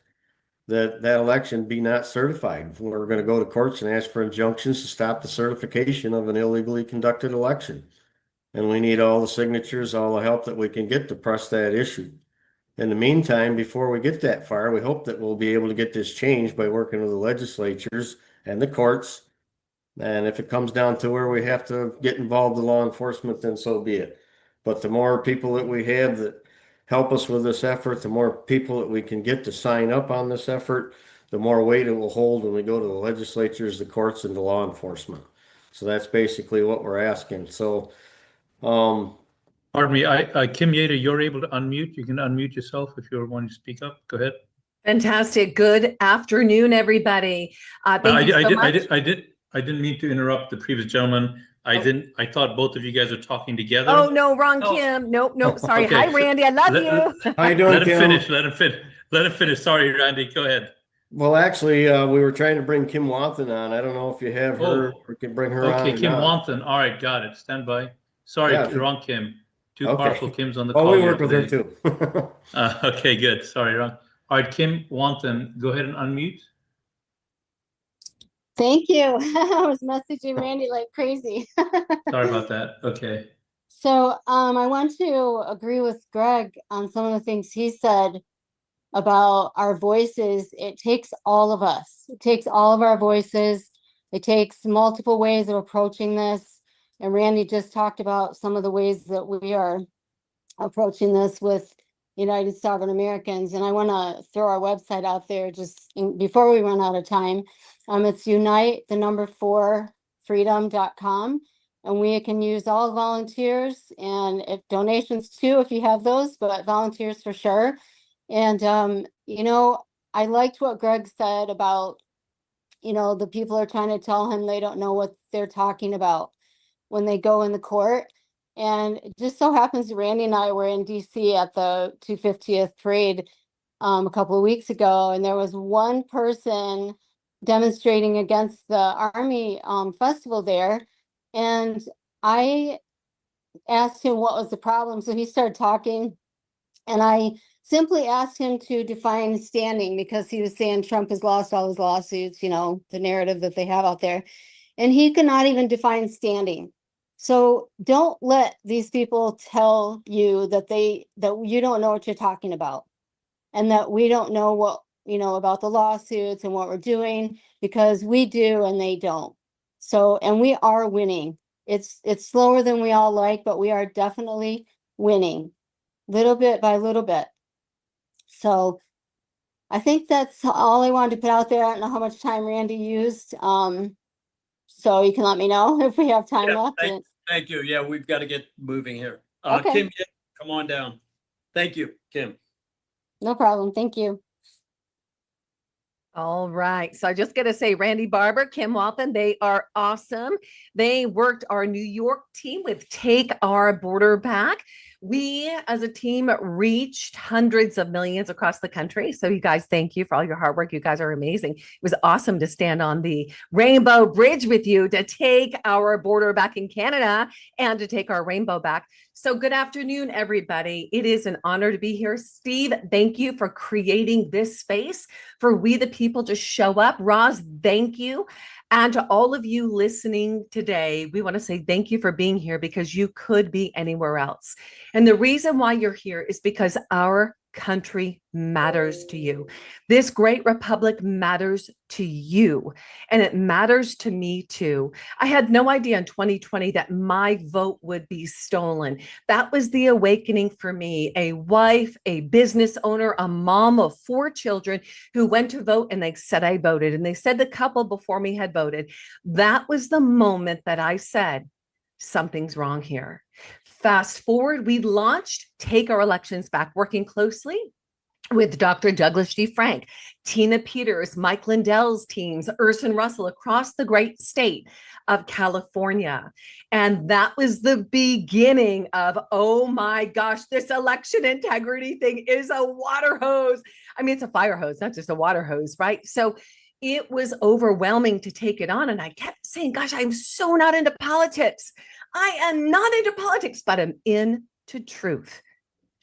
that that election be not certified. We're going to go to courts and ask for injunctions to stop the certification of an illegally conducted election. And we need all the signatures, all the help that we can get to press that issue. In the meantime, before we get that far, we hope that we'll be able to get this changed by working with the legislatures and the courts. And if it comes down to where we have to get involved in law enforcement, then so be it. But the more people that we have that help us with this effort, the more people that we can get to sign up on this effort, the more weight it will hold when we go to the legislatures, the courts, and the law enforcement. So that's basically what we're asking. So, Pardon me, Kim Yeater, you're able to unmute. You can unmute yourself if you're wanting to speak up. Go ahead. Fantastic. Good afternoon, everybody. Thank you so much. I didn't mean to interrupt the previous gentleman. I thought both of you guys were talking together. Oh, no, wrong Kim. Nope. Sorry. Okay. Hi, Randy. I love you. How you doing, Let him Kim? finish. Let him finish. Sorry, Randy. Go ahead. Well, actually, we were trying to bring Kim Wathen on. I don't know if you have her or can bring her on. Okay, or Kim not. Wathen. All right, got it. Stand by. Sorry, Yeah. wrong Kim. Two Okay. powerful Kims on the call. Well, we here work with her today. too. Okay, good. Sorry, wrong. All right, Kim Wathen, go ahead and unmute. Thank you. I was messaging Randy like crazy. Sorry about that. Okay. So I want to agree with Greg on some of the things he said about our voices. It takes all of us. It takes all of our voices. It takes multiple ways of approaching this. And Randy just talked about some of the ways that we are approaching this with United Sovereign Americans. And I want to throw our website out there before we run out of time. It's unite4freedom.com. And we can use all volunteers and if donations too, if you have those, but volunteers for sure. And, I liked what Greg said about, the people are trying to tell him they don't know what they're talking about when they go in the court. And it just so happens Randy and I were in DC at the 250th parade a couple of weeks ago. And there was one person demonstrating against the Army festival there. And I asked him what was the problem. So he started talking and I simply asked him to define standing because he was saying Trump has lost all his lawsuits, the narrative that they have out there. And he could not even define standing. So don't let these people tell you that you don't know what you're talking about and that we don't know what, about the lawsuits and what we're doing because we do and they don't. So, and we are winning. It's slower than we all like, but we are definitely winning little bit by little bit. So I think that's all I wanted to put out there. I don't know how much time Randy used. So you can let me know if we have time left. Thank you. Yeah, we've got to get moving here. Okay. Kim, come on down. Thank you, Kim. No problem. Thank you. All right. So I just got to say, Randy Barber, Kim Wathen, they are awesome. They worked our New York team with Take Our Border Back. We, as a team, reached hundreds of millions across the country. So you guys, thank you for all your hard work. You guys are amazing. It was awesome to stand on the Rainbow Bridge with you to take our border back in Canada and to take our rainbow back. So good afternoon, everybody. It is an honor to be here. Steve, thank you for creating this space for we the people to show up. Roz, thank you. And to all of you listening today, we want to say thank you for being here because you could be anywhere else. And the reason why you're here is because our country matters to you. This great republic matters to you. And it matters to me too. I had no idea in 2020 that my vote would be stolen. That was the awakening for me, a wife, a business owner, a mom of 4 children who went to vote and they said I voted. And they said the couple before me had voted. That was the moment that I said, something's wrong here. Fast forward, we launched Take Our Elections Back, working closely with Dr. Douglas G. Frank, Tina Peters, Mike Lindell's teams, Urson Russell across the great state of California. And that was the beginning of, oh my gosh, this election integrity thing is a water hose. I mean, it's a fire hose, not just a water hose, right? So it was overwhelming to take it on. And I kept saying, gosh, I'm so not into politics. I am not into politics, but I'm into truth.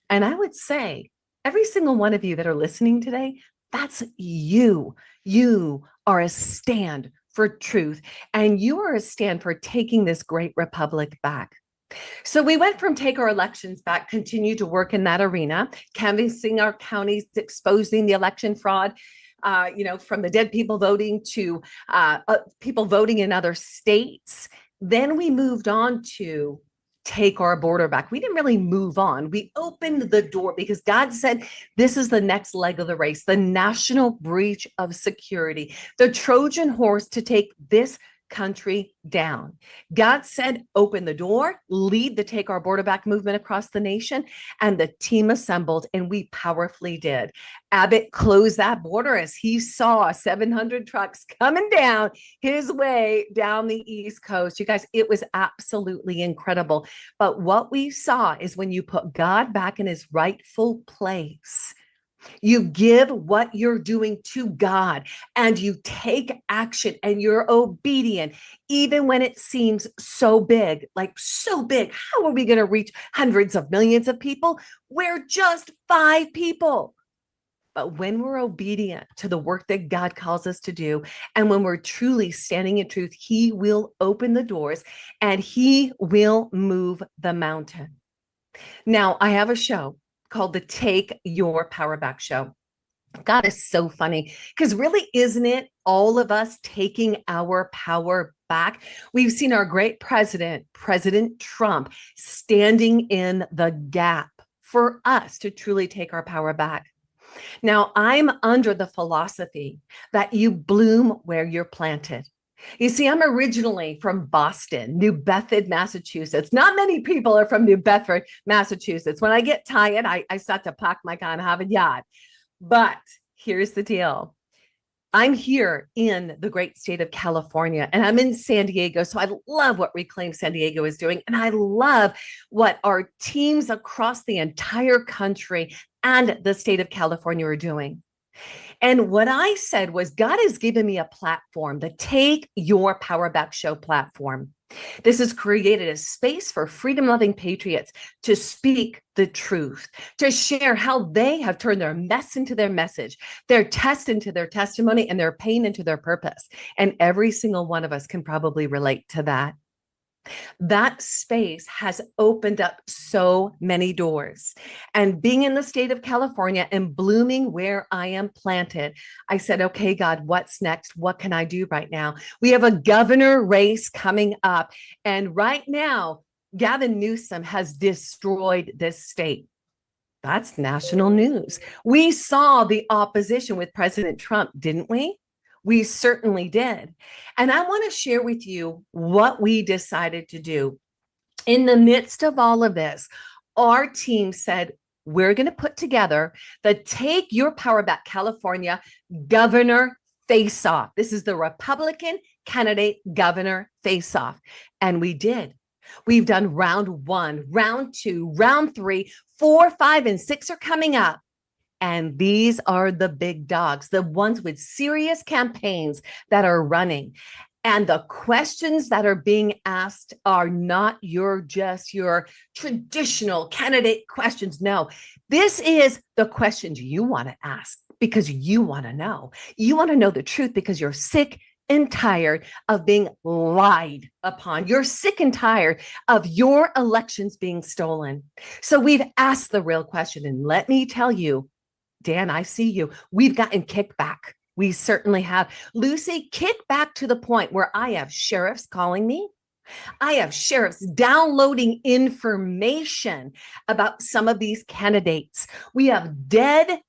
And I would say every single one of you that are listening today, that's you. You are a stand for truth, and you are a stand for taking this great republic back. So we went from take our elections back, continue to work in that arena, canvassing our counties, exposing the election fraud, from the dead people voting to people voting in other states. Then we moved on to take our border back. We didn't really move on. We opened the door because God said, this is the next leg of the race, the national breach of security, the Trojan horse to take this country down. God said, open the door, lead the Take Our Border Back movement across the nation, and the team assembled, and we powerfully did. Abbott closed that border as he saw 700 trucks coming down his way down the East Coast. You guys, it was absolutely incredible. But what we saw is when you put God back in his rightful place, you give what you're doing to God and you take action and you're obedient, even when it seems so big, like so big. How are we going to reach hundreds of millions of people? We're just 5 people. But when we're obedient to the work that God calls us to do, and when we're truly standing in truth, he will open the doors and he will move the mountain. Now, I have a show called the Take Your Power Back Show. God is so funny because really, isn't it all of us taking our power back? We've seen our great president, President Trump, standing in the gap for us to truly take our power back. Now, I'm under the philosophy that you bloom where you're planted. You see, I'm originally from Boston, New Bedford, Massachusetts. Not many people are from New Bedford, Massachusetts. When I get tired, I start to pack my car and have a yacht. But here's the deal. I'm here in the great state of California, and I'm in San Diego. So I love what Reclaim San Diego is doing. And I love what our teams across the entire country and the state of California are doing. And what I said was, God has given me a platform, the Take Your Power Back Show platform. This has created a space for freedom-loving patriots to speak the truth, to share how they have turned their mess into their message, their test into their testimony, and their pain into their purpose. And every single one of us can probably relate to that. That space has opened up so many doors. And being in the state of California and blooming where I am planted, I said, okay, God, what's next? What can I do right now? We have a governor race coming up. And right now, Gavin Newsom has destroyed this state. That's national news. We saw the opposition with President Trump, didn't we? We certainly did. And I want to share with you what we decided to do. In the midst of all of this, our team said, we're going to put together the Take Your Power Back California Governor Face-Off. This is the Republican candidate governor face-off. And we did. We've done round 1, round 2, round 3, 4, 5, and 6 are coming up. And these are the big dogs, the ones with serious campaigns that are running. And the questions that are being asked are not your traditional candidate questions. No, this is the questions you want to ask because you want to know. You want to know the truth because you're sick and tired of being lied upon. You're sick and tired of your elections being stolen. So we've asked the real question. And let me tell you, Dan, I see you. We've gotten kickback. We certainly have. Lucy, kickback to the point where I have sheriffs calling me. I have sheriffs downloading information about some of these candidates. We have dead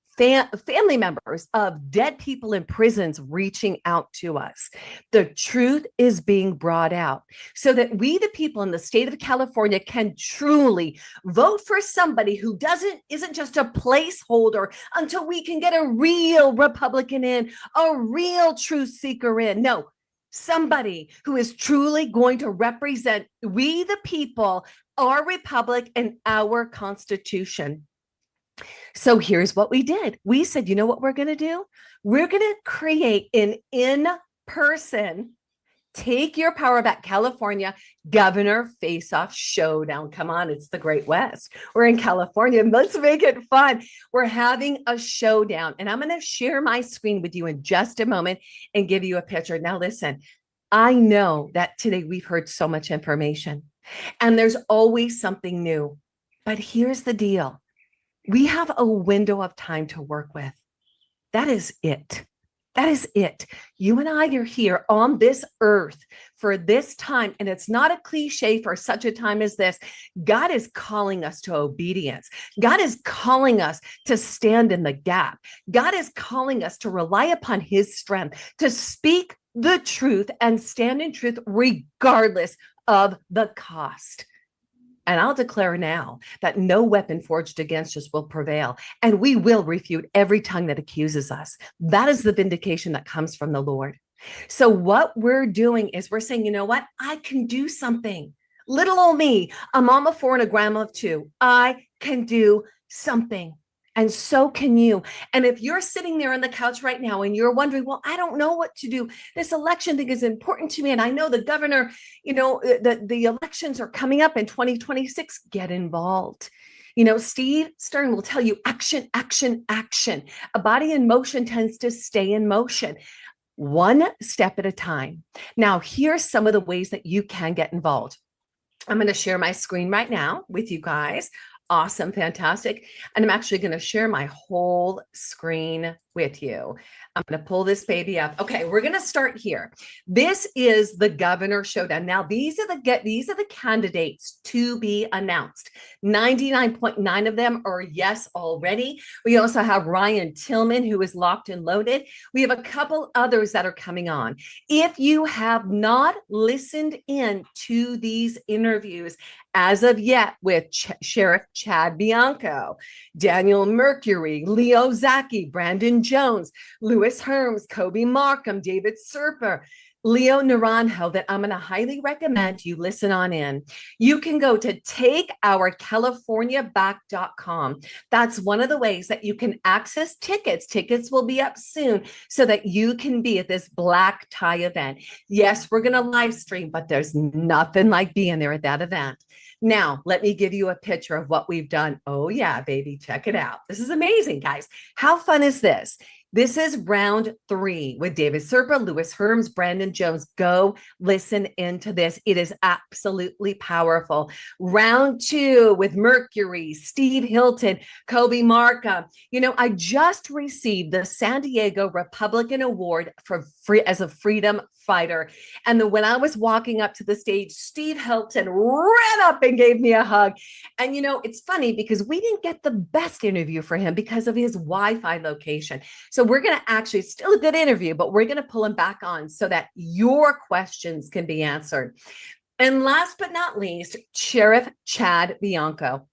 family members of dead people in prisons reaching out to us. The truth is being brought out so that we, the people in the state of California, can truly vote for somebody who isn't just a placeholder until we can get a real Republican in, a real truth seeker in. No, somebody who is truly going to represent we, the people, our republic, and our Constitution. So here's what we did. We said, you know what we're going to do? We're going to create an in-person Take Your Power Back California Governor Face-Off Showdown. Come on, it's the Great West. We're in California. Let's make it fun. We're having a showdown, and I'm going to share my screen with you in just a moment and give you a picture. Now, listen, I know that today we've heard so much information, and there's always something new. But here's the deal. We have a window of time to work with. That is it. That is it. You and I are here on this earth for this time. And it's not a cliche for such a time as this. God is calling us to obedience. God is calling us to stand in the gap. God is calling us to rely upon his strength, to speak the truth and stand in truth regardless of the cost. And I'll declare now that no weapon forged against us will prevail, and we will refute every tongue that accuses us. That is the vindication that comes from the Lord. So what we're doing is we're saying, you know what? I can do something. Little old me, a mom of 4 and a grandma of 2. I can do something. And so can you. And if you're sitting there on the couch right now and you're wondering, well, I don't know what to do. This election thing is important to me. And I know the governor, the elections are coming up in 2026. Get involved. Steve Stern will tell you action, action, action. A body in motion tends to stay in motion. One step at a time. Now, here's some of the ways that you can get involved. I'm going to share my screen right now with you guys. Awesome, fantastic. And I'm actually going to share my whole screen with you. I'm going to pull this baby up. Okay, we're going to start here. This is the governor showdown. Now, these are the candidates to be announced. 99.9 of them are yes already. We also have Ryan Tillman, who is locked and loaded. We have a couple others that are coming on. If you have not listened in to these interviews as of yet with Sheriff Chad Bianco, Daniel Mercury, Leo Zaki, Brandon Jones, Louis Hermance, Kobe Markham, David Serper, Leo Naranjo, that I'm going to highly recommend you listen on in. You can go to takeourcaliforniaback.com. That's one of the ways that you can access tickets. Tickets will be up soon so that you can be at this black tie event. Yes, we're going to live stream, but there's nothing like being there at that event. Now, let me give you a picture of what we've done. Oh yeah, baby, check it out. This is amazing, guys. How fun is this? This is round 3 with David Serpa, Louis Hermance, Brandon Jones. Go listen into this. It is absolutely powerful. Round 2 with Mercury, Steve Hilton, Kobe Markham. I just received the San Diego Republican Award for as a freedom fighter. And when I was walking up to the stage, Steve Hilton ran up and gave me a hug. And it's funny because we didn't get the best interview for him because of his Wi-Fi location. So we're going to actually, still a good interview, but we're going to pull him back on so that your questions can be answered. And last but not least, Sheriff Chad Bianco,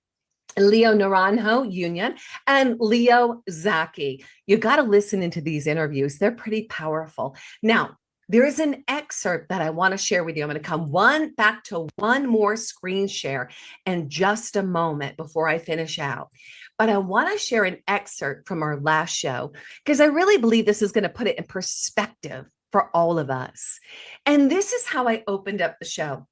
Leo Naranjo Union, and Leo Zaki. You got to listen into these interviews. They're pretty powerful. Now, there is an excerpt that I want to share with you. I'm going to come back to one more screen share in just a moment before I finish out. But I want to share an excerpt from our last show because I really believe this is going to put it in perspective for all of us. And this is how I opened up the show.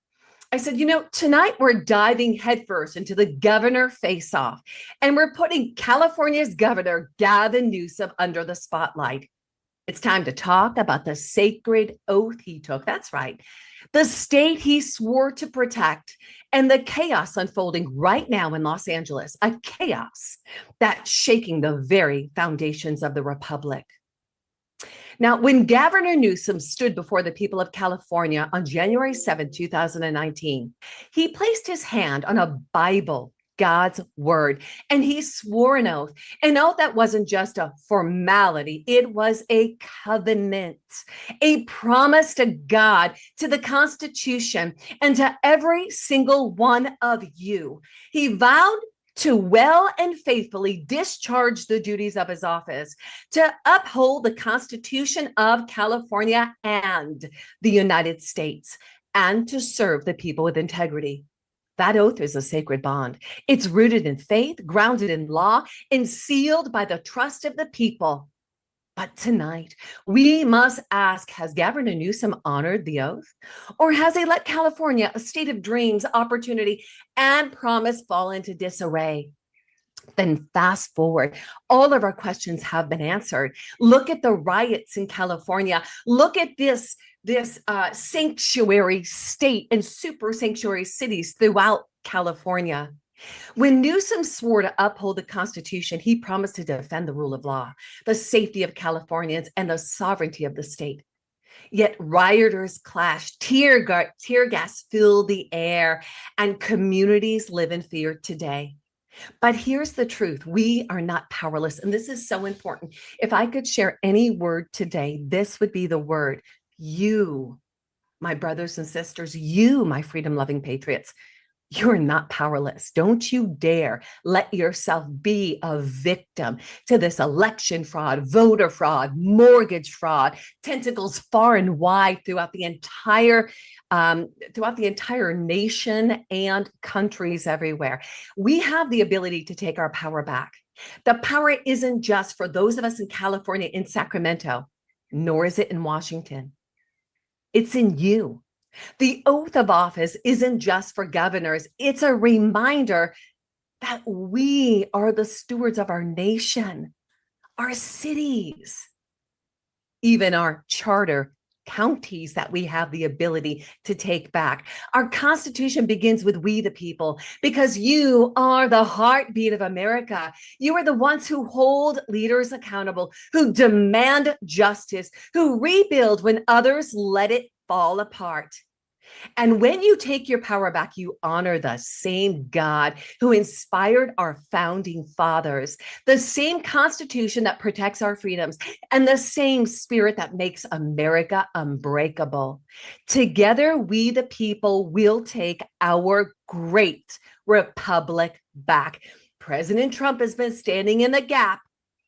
I said, tonight we're diving headfirst into the governor face-off, and we're putting California's governor, Gavin Newsom, under the spotlight. It's time to talk about the sacred oath he took. That's right. The state he swore to protect, and the chaos unfolding right now in Los Angeles, a chaos that's shaking the very foundations of the republic. Now, when Governor Newsom stood before the people of California on January 7, 2019, he placed his hand on a Bible, God's word, and he swore an oath that wasn't just a formality. It was a covenant, a promise to God, to the Constitution, and to every single one of you. He vowed to well and faithfully discharge the duties of his office, to uphold the Constitution of California and the United States, and to serve the people with integrity. That oath is a sacred bond. It's rooted in faith, grounded in law, and sealed by the trust of the people. But tonight, we must ask, has Governor Newsom honored the oath? Or has he let California, a state of dreams, opportunity, and promise, fall into disarray? Then fast forward, all of our questions have been answered. Look at the riots in California. Look at this sanctuary state and super sanctuary cities throughout California. When Newsom swore to uphold the Constitution, he promised to defend the rule of law, the safety of Californians, and the sovereignty of the state. Yet rioters clashed, tear gas filled the air, and communities live in fear today. But here's the truth. We are not powerless. And this is so important. If I could share any word today, this would be the word. You, my brothers and sisters, you, my freedom-loving patriots, you're not powerless. Don't you dare let yourself be a victim to this election fraud, voter fraud, mortgage fraud, tentacles far and wide throughout the entire nation and countries everywhere. We have the ability to take our power back. The power isn't just for those of us in California, in Sacramento, nor is it in Washington. It's in you. The oath of office isn't just for governors. It's a reminder that we are the stewards of our nation, our cities, even our charter counties that we have the ability to take back. Our Constitution begins with we the people, because you are the heartbeat of America. You are the ones who hold leaders accountable, who demand justice, who rebuild when others let it fall apart. And when you take your power back, you honor the same God who inspired our founding fathers, the same Constitution that protects our freedoms, and the same spirit that makes America unbreakable. Together, we the people will take our great republic back. President Trump has been standing in the gap.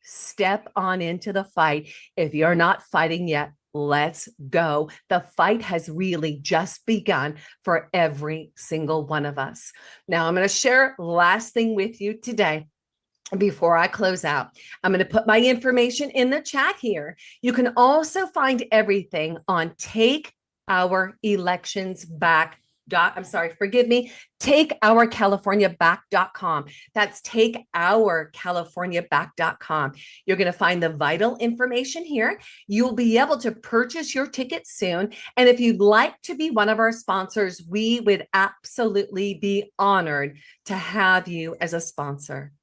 Step on into the fight. If you're not fighting yet, let's go. The fight has really just begun for every single one of us. Now, I'm going to share last thing with you today before I close out. I'm going to put my information in the chat here. You can also find everything on takeourcaliforniaback.com. That's takeourcaliforniaback.com. You're going to find the vital information here. You'll be able to purchase your tickets soon. And if you'd like to be one of our sponsors, we would absolutely be honored to have you as a sponsor.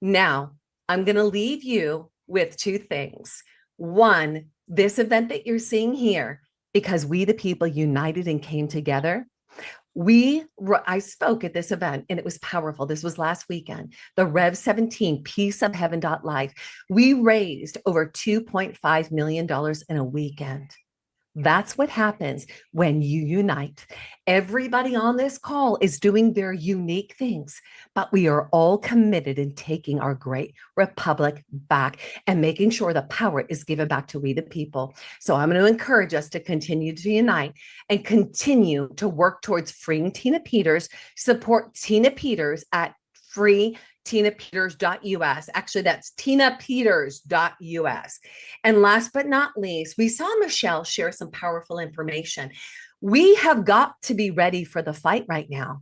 Now, I'm going to leave you with two things. One, this event that you're seeing here, because we the people united and came together. I spoke at this event and it was powerful. This was last weekend, the Rev 17 Piece of Heaven.life. We raised over $2.5 million in a weekend. That's what happens when you unite. Everybody on this call is doing their unique things, but we are all committed in taking our great republic back and making sure the power is given back to we the people. So I'm going to encourage us to continue to unite and continue to work towards freeing Tina Peters. Support Tina Peters at freetinapeters.us. Actually, that's tinapeters.us. And last but not least, we saw Michele share some powerful information. We have got to be ready for the fight right now.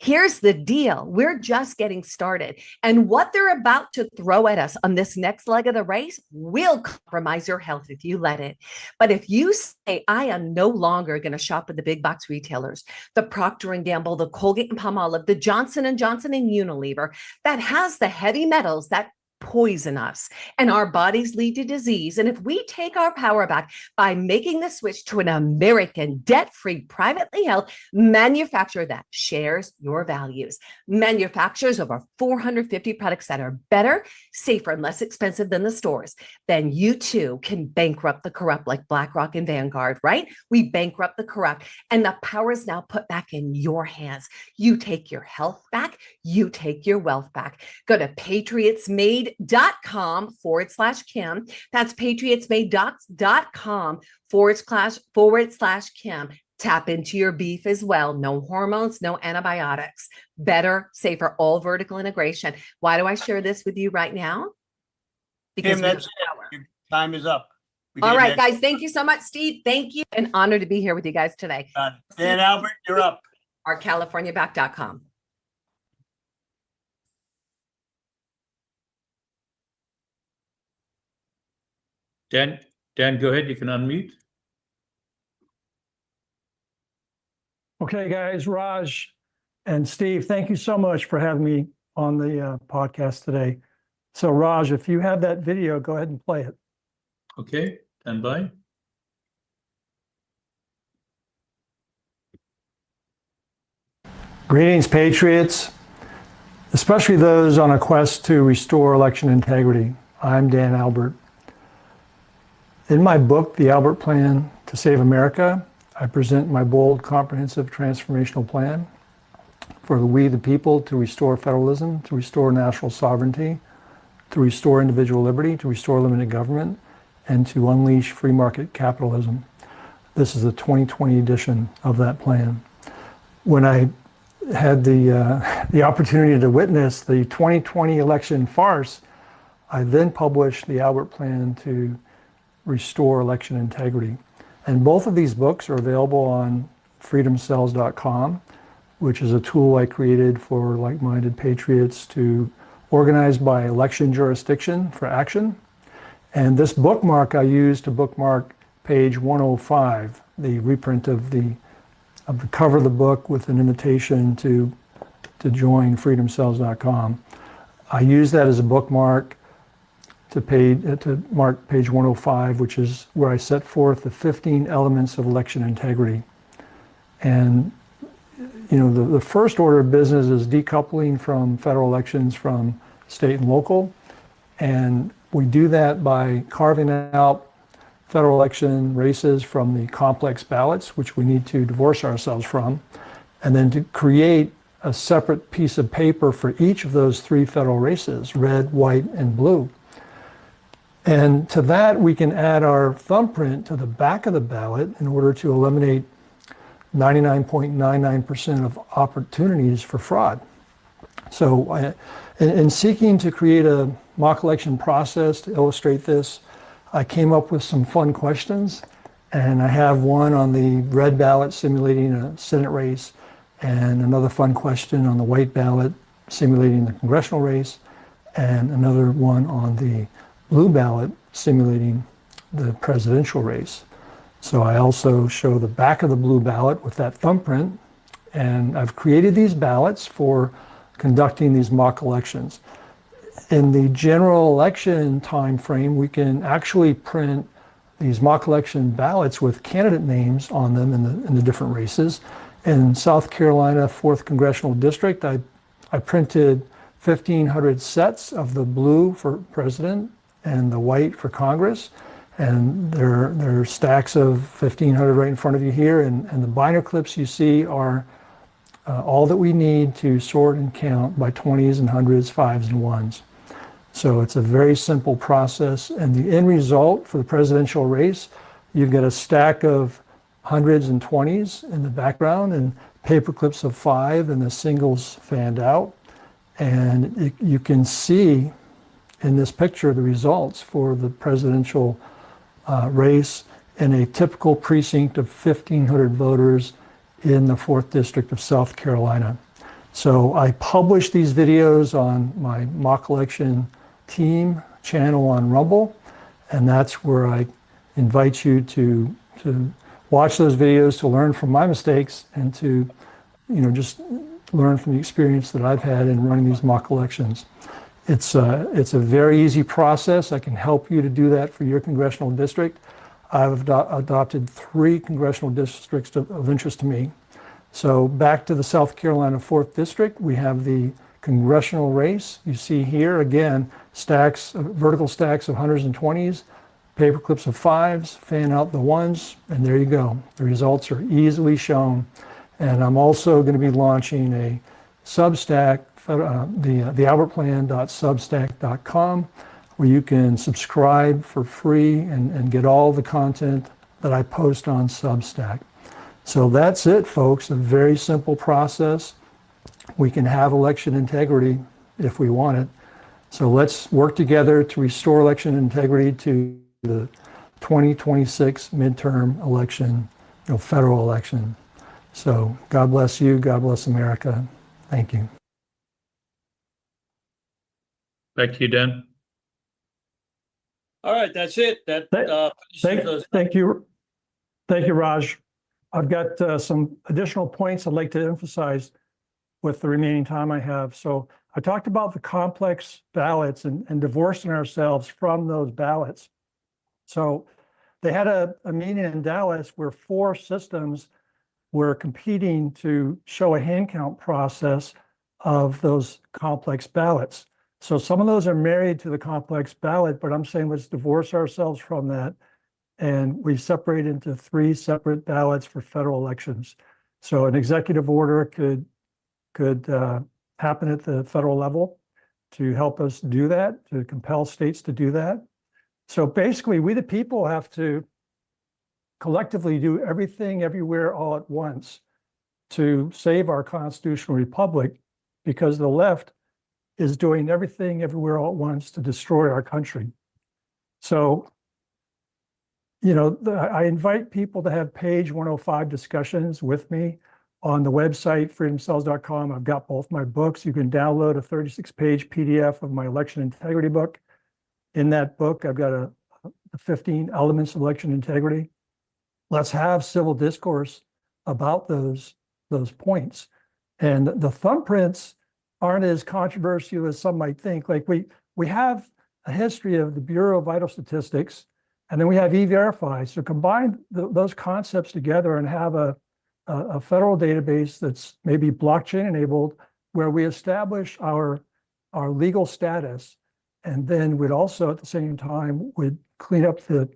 Here's the deal. We're just getting started. And what they're about to throw at us on this next leg of the race will compromise your health if you let it. But if you say, I am no longer going to shop at the big box retailers, the Procter & Gamble, the Colgate and Palmolive, the Johnson & Johnson and Unilever, that has the heavy metals that poison us and our bodies lead to disease. And if we take our power back by making the switch to an American debt-free, privately held manufacturer that shares your values, manufacturers over 450 products that are better, safer, and less expensive than the stores, then you too can bankrupt the corrupt like BlackRock and Vanguard, right? We bankrupt the corrupt and the power is now put back in your hands. You take your health back, you take your wealth back. Go to patriotsmade.com/Kim. That's patriotsmade.com/Kim. Tap into your beef as well. No hormones, no antibiotics. Better, safer, all vertical integration. Why do I share this with you right now? Because Kim, Time is up. We All gave right, you- guys. Thank you so much, Steve. Thank you. An honor to be here with you guys today. Dan Albert, you're up. Our CaliforniaBack.com. Dan, go ahead. You can unmute. Okay, guys, Raj and Steve, thank you so much for having me on the podcast today. So Raj, if you have that video, go ahead and play it. Okay, stand by. Greetings, Patriots, especially those on a quest to restore election integrity. I'm Dan Albert. In my book, The Albert Plan to Save America, I present my bold, comprehensive, transformational plan for we the people to restore federalism, to restore national sovereignty, to restore individual liberty, to restore limited government, and to unleash free market capitalism. This is the 2020 edition of that plan. When I had the opportunity to witness the 2020 election farce, I then published the Albert Plan to restore election integrity. And both of these books are available on freedomcells.com, which is a tool I created for like-minded patriots to organize by election jurisdiction for action. And this bookmark I used to bookmark page 105, the reprint of the cover of the book with an invitation to join freedomcells.com. I use that as a bookmark to mark page 105, which is where I set forth the 15 elements of election integrity. And you know, the first order of business is decoupling from federal elections from state and local. And we do that by carving out federal election races from the complex ballots, which we need to divorce ourselves from, and then to create a separate piece of paper for each of those three federal races, red, white, and blue. And to that, we can add our thumbprint to the back of the ballot in order to eliminate 99.99% of opportunities for fraud. So in seeking to create a mock election process to illustrate this, I came up with some fun questions, and I have one on the red ballot simulating a Senate race, and another fun question on the white ballot simulating the congressional race, and another one on the blue ballot simulating the presidential race. So I also show the back of the blue ballot with that thumbprint, and I've created these ballots for conducting these mock elections. In the general election time frame, we can actually print these mock election ballots with candidate names on them in the different races. In South Carolina 4th Congressional District, I printed 1,500 sets of the blue for president and the white for Congress. And there are stacks of 1,500 right in front of you here. And the binder clips you see are all that we need to sort and count by 20s and 100s, 5s and 1s. So it's a very simple process. And the end result for the presidential race, you've got a stack of 100s and 20s in the background and paper clips of 5 and the singles fanned out. And you can see in this picture the results for the presidential race in a typical precinct of 1,500 voters in the 4th District of South Carolina. So I publish these videos on my mock election team channel on Rumble, and that's where I invite you to watch those videos to learn from my mistakes and to, you know, just learn from the experience that I've had in running these mock elections. It's a very easy process. I can help you to do that for your congressional district. I've adopted 3 congressional districts of interest to me. So back to the South Carolina 4th District, we have the congressional race. You see here, again, stacks, vertical stacks of 100s and 20s, paper clips of 5s, fan out the 1s, and there you go. The results are easily shown. And I'm also going to be launching a Substack, the albertplan.substack.com, where you can subscribe for free and get all the content that I post on Substack. So that's it, folks, a very simple process. We can have election integrity if we want it. So let's work together to restore election integrity to the 2026 midterm election, federal election. So God bless you. God bless America. Thank you. Back to you, Dan. All right, that's it. That Thank you. Thank you, Raj. I've got some additional points I'd like to emphasize with the remaining time I have. So I talked about the complex ballots and divorcing ourselves from those ballots. So they had a meeting in Dallas where 4 systems were competing to show a hand count process of those complex ballots. So some of those are married to the complex ballot, but I'm saying let's divorce ourselves from that. And we separate into 3 separate ballots for federal elections. So an executive order could happen at the federal level to help us do that, to compel states to do that. So basically, we the people have to collectively do everything everywhere all at once to save our constitutional republic, because the left is doing everything everywhere all at once to destroy our country. So, I invite people to have page 105 discussions with me on the website, freedomcells.com. I've got both my books. You can download a 36-page PDF of my election integrity book. In that book, I've got the 15 elements of election integrity. Let's have civil discourse about those points. And the thumbprints aren't as controversial as some might think. Like we have a history of the Bureau of Vital Statistics, and then we have E-Verify. So combine those concepts together and have a federal database that's maybe blockchain enabled, where we establish our legal status, and then would also at the same time would clean up the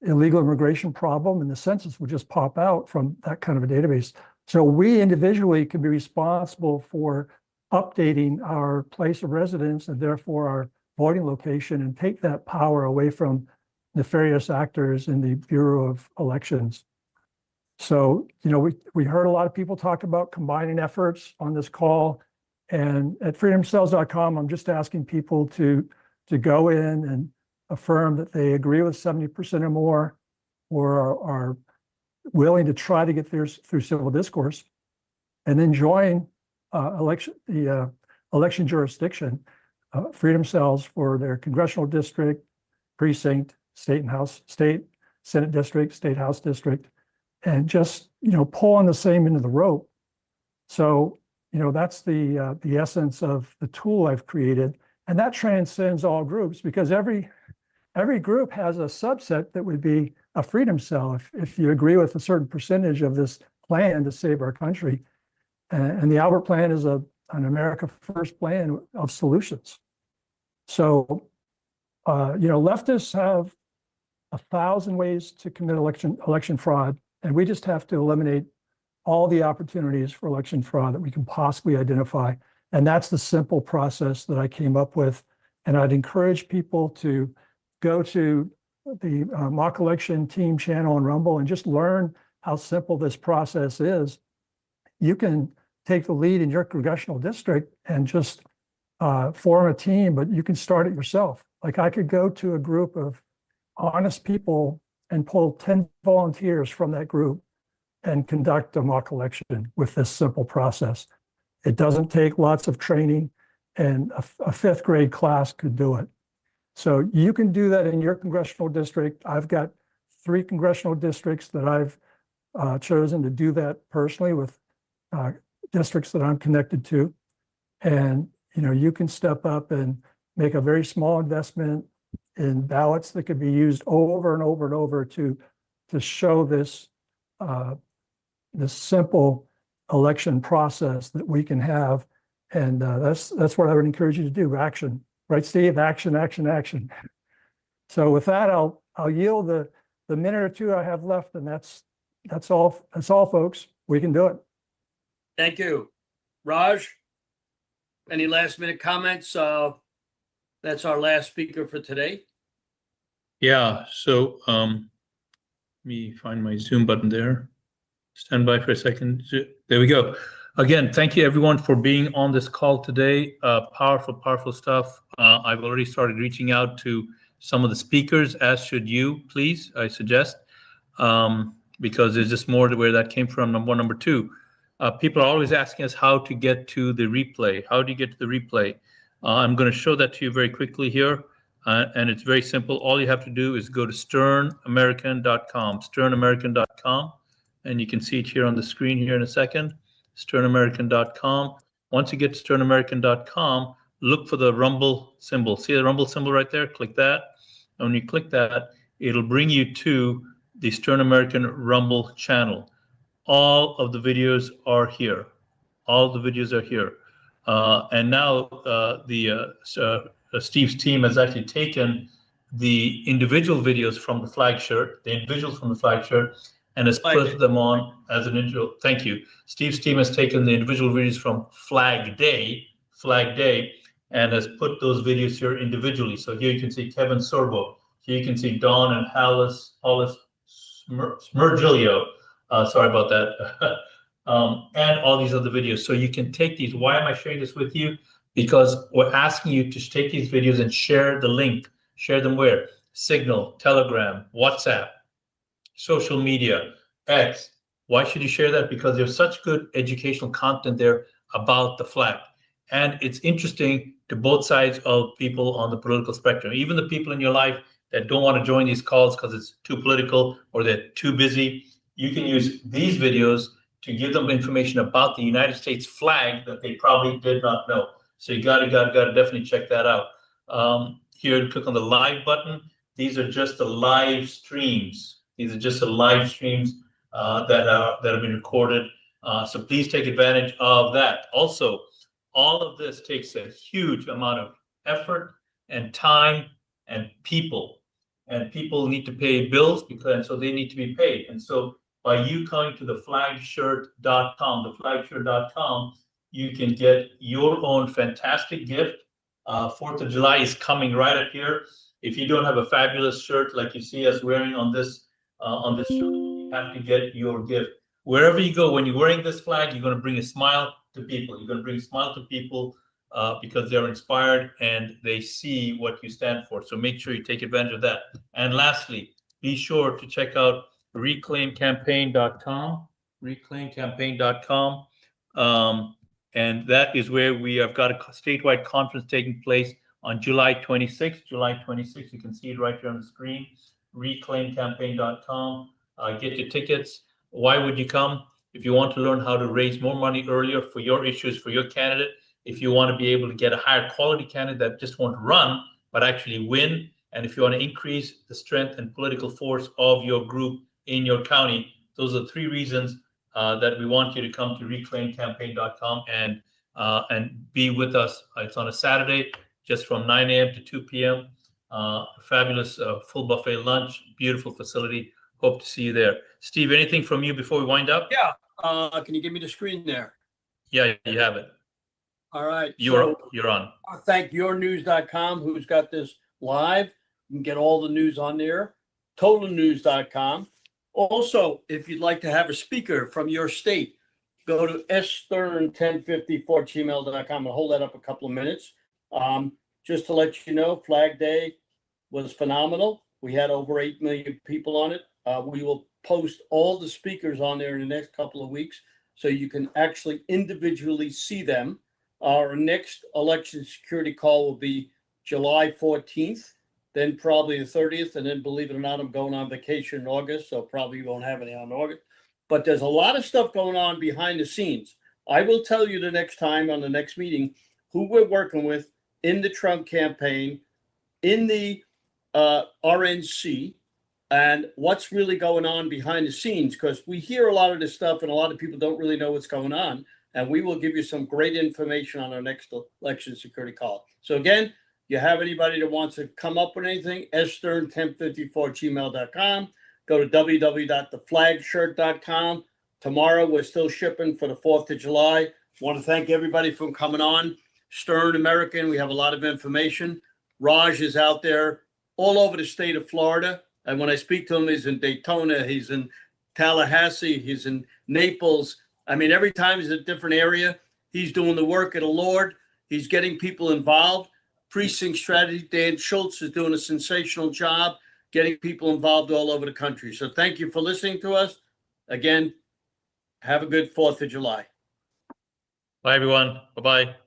illegal immigration problem, and the census would just pop out from that kind of a database. So we individually can be responsible for updating our place of residence and therefore our voting location, and take that power away from nefarious actors in the Bureau of Elections. So, we heard a lot of people talk about combining efforts on this call, and at freedomcells.com, I'm just asking people to go in and affirm that they agree with 70% or more, or are willing to try to get through civil discourse, and then join the election jurisdiction, Freedom Cells, for their congressional district, precinct, state and house, state Senate district, state house district, and just pull on the same end of the rope. So that's the essence of the tool I've created, and that transcends all groups, because every group has a subset that would be a freedom cell if you agree with a certain percentage of this plan to save our country. And the Albert Plan is an America First plan of solutions. So, leftists have 1,000 ways to commit election fraud, and we just have to eliminate all the opportunities for election fraud that we can possibly identify. And that's the simple process that I came up with. And I'd encourage people to go to the Mock Election Team channel on Rumble and just learn how simple this process is. You can take the lead in your congressional district and just form a team, but you can start it yourself. Like I could go to a group of honest people and pull 10 volunteers from that group and conduct a mock election with this simple process. It doesn't take lots of training, and a 5th grade class could do it. So you can do that in your congressional district. I've got 3 congressional districts that I've chosen to do that personally with districts that I'm connected to. And you can step up and make a very small investment in ballots that could be used over and over and over to show this this simple election process that we can have. And that's what I would encourage you to do. Action, right, Steve? Action, action, action. So with that, I'll yield the minute or two I have left, and that's all. That's all, folks. We can do it. Thank you. Raj, any last minute comments? That's our last speaker for today. Yeah, so let me find my Zoom button there. Stand by for a second. There we go. Again, thank you everyone for being on this call today. Powerful stuff. I've already started reaching out to some of the speakers, as should you, please, I suggest, because there's just more to where that came from, number one. Number two, people are always asking us how to get to the replay. How do you get to the replay? I'm going to show that to you very quickly here, and it's very simple. All you have to do is go to sternamerican.com, sternamerican.com, and you can see it here on the screen here in a second, sternamerican.com. Once you get to sternamerican.com, look for the Rumble symbol. See the Rumble symbol right there? Click that. And when you click that, it'll bring you to the Stern American Rumble channel. All of the videos are here. All the videos are here. And now Steve's team has actually taken the individual videos from the flag shirt, and has put them on as an individual. Thank you. Steve's team has taken the individual videos from Flag Day, and has put those videos here individually. So here you can see Kevin Sorbo. Here you can see Dawn and Hollis Smeriglio. Sorry about that. And all these other videos. So you can take these. Why am I sharing this with you? Because we're asking you to take these videos and share the link. Share them where? Signal, Telegram, WhatsApp, social media, X. Why should you share that? Because there's such good educational content there about the flag. And it's interesting to both sides of people on the political spectrum. Even the people in your life that don't want to join these calls because it's too political or they're too busy, you can use these videos to give them information about the United States flag that they probably did not know. So you gotta definitely check that out. Here, click on the live button. These are just the live streams. These are just the live streams that have been recorded. So please take advantage of that. Also, all of this takes a huge amount of effort and time and people. And people need to pay bills and so they need to be paid. And so by you coming to the flagshirt.com, you can get your own fantastic gift. 4th of July is coming right up here. If you don't have a fabulous shirt like you see us wearing on this shirt, you have to get your gift. Wherever you go, when you're wearing this flag, you're going to bring a smile to people. You're going to bring a smile to people because they're inspired and they see what you stand for. So make sure you take advantage of that. And lastly, be sure to check out reclaimcampaign.com, reclaimcampaign.com. And that is where we have got a statewide conference taking place on July 26th. July 26th, you can see it right here on the screen, reclaimcampaign.com. Get your tickets. Why would you come? If you want to learn how to raise more money earlier for your issues, for your candidate, if you want to be able to get a higher quality candidate that just won't run, but actually win, and if you want to increase the strength and political force of your group in your county, those are 3 reasons that we want you to come to reclaimcampaign.com and be with us. It's on a Saturday, just from 9 a.m. to 2 p.m. Fabulous full buffet lunch, beautiful facility. Hope to see you there. Steve, anything from you before we wind up? Yeah. Can you give me the screen there? Yeah, you have it. All right. You're on. Thank yournews.com, who's got this live. You can get all the news on there. Totalnews.com. Also, if you'd like to have a speaker from your state, go to stern1054gmail.com and hold that up a couple of minutes. Just to let you know, Flag Day was phenomenal. We had over 8 million people on it. We will post all the speakers on there in the next couple of weeks so you can actually individually see them. Our next election security call will be July 14th, then probably the 30th, and then believe it or not, I'm going on vacation in August, so probably won't have any on August. But there's a lot of stuff going on behind the scenes. I will tell you the next time on the next meeting who we're working with in the Trump campaign, in the RNC, and what's really going on behind the scenes, because we hear a lot of this stuff and a lot of people don't really know what's going on. And we will give you some great information on our next election security call. So again, you have anybody that wants to come up with anything, stern1054gmail.com. Go to www.theflagshirt.com. Tomorrow, we're still shipping for the 4th of July. Want to thank everybody for coming on. Stern American, we have a lot of information. Raj is out there all over the state of Florida. And when I speak to him, he's in Daytona, he's in Tallahassee, he's in Naples. I mean, every time he's in a different area, he's doing the work of the Lord. He's getting people involved. precinct strategy. Dan Schultz is doing a sensational job getting people involved all over the country. So thank you for listening to us. Again, have a good 4th of July. Bye, everyone. Bye-bye.